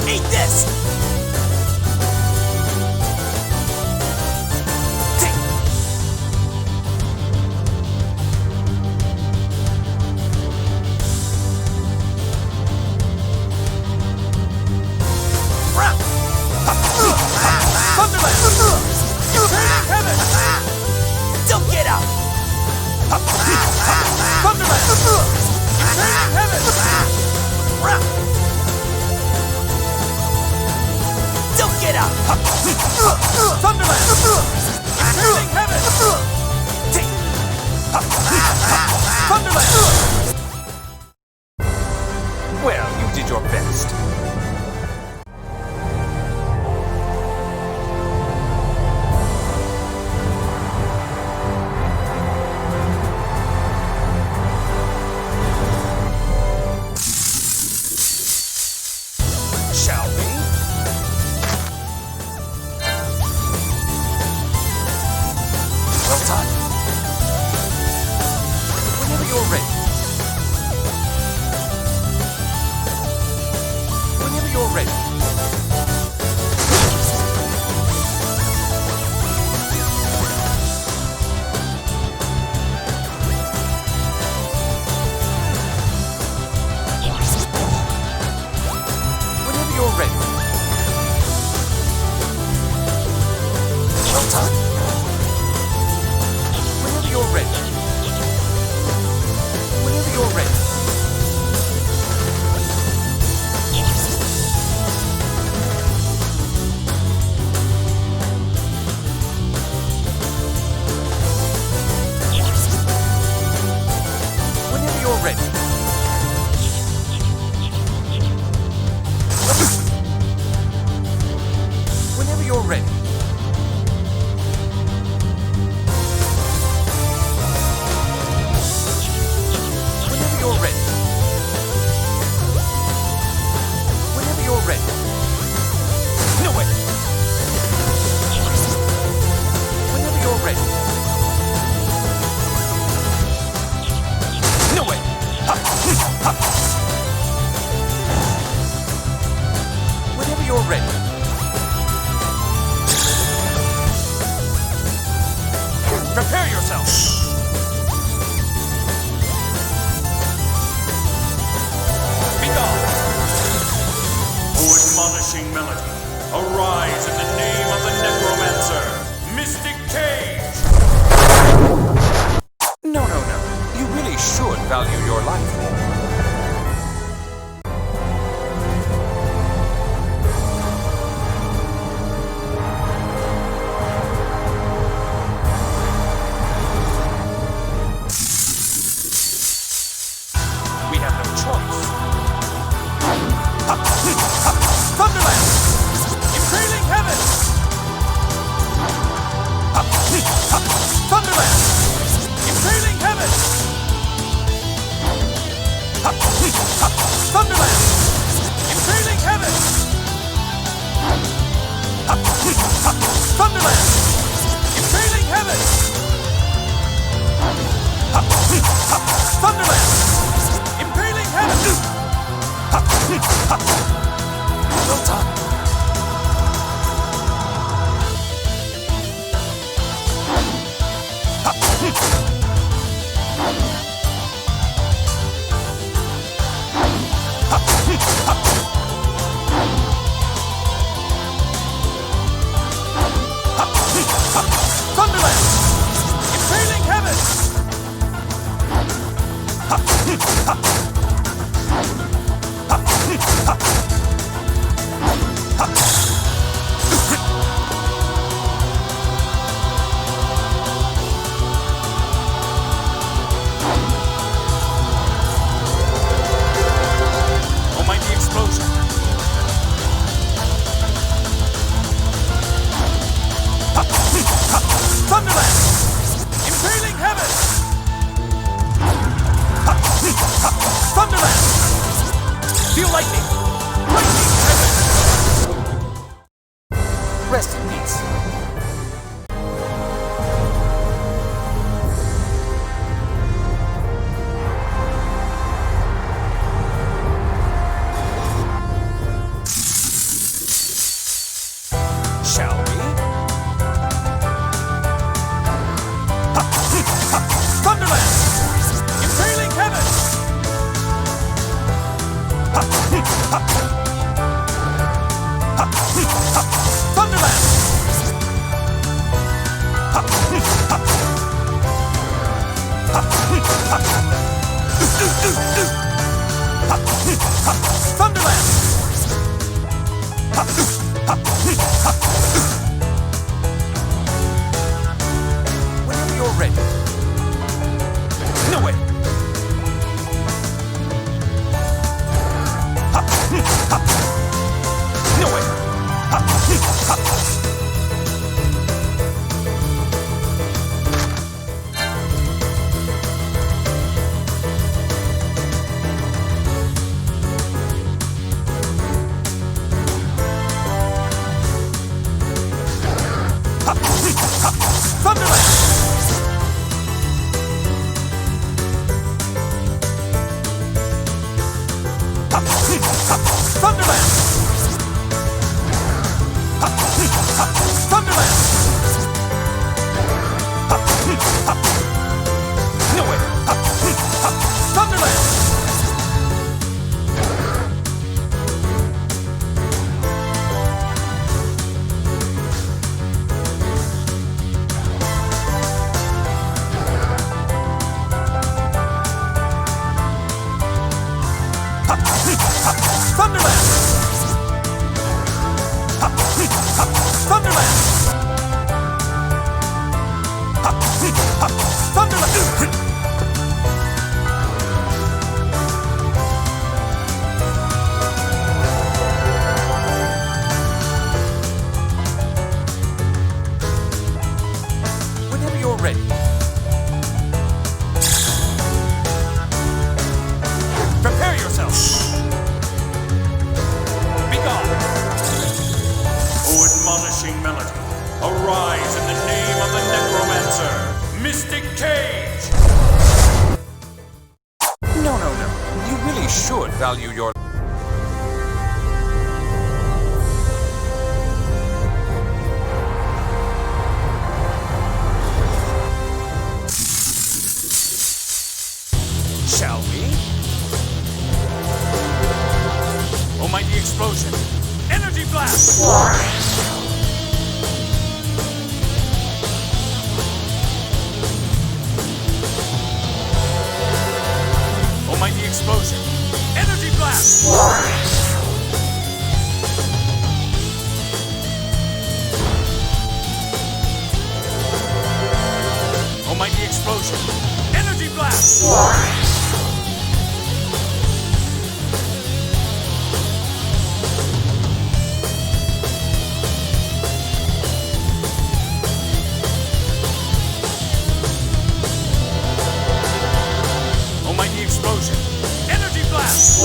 Eat this! Don't get out! Don't get out! Thunderland! Invading heaven! Thunderland! Well, you did your best. Shall we? Well done. Whenever you're ready. Whenever you're ready. Whenever you're ready. Well done. Whenever you're ready. Whenever you're ready. Whenever you're ready. Whenever you're ready. Whenever you're ready. Whenever you're ready. No way. Whenever you're ready. No way. Whenever you're ready. Prepare yourself. Be gone. O admonishing melody, arise in the name of the necromancer, Mystic Cage! No. You really should value your life more. We have no choice. Thunderland! Impaling heaven! Thunderland! Impaling heaven! Rest in peace. Shall we? Thunderland! Impaling heaven! Thunderland! Thunderland! Whenever you're ready. No way! No way! Thunderland! Thunderland! Thunderland! No way! Thunderland! Thunderland! Thunderland! Thunderland! Whenever you're ready. Prepare yourself. Be gone. O admonishing melody, arise in the name of the necromancer, Mystic Cage! No. You really should value your... Shall we? Almighty explosion! Energy blast! Almighty explosion! Energy blast! Almighty explosion! Energy blast! Almighty explosion! Energy blast!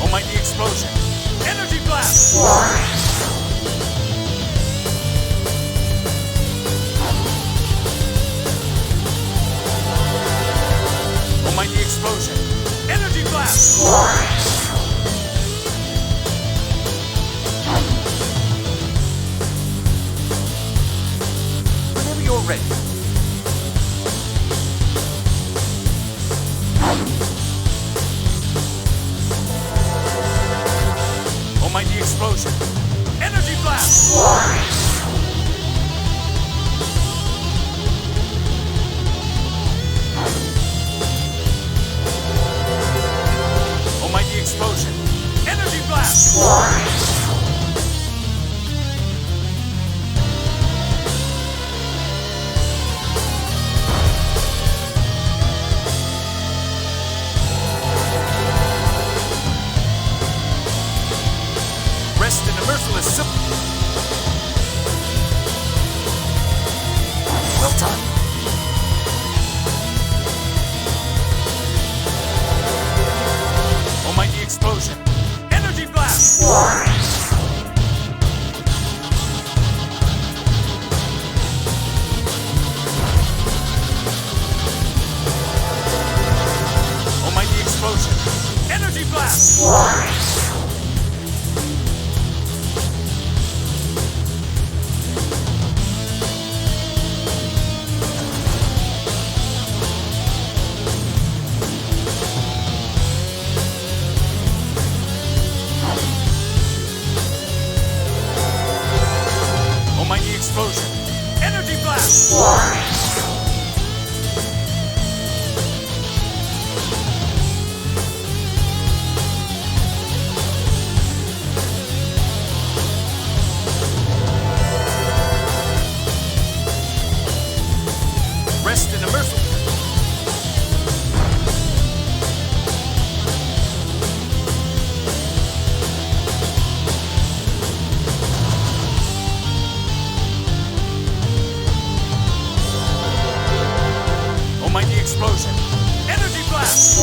Almighty explosion! Energy blast! Almighty explosion! Energy blast! Whenever you're ready. Almighty explosion! Energy blast! Almighty explosion! Energy blast! explosion! Energy blast! Rest in a merciful. Almighty explosion. Energy blast.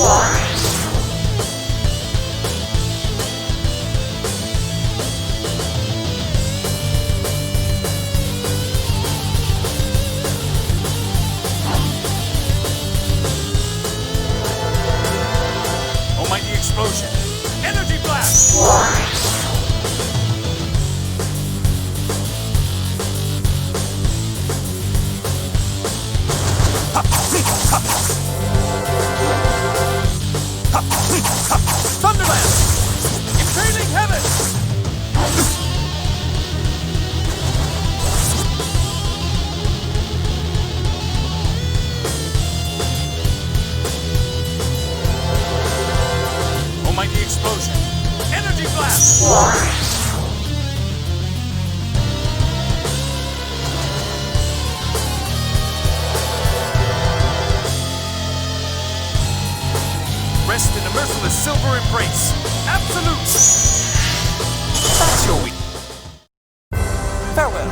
Almighty explosion. Energy blast. Thunderland! Impaling heaven! Almighty explosion! Energy blast! Rest in a merciless silver embrace. Absolute! That's your week. Farewell.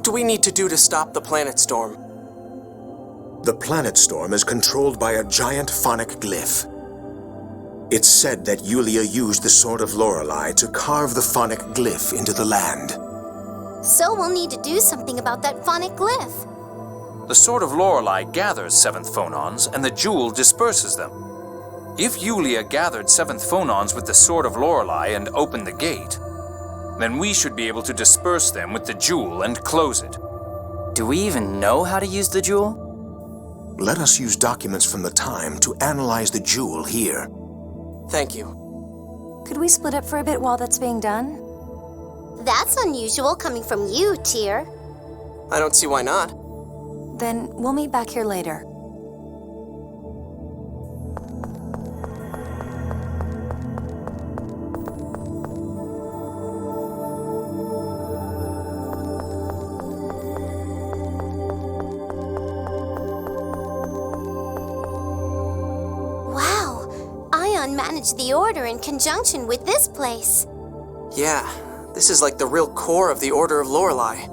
What do we need to do to stop the planet storm? The planet storm is controlled by a giant phonic glyph. It's said that Yulia used the Sword of Lorelei to carve the phonic glyph into the land. So we'll need to do something about that phonic glyph. The Sword of Lorelei gathers seventh phonons, and the jewel disperses them. If Yulia gathered seventh phonons with the Sword of Lorelei and opened the gate, then we should be able to disperse them with the jewel and close it. Do we even know how to use the jewel? Let us use documents from the time to analyze the jewel here. Thank you. Could we split up for a bit while that's being done? That's unusual coming from you, Tyr. I don't see why not. Then we'll meet back here later. Manage the Order in conjunction with this place. Yeah, this is like the real core of the Order of Lorelei.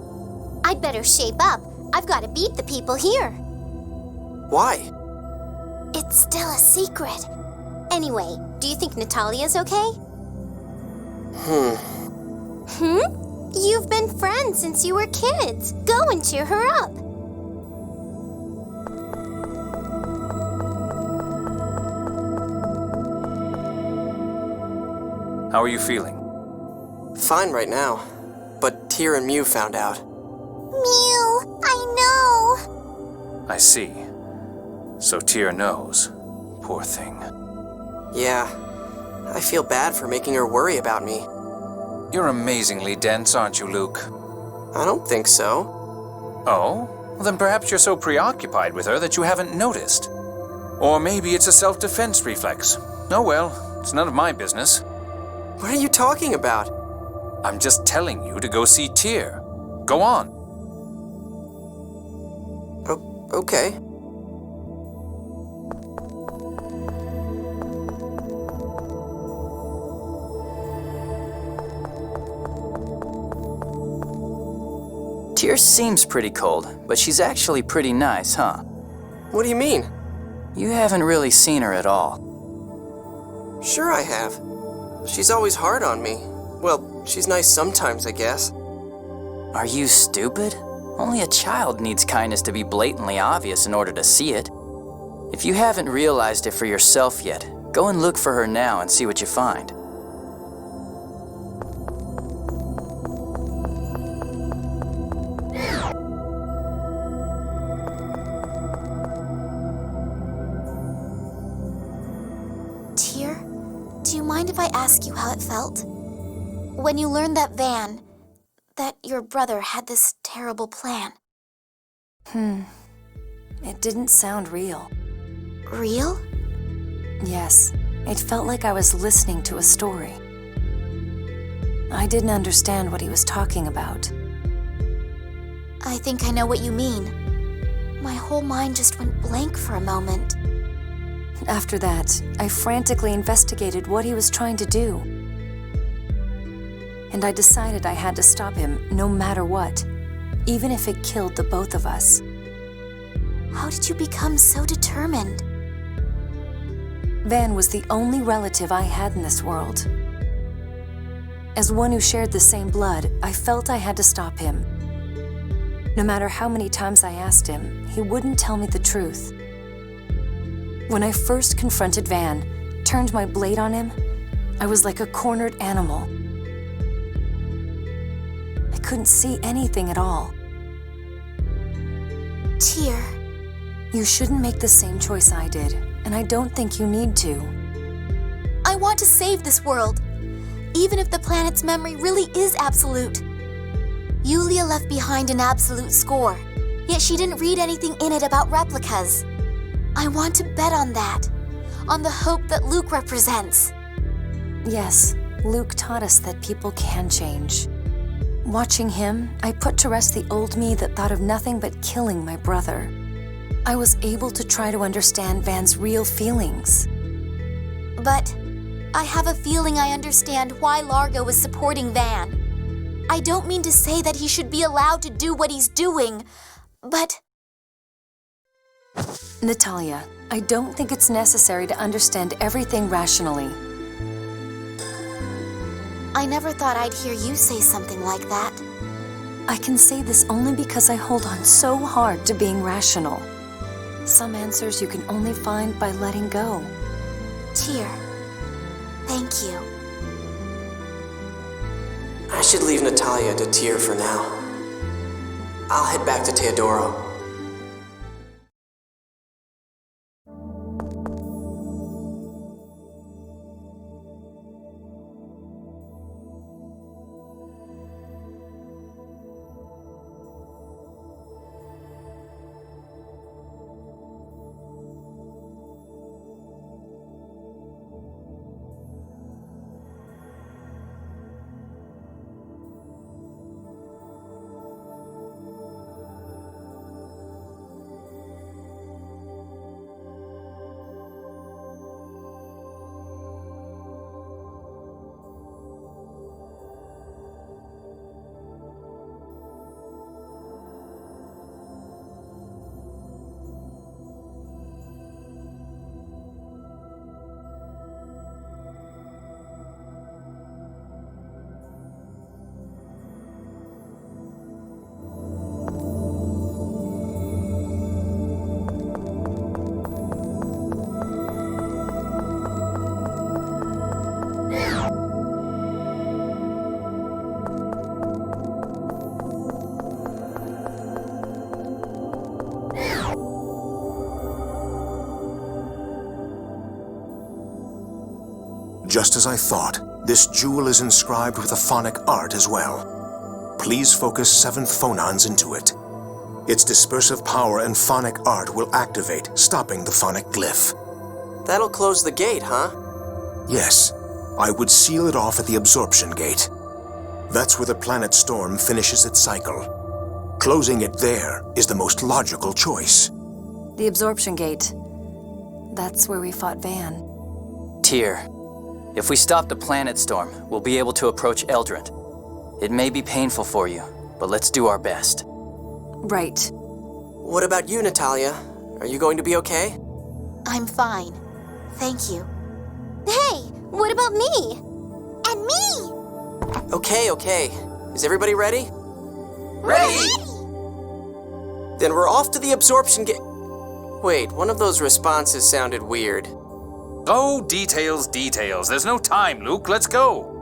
I'd better shape up. I've got to beat the people here. Why? It's still a secret. Anyway, do you think Natalia's okay? You've been friends since you were kids. Go and cheer her up. How are you feeling? Fine right now, but Tyr and Mew found out. Mew, I know. I see. So Tyr knows. Poor thing. Yeah, I feel bad for making her worry about me. You're amazingly dense, aren't you, Luke? I don't think so. Oh? Well, then perhaps you're so preoccupied with her that you haven't noticed. Or maybe it's a self-defense reflex. Oh well, it's none of my business. What are you talking about? I'm just telling you to go see Tyr. Go on. Oh, okay. Tyr seems pretty cold, but she's actually pretty nice, huh? What do you mean? You haven't really seen her at all. Sure I have. She's always hard on me. Well, she's nice sometimes, I guess. Are you stupid? Only a child needs kindness to be blatantly obvious in order to see it. If you haven't realized it for yourself yet, go and look for her now and see what you find. Tyr, do you mind if I ask you how it felt? When you learned that your brother had this terrible plan. It didn't sound real. Real? Yes, it felt like I was listening to a story. I didn't understand what he was talking about. I think I know what you mean. My whole mind just went blank for a moment. After that, I frantically investigated what he was trying to do. And I decided I had to stop him no matter what, even if it killed the both of us. How did you become so determined? Van was the only relative I had in this world. As one who shared the same blood, I felt I had to stop him. No matter how many times I asked him, he wouldn't tell me the truth. When I first confronted Van, turned my blade on him, I was like a cornered animal. I couldn't see anything at all. Tyr. You shouldn't make the same choice I did, and I don't think you need to. I want to save this world, even if the planet's memory really is absolute. Yulia left behind an absolute score, yet she didn't read anything in it about replicas. I want to bet on that, on the hope that Luke represents. Yes, Luke taught us that people can change. Watching him, I put to rest the old me that thought of nothing but killing my brother. I was able to try to understand Van's real feelings. But I have a feeling I understand why Largo was supporting Van. I don't mean to say that he should be allowed to do what he's doing, but... Natalia, I don't think it's necessary to understand everything rationally. I never thought I'd hear you say something like that. I can say this only because I hold on so hard to being rational. Some answers you can only find by letting go. Tyr, thank you. I should leave Natalia to Tyr for now. I'll head back to Teodoro. Just as I thought, this jewel is inscribed with a phonic art as well. Please focus 7th phonons into it. Its dispersive power and phonic art will activate, stopping the phonic glyph. That'll close the gate, huh? Yes, I would seal it off at the absorption gate. That's where the planet storm finishes its cycle. Closing it there is the most logical choice. The absorption gate. That's where we fought Van. Tyr, if we stop the planet storm, we'll be able to approach Eldrant. It may be painful for you, but let's do our best. Right. What about you, Natalia? Are you going to be okay? I'm fine. Thank you. Hey, what about me? And me! Okay. Is everybody ready? Ready! Then we're off to the absorption gate. Wait, one of those responses sounded weird. Oh, details. There's no time, Luke. Let's go.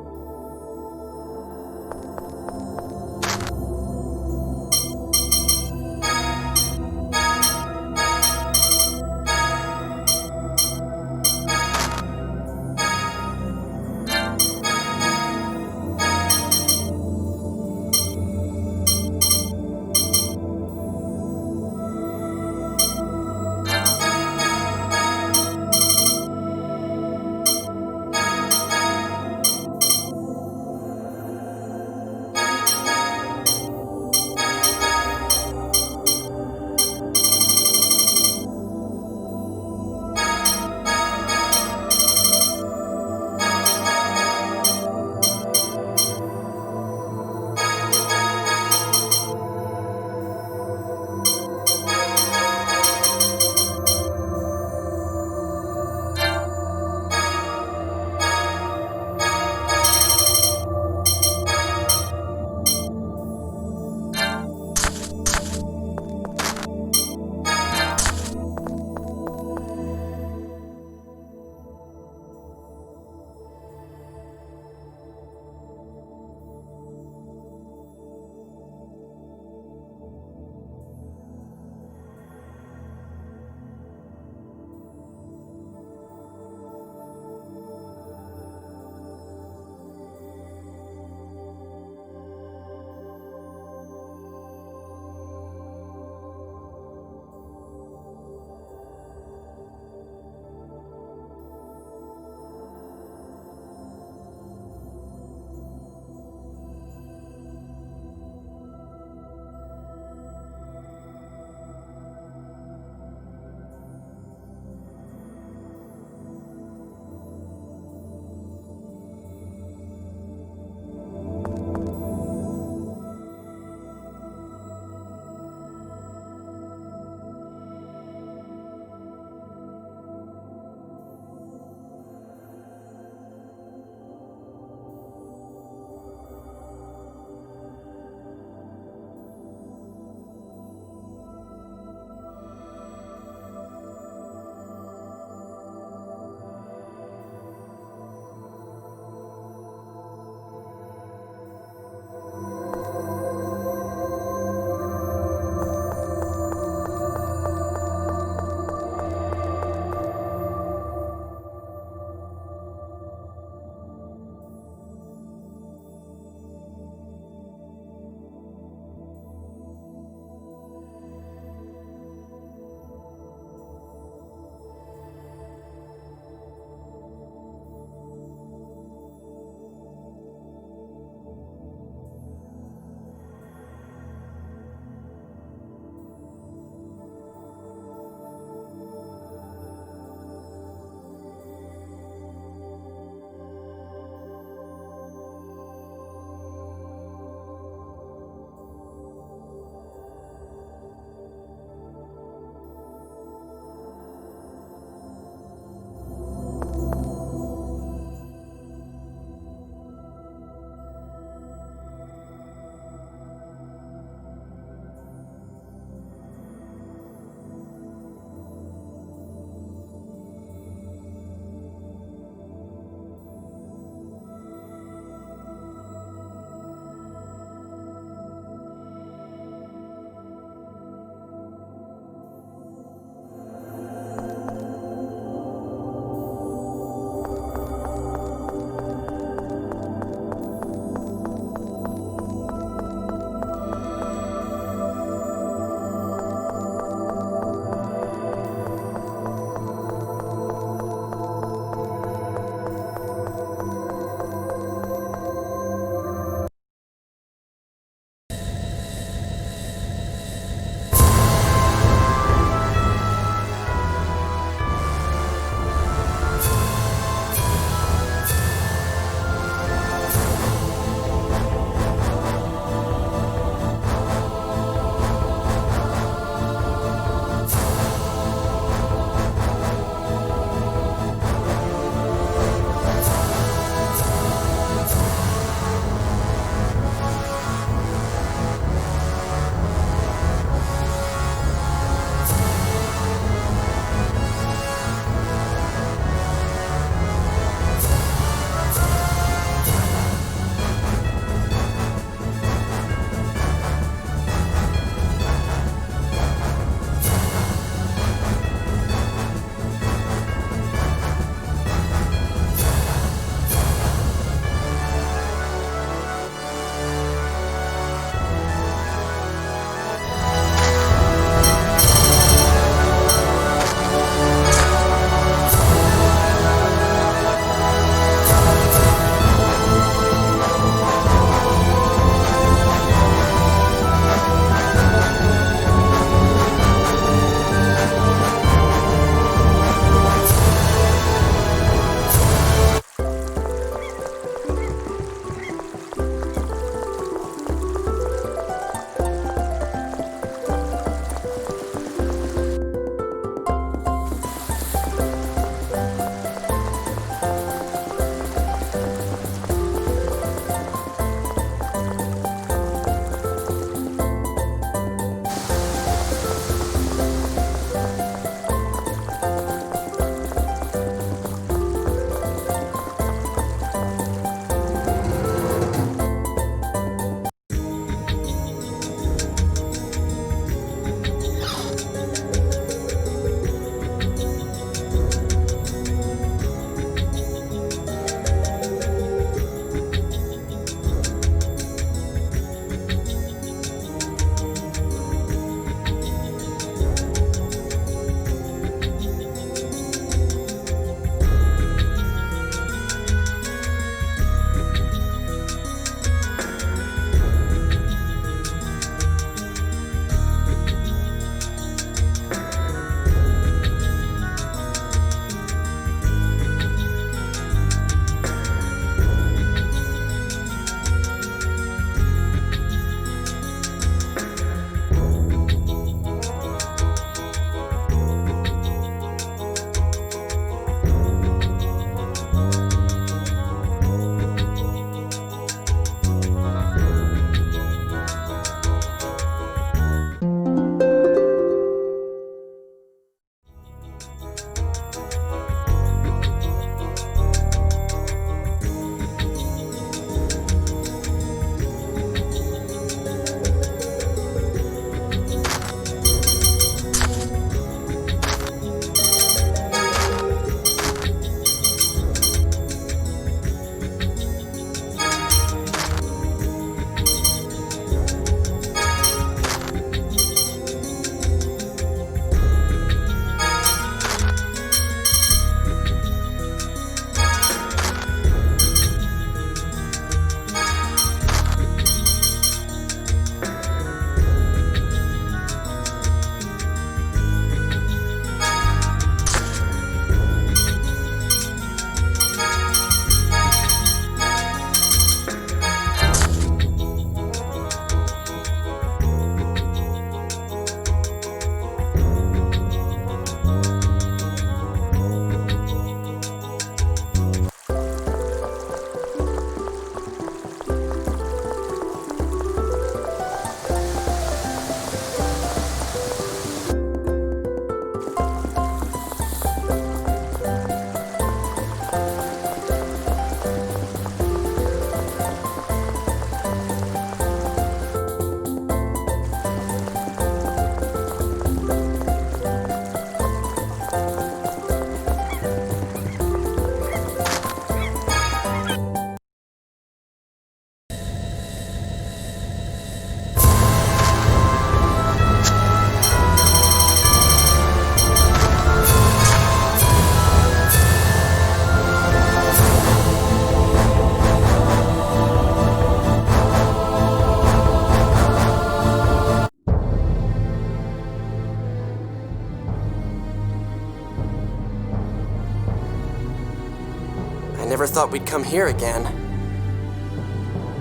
I never thought we'd come here again.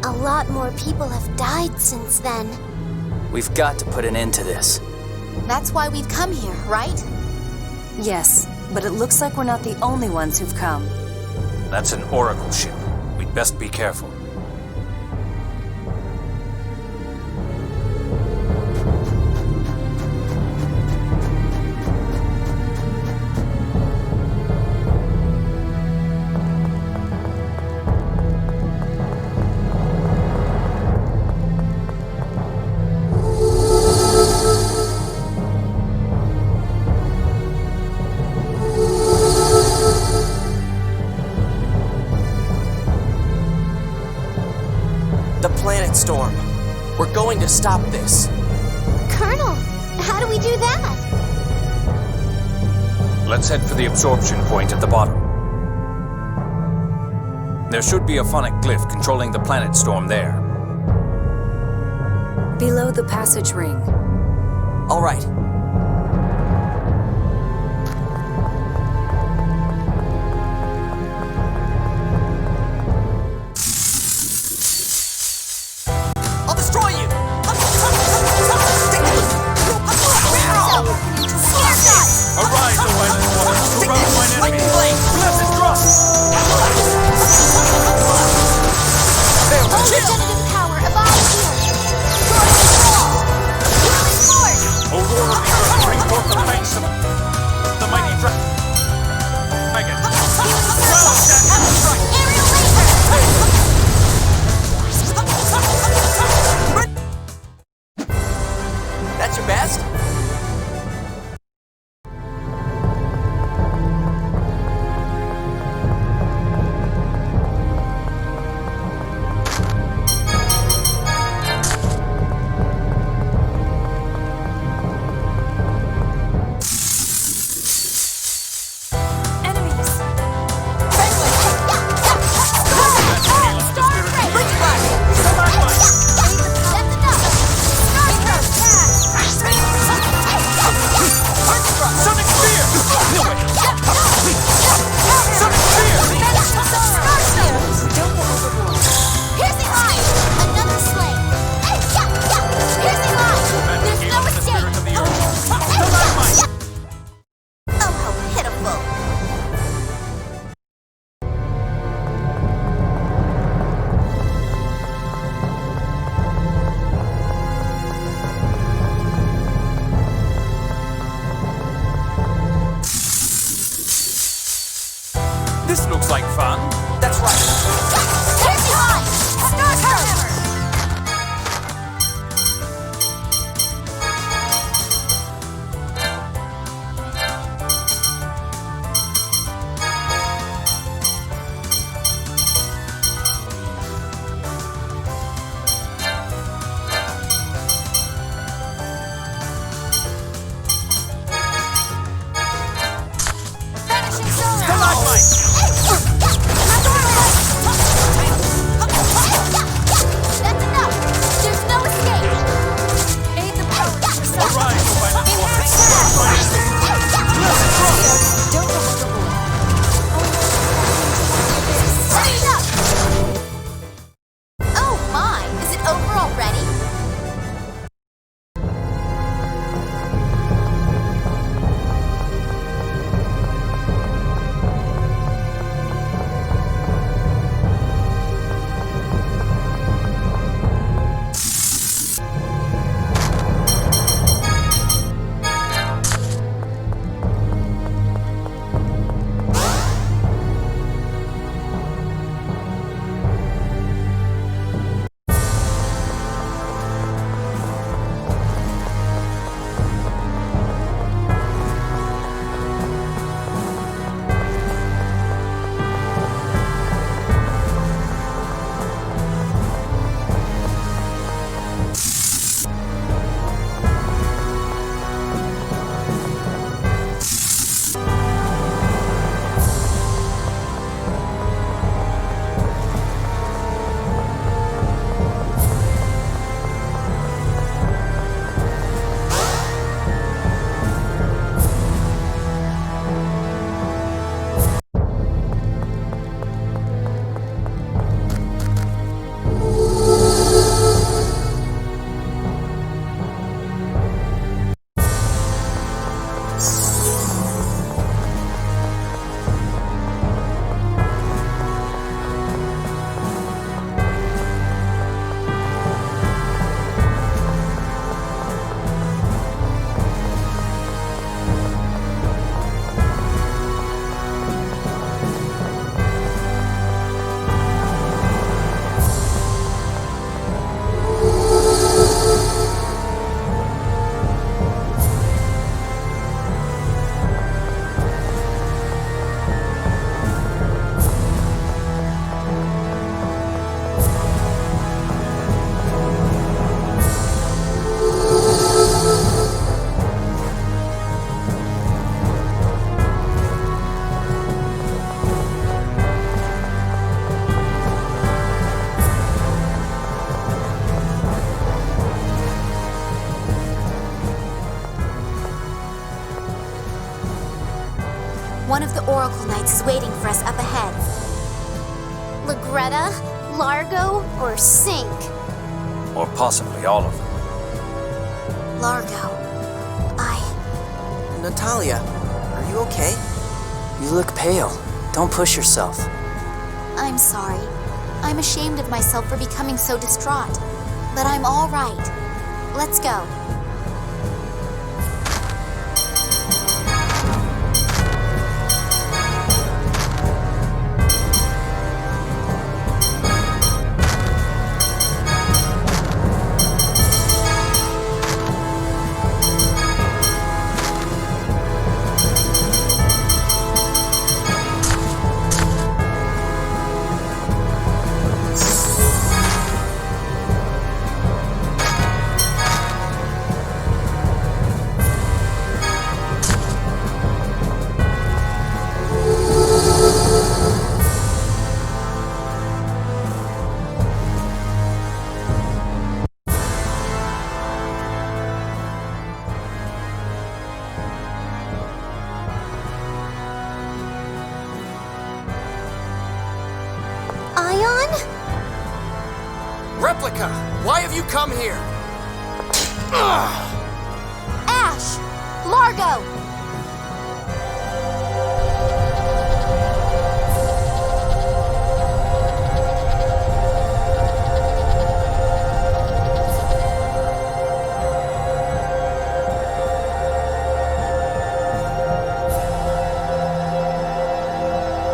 A lot more people have died since then. We've got to put an end to this. That's why we've come here, right? Yes, but it looks like we're not the only ones who've come. That's an Oracle ship. We'd best be careful. Planet Storm. We're going to stop this. Colonel, how do we do that? Let's head for the absorption point at the bottom. There should be a phonic glyph controlling the planet storm there. Below the passage ring. All right. That's your best? This looks like fun. That's right. Come on, Mike! the Oracle Knights is waiting for us up ahead. Lagretta, Largo, or Sink? Or possibly all of them. Largo. Natalia, are you okay? You look pale. Don't push yourself. I'm sorry. I'm ashamed of myself for becoming so distraught. But I'm all right. Let's go. Replica, why have you come here? Ash! Largo!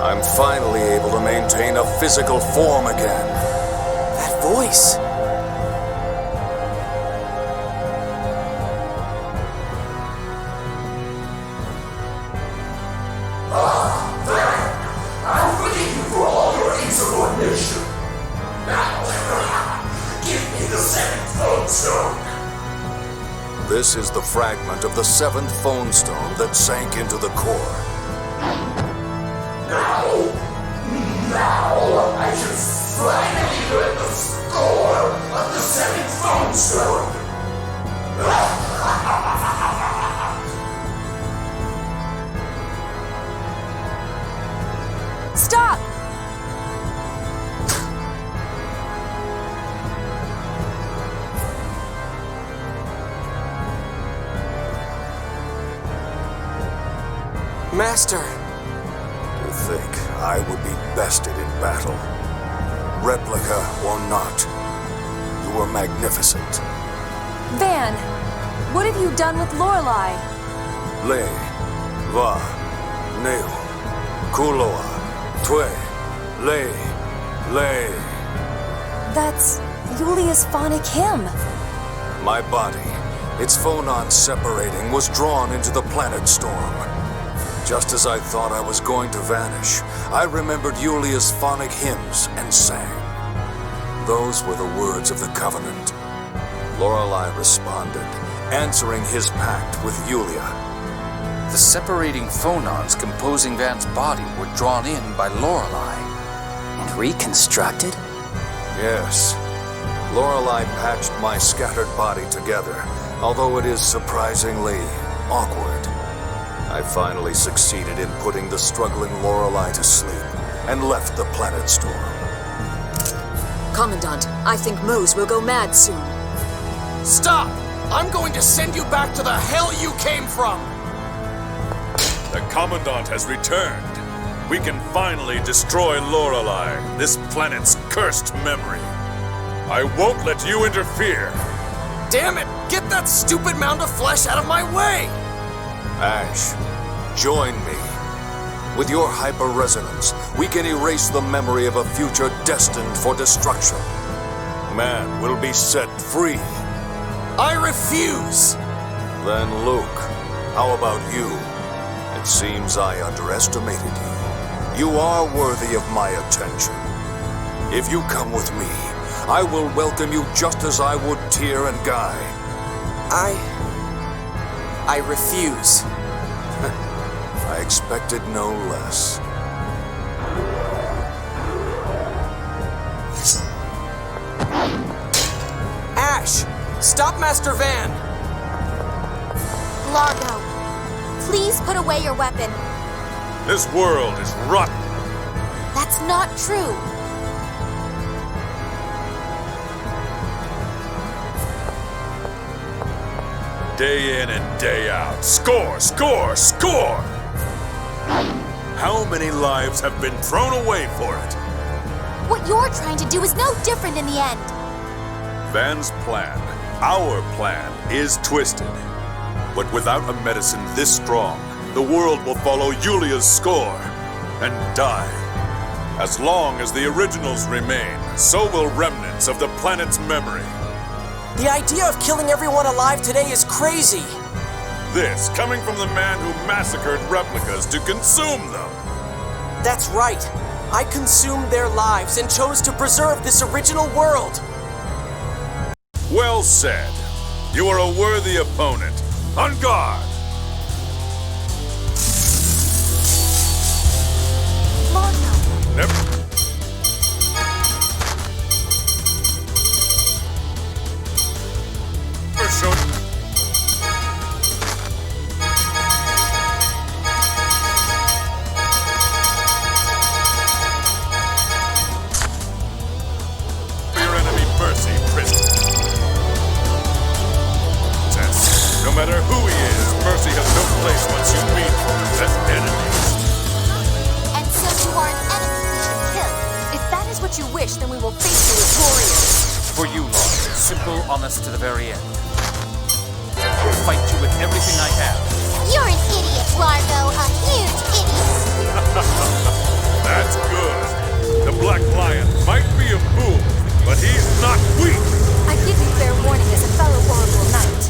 I'm finally able to maintain a physical form again. That voice. I'm forgiving you for all your insubordination. Now, give me the 7th phone stone. This is the fragment of the 7th phone stone that sank into the core. Now, I should finally learn the score of the 7th phone stone. Stop! Master! To think I would be bested in battle. Replica or not, you were magnificent. Van, what have you done with Lorelei? Le, va, neo, kuloa, tue, le. That's Yulia's phonic hymn. My body, its phonon separating, was drawn into the planet storm. Just as I thought I was going to vanish, I remembered Yulia's phonic hymns and sang. Those were the words of the Covenant. Lorelei responded, answering his pact with Yulia. The separating phonons composing Van's body were drawn in by Lorelei. And reconstructed? Yes. Lorelei patched my scattered body together, although it is surprisingly awkward. I finally succeeded in putting the struggling Lorelei to sleep and left the planet storm. Commandant, I think Mose will go mad soon. Stop! I'm going to send you back to the hell you came from! The Commandant has returned. We can finally destroy Lorelei, this planet's cursed memory. I won't let you interfere. Damn it! Get that stupid mound of flesh out of my way! Ash, join me. With your hyper-resonance, we can erase the memory of a future destined for destruction. Man will be set free. I refuse! Then Luke, how about you? It seems I underestimated you. You are worthy of my attention. If you come with me, I will welcome you just as I would Tyr and Guy. I refuse. I expected no less. Ash! Stop Master Van! Largo, please put away your weapon. This world is rotten. That's not true. Day in and day out. Score, score, score! How many lives have been thrown away for it? What you're trying to do is no different in the end. Van's plan, our plan, is twisted. But without a medicine this strong, the world will follow Yulia's score and die. As long as the originals remain, so will remnants of the planet's memory. The idea of killing everyone alive today is crazy. This coming from the man who massacred replicas to consume them. That's right. I consumed their lives and chose to preserve this original world. Well said. You are a worthy opponent. On guard! Never. Showed. Your enemy mercy, prisoner. No matter who he is, mercy has no place once you meet as enemies. And so you are an enemy we should kill. If that is what you wish, then we will face you as warriors. For you, Lord, simple, honest to the very end. I'll fight you with everything I have. You're an idiot, Largo. A huge idiot. That's good. The Black Lion might be a fool, but he's not weak. I give you fair warning as a fellow Oracle Knight.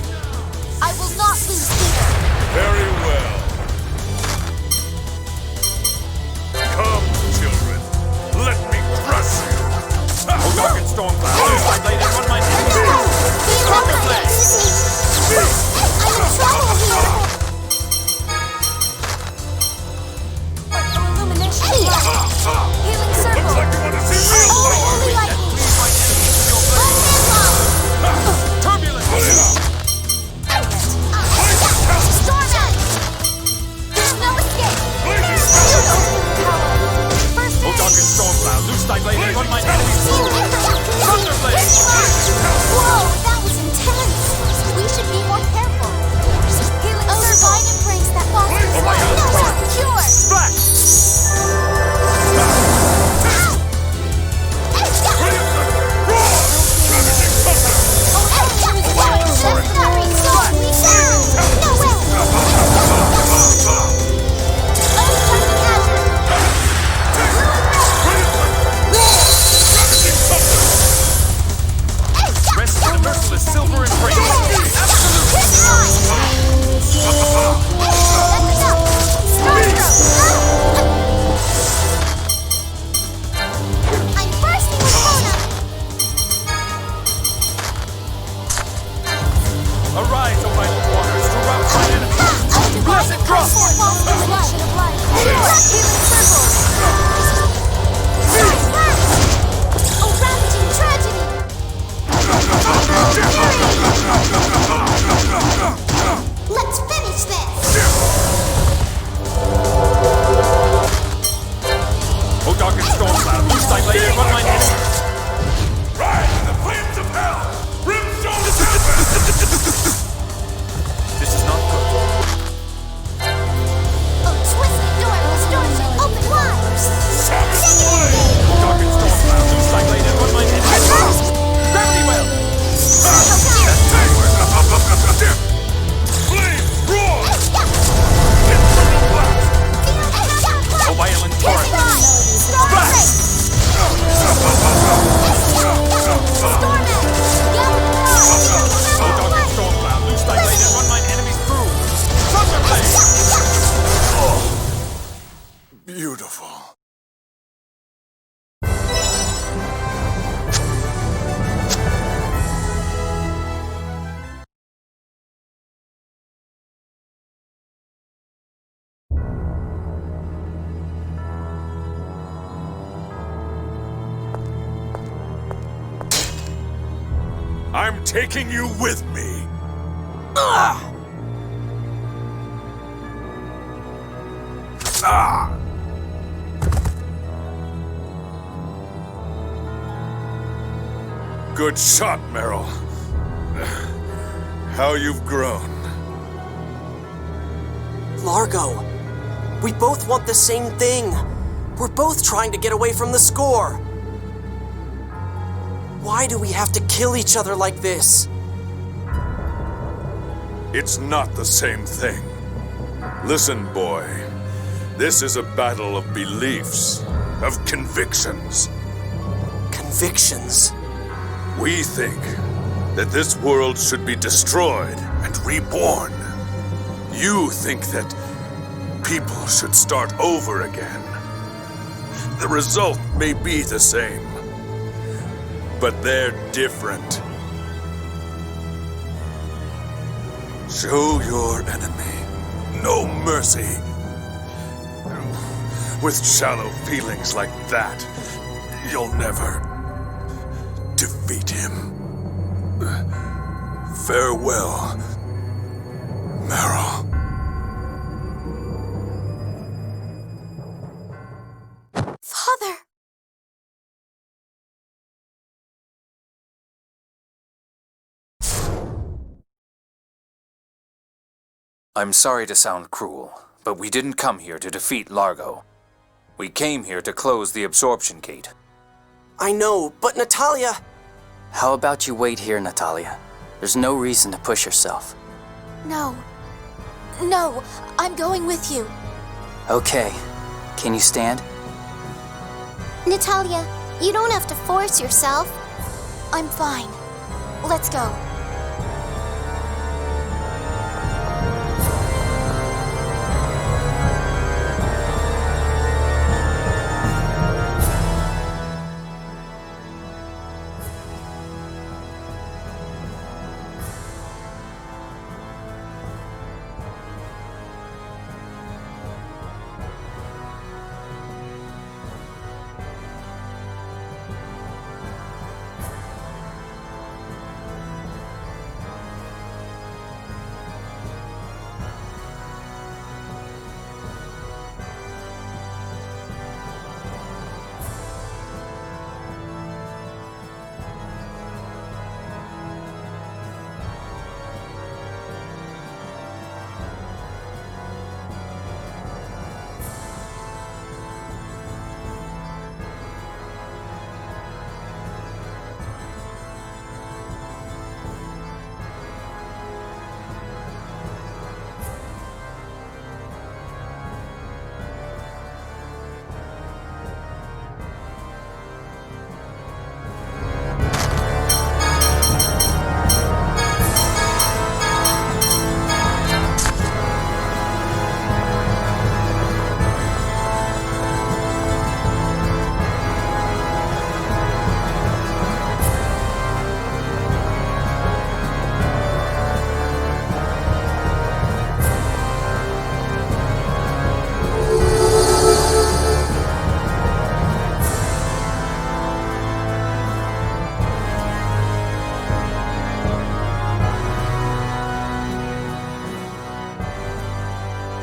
I will not lose either. Very well. Come, children. Let me crush you. Oh, dark and storm cloud. I laid it on my I'm in trouble here. Illumination. Healing circle. Looks like you want to see real power. Holy lightning. turbulence. Storm. There's no escape. Oh, dark and storm cloud. Loose thy blade and run my enemies through. Thunderblade. Whoa, that was intense. We should be more careful. Healing divine embrace that fosters life. Cure. Splash. Rest in the merciless silver embrace. I'm bursting with Mona! Arise, O vital waters, to rout my enemies. Blessed drop. Oh, ravaging tragedy! Let's finish this! O dark and storm cloud, loose thy blade and run my enemies. Rise in the flames of hell! Brimstone serpent! This is not good. Oh, twisted door distortion, open wide! Dark and storm cloud, loose thy blade and run my enemies. Gravity well. Flames roar! O violent torrent. O dark and storm cloud, loose thy blade and run my enemies through. Thunderblade. Beautiful. I'm taking you with me. Ah! Good shot, Meryl. How you've grown. Largo, we both want the same thing. We're both trying to get away from the score. Why do we have to kill each other like this? It's not the same thing. Listen, boy. This is a battle of beliefs, of convictions. Convictions? We think that this world should be destroyed and reborn. You think that people should start over again. The result may be the same, but they're different. Show your enemy no mercy. With shallow feelings like that, you'll never defeat him. Farewell, Meryl. Father! I'm sorry to sound cruel, but we didn't come here to defeat Largo. We came here to close the absorption gate. I know, but Natalia... How about you wait here, Natalia? There's no reason to push yourself. No. No, I'm going with you. Okay. Can you stand? Natalia, you don't have to force yourself. I'm fine. Let's go.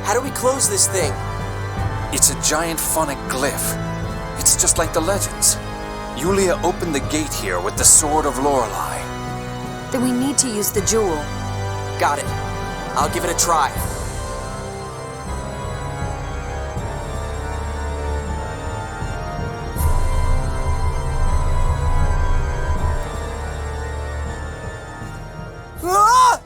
How do we close this thing? It's a giant phonic glyph. It's just like the legends. Yulia opened the gate here with the Sword of Lorelei. Then we need to use the jewel. Got it. I'll give it a try. Ah!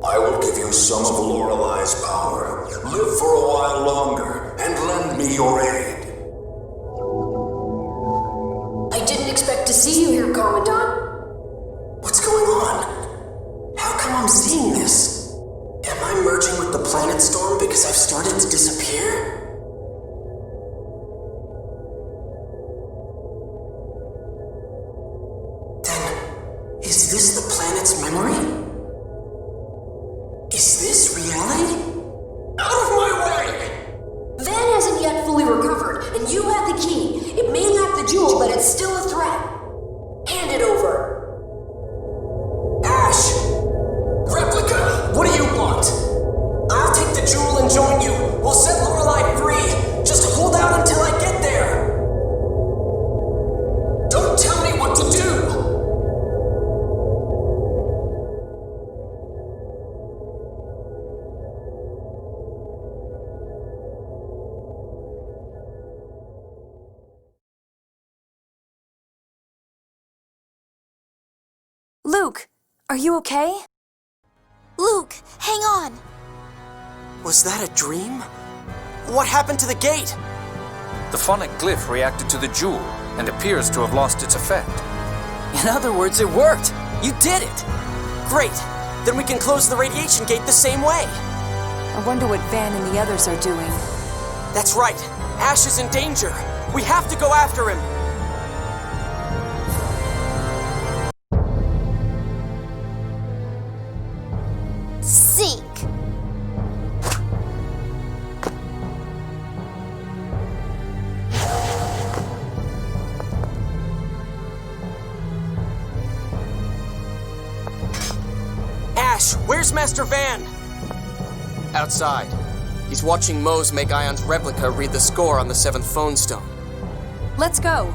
I will give you some of Lorelai's power. Live for a while longer, and lend me your aid. I didn't expect to see you here, Commandant. What's going on? How come I'm seeing this? Am I merging with the planet storm because I've started to disappear? Then, is this the planet's memory? Is this reality? Out of my way! Van hasn't yet fully recovered, and you have the key. It may lack the jewel, but it's still a threat. Hand it over. Ash! Replica, what do you want? I'll take the jewel and join you. We'll set Lorelai free. Just hold out until I get there. Don't tell me what to do! Luke, are you okay? Luke, hang on. Was that a dream? What happened to the gate? The phonic glyph reacted to the jewel and appears to have lost its effect. In other words, it worked! You did it! Great! Then we can close the radiation gate the same way! I wonder what Van and the others are doing. That's right! Ash is in danger! We have to go after him! Sink. Ash, where's Master Van? Outside. He's watching Mose make Ion's replica read the score on the 7th phone stone. Let's go.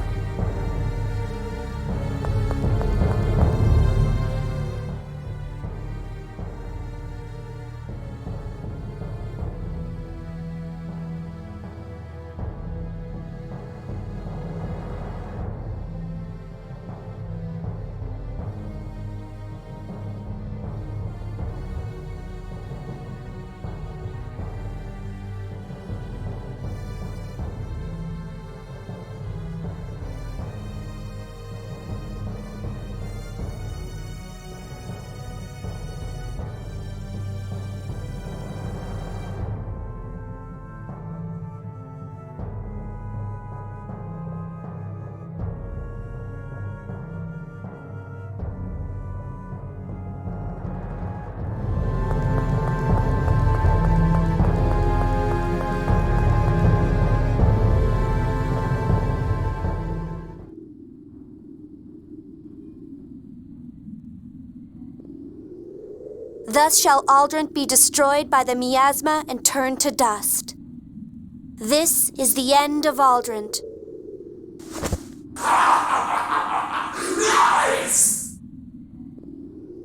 Thus shall Aldrent be destroyed by the miasma and turned to dust. This is the end of Aldrent. Nice!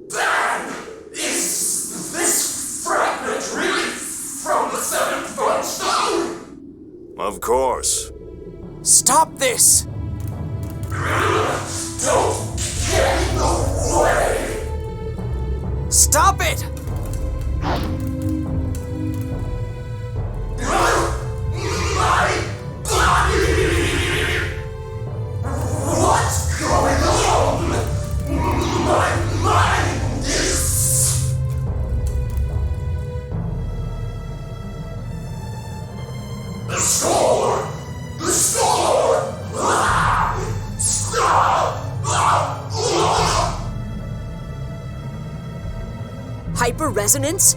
Then, is this fragment really from the 7th phone stone? Of course. Stop this! Don't get in the way! Stop it! My body! What's going on? My mind is... The score! The score! Stop! Hyper-resonance?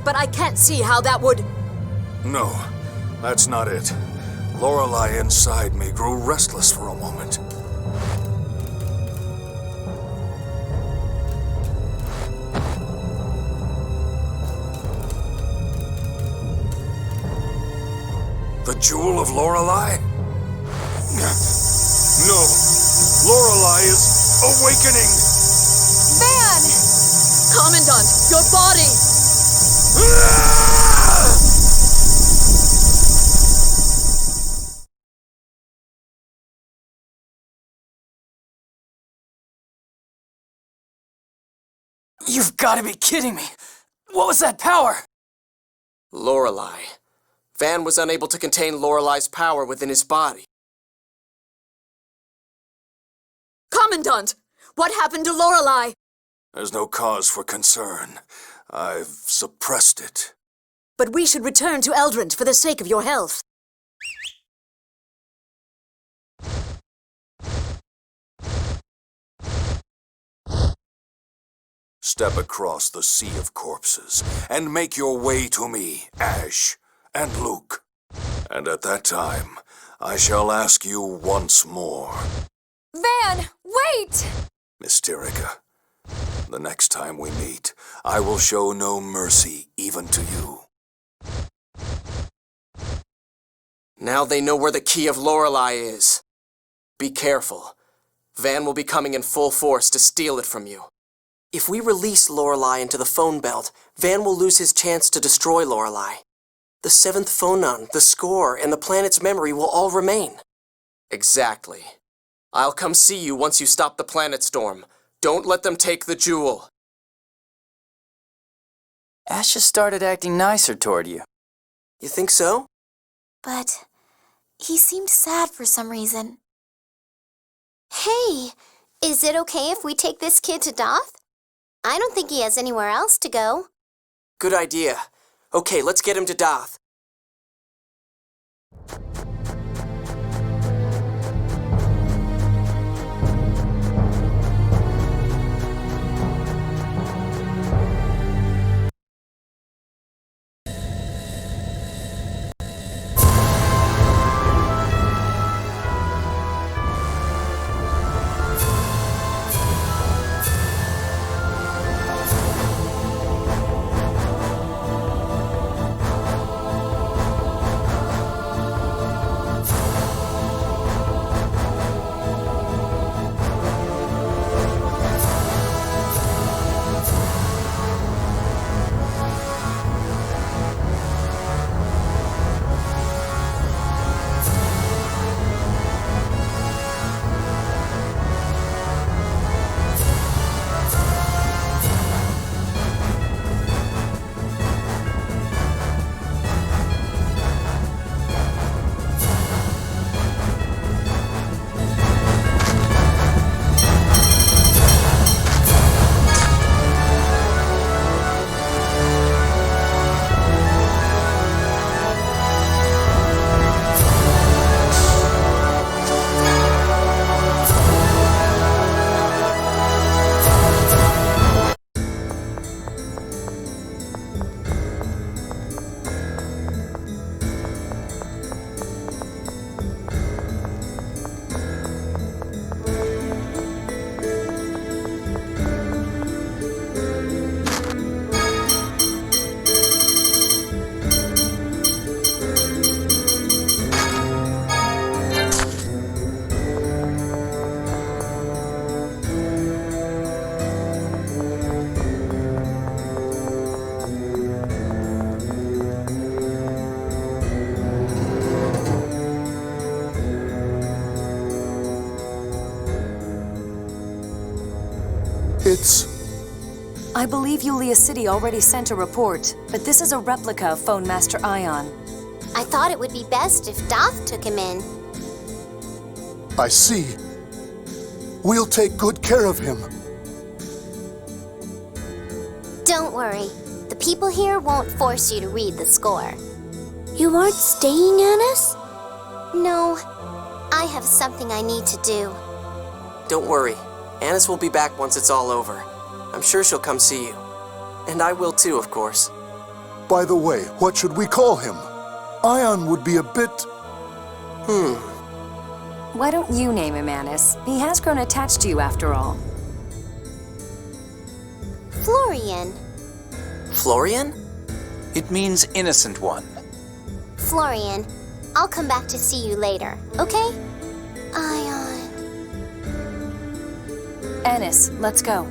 But I can't see how that would... No, that's not it. Lorelai inside me grew restless for a moment. The Jewel of Lorelai? No. Lorelai is awakening! Van! Commandant, your body! You've got to be kidding me! What was that power? Lorelei. Van was unable to contain Lorelei's power within his body. Commandant! What happened to Lorelei? There's no cause for concern. I've suppressed it. But we should return to Eldrant for the sake of your health. Step across the sea of corpses and make your way to me, Ash and Luke. And at that time, I shall ask you once more. Van, wait! Mysterica, the next time we meet, I will show no mercy even to you. Now they know where the key of Lorelei is. Be careful. Van will be coming in full force to steal it from you. If we release Lorelei into the phone belt, Van will lose his chance to destroy Lorelei. The 7th phonon, the score, and the planet's memory will all remain. Exactly. I'll come see you once you stop the planet storm. Don't let them take the jewel. Ash just started acting nicer toward you. You think so? But he seemed sad for some reason. Hey, is it okay if we take this kid to Doth? I don't think he has anywhere else to go. Good idea. Okay, let's get him to Doth. I believe Yulia City already sent a report, but this is a replica of Phone Master Ion. I thought it would be best if Doth took him in. I see. We'll take good care of him. Don't worry. The people here won't force you to read the score. You aren't staying, Annis? No. I have something I need to do. Don't worry. Annis will be back once it's all over. I'm sure she'll come see you. And I will too, of course. By the way, what should we call him? Ion would be a bit... Why don't you name him Annis? He has grown attached to you after all. Florian. Florian? It means innocent one. Florian, I'll come back to see you later, okay? Ion. Annis, let's go.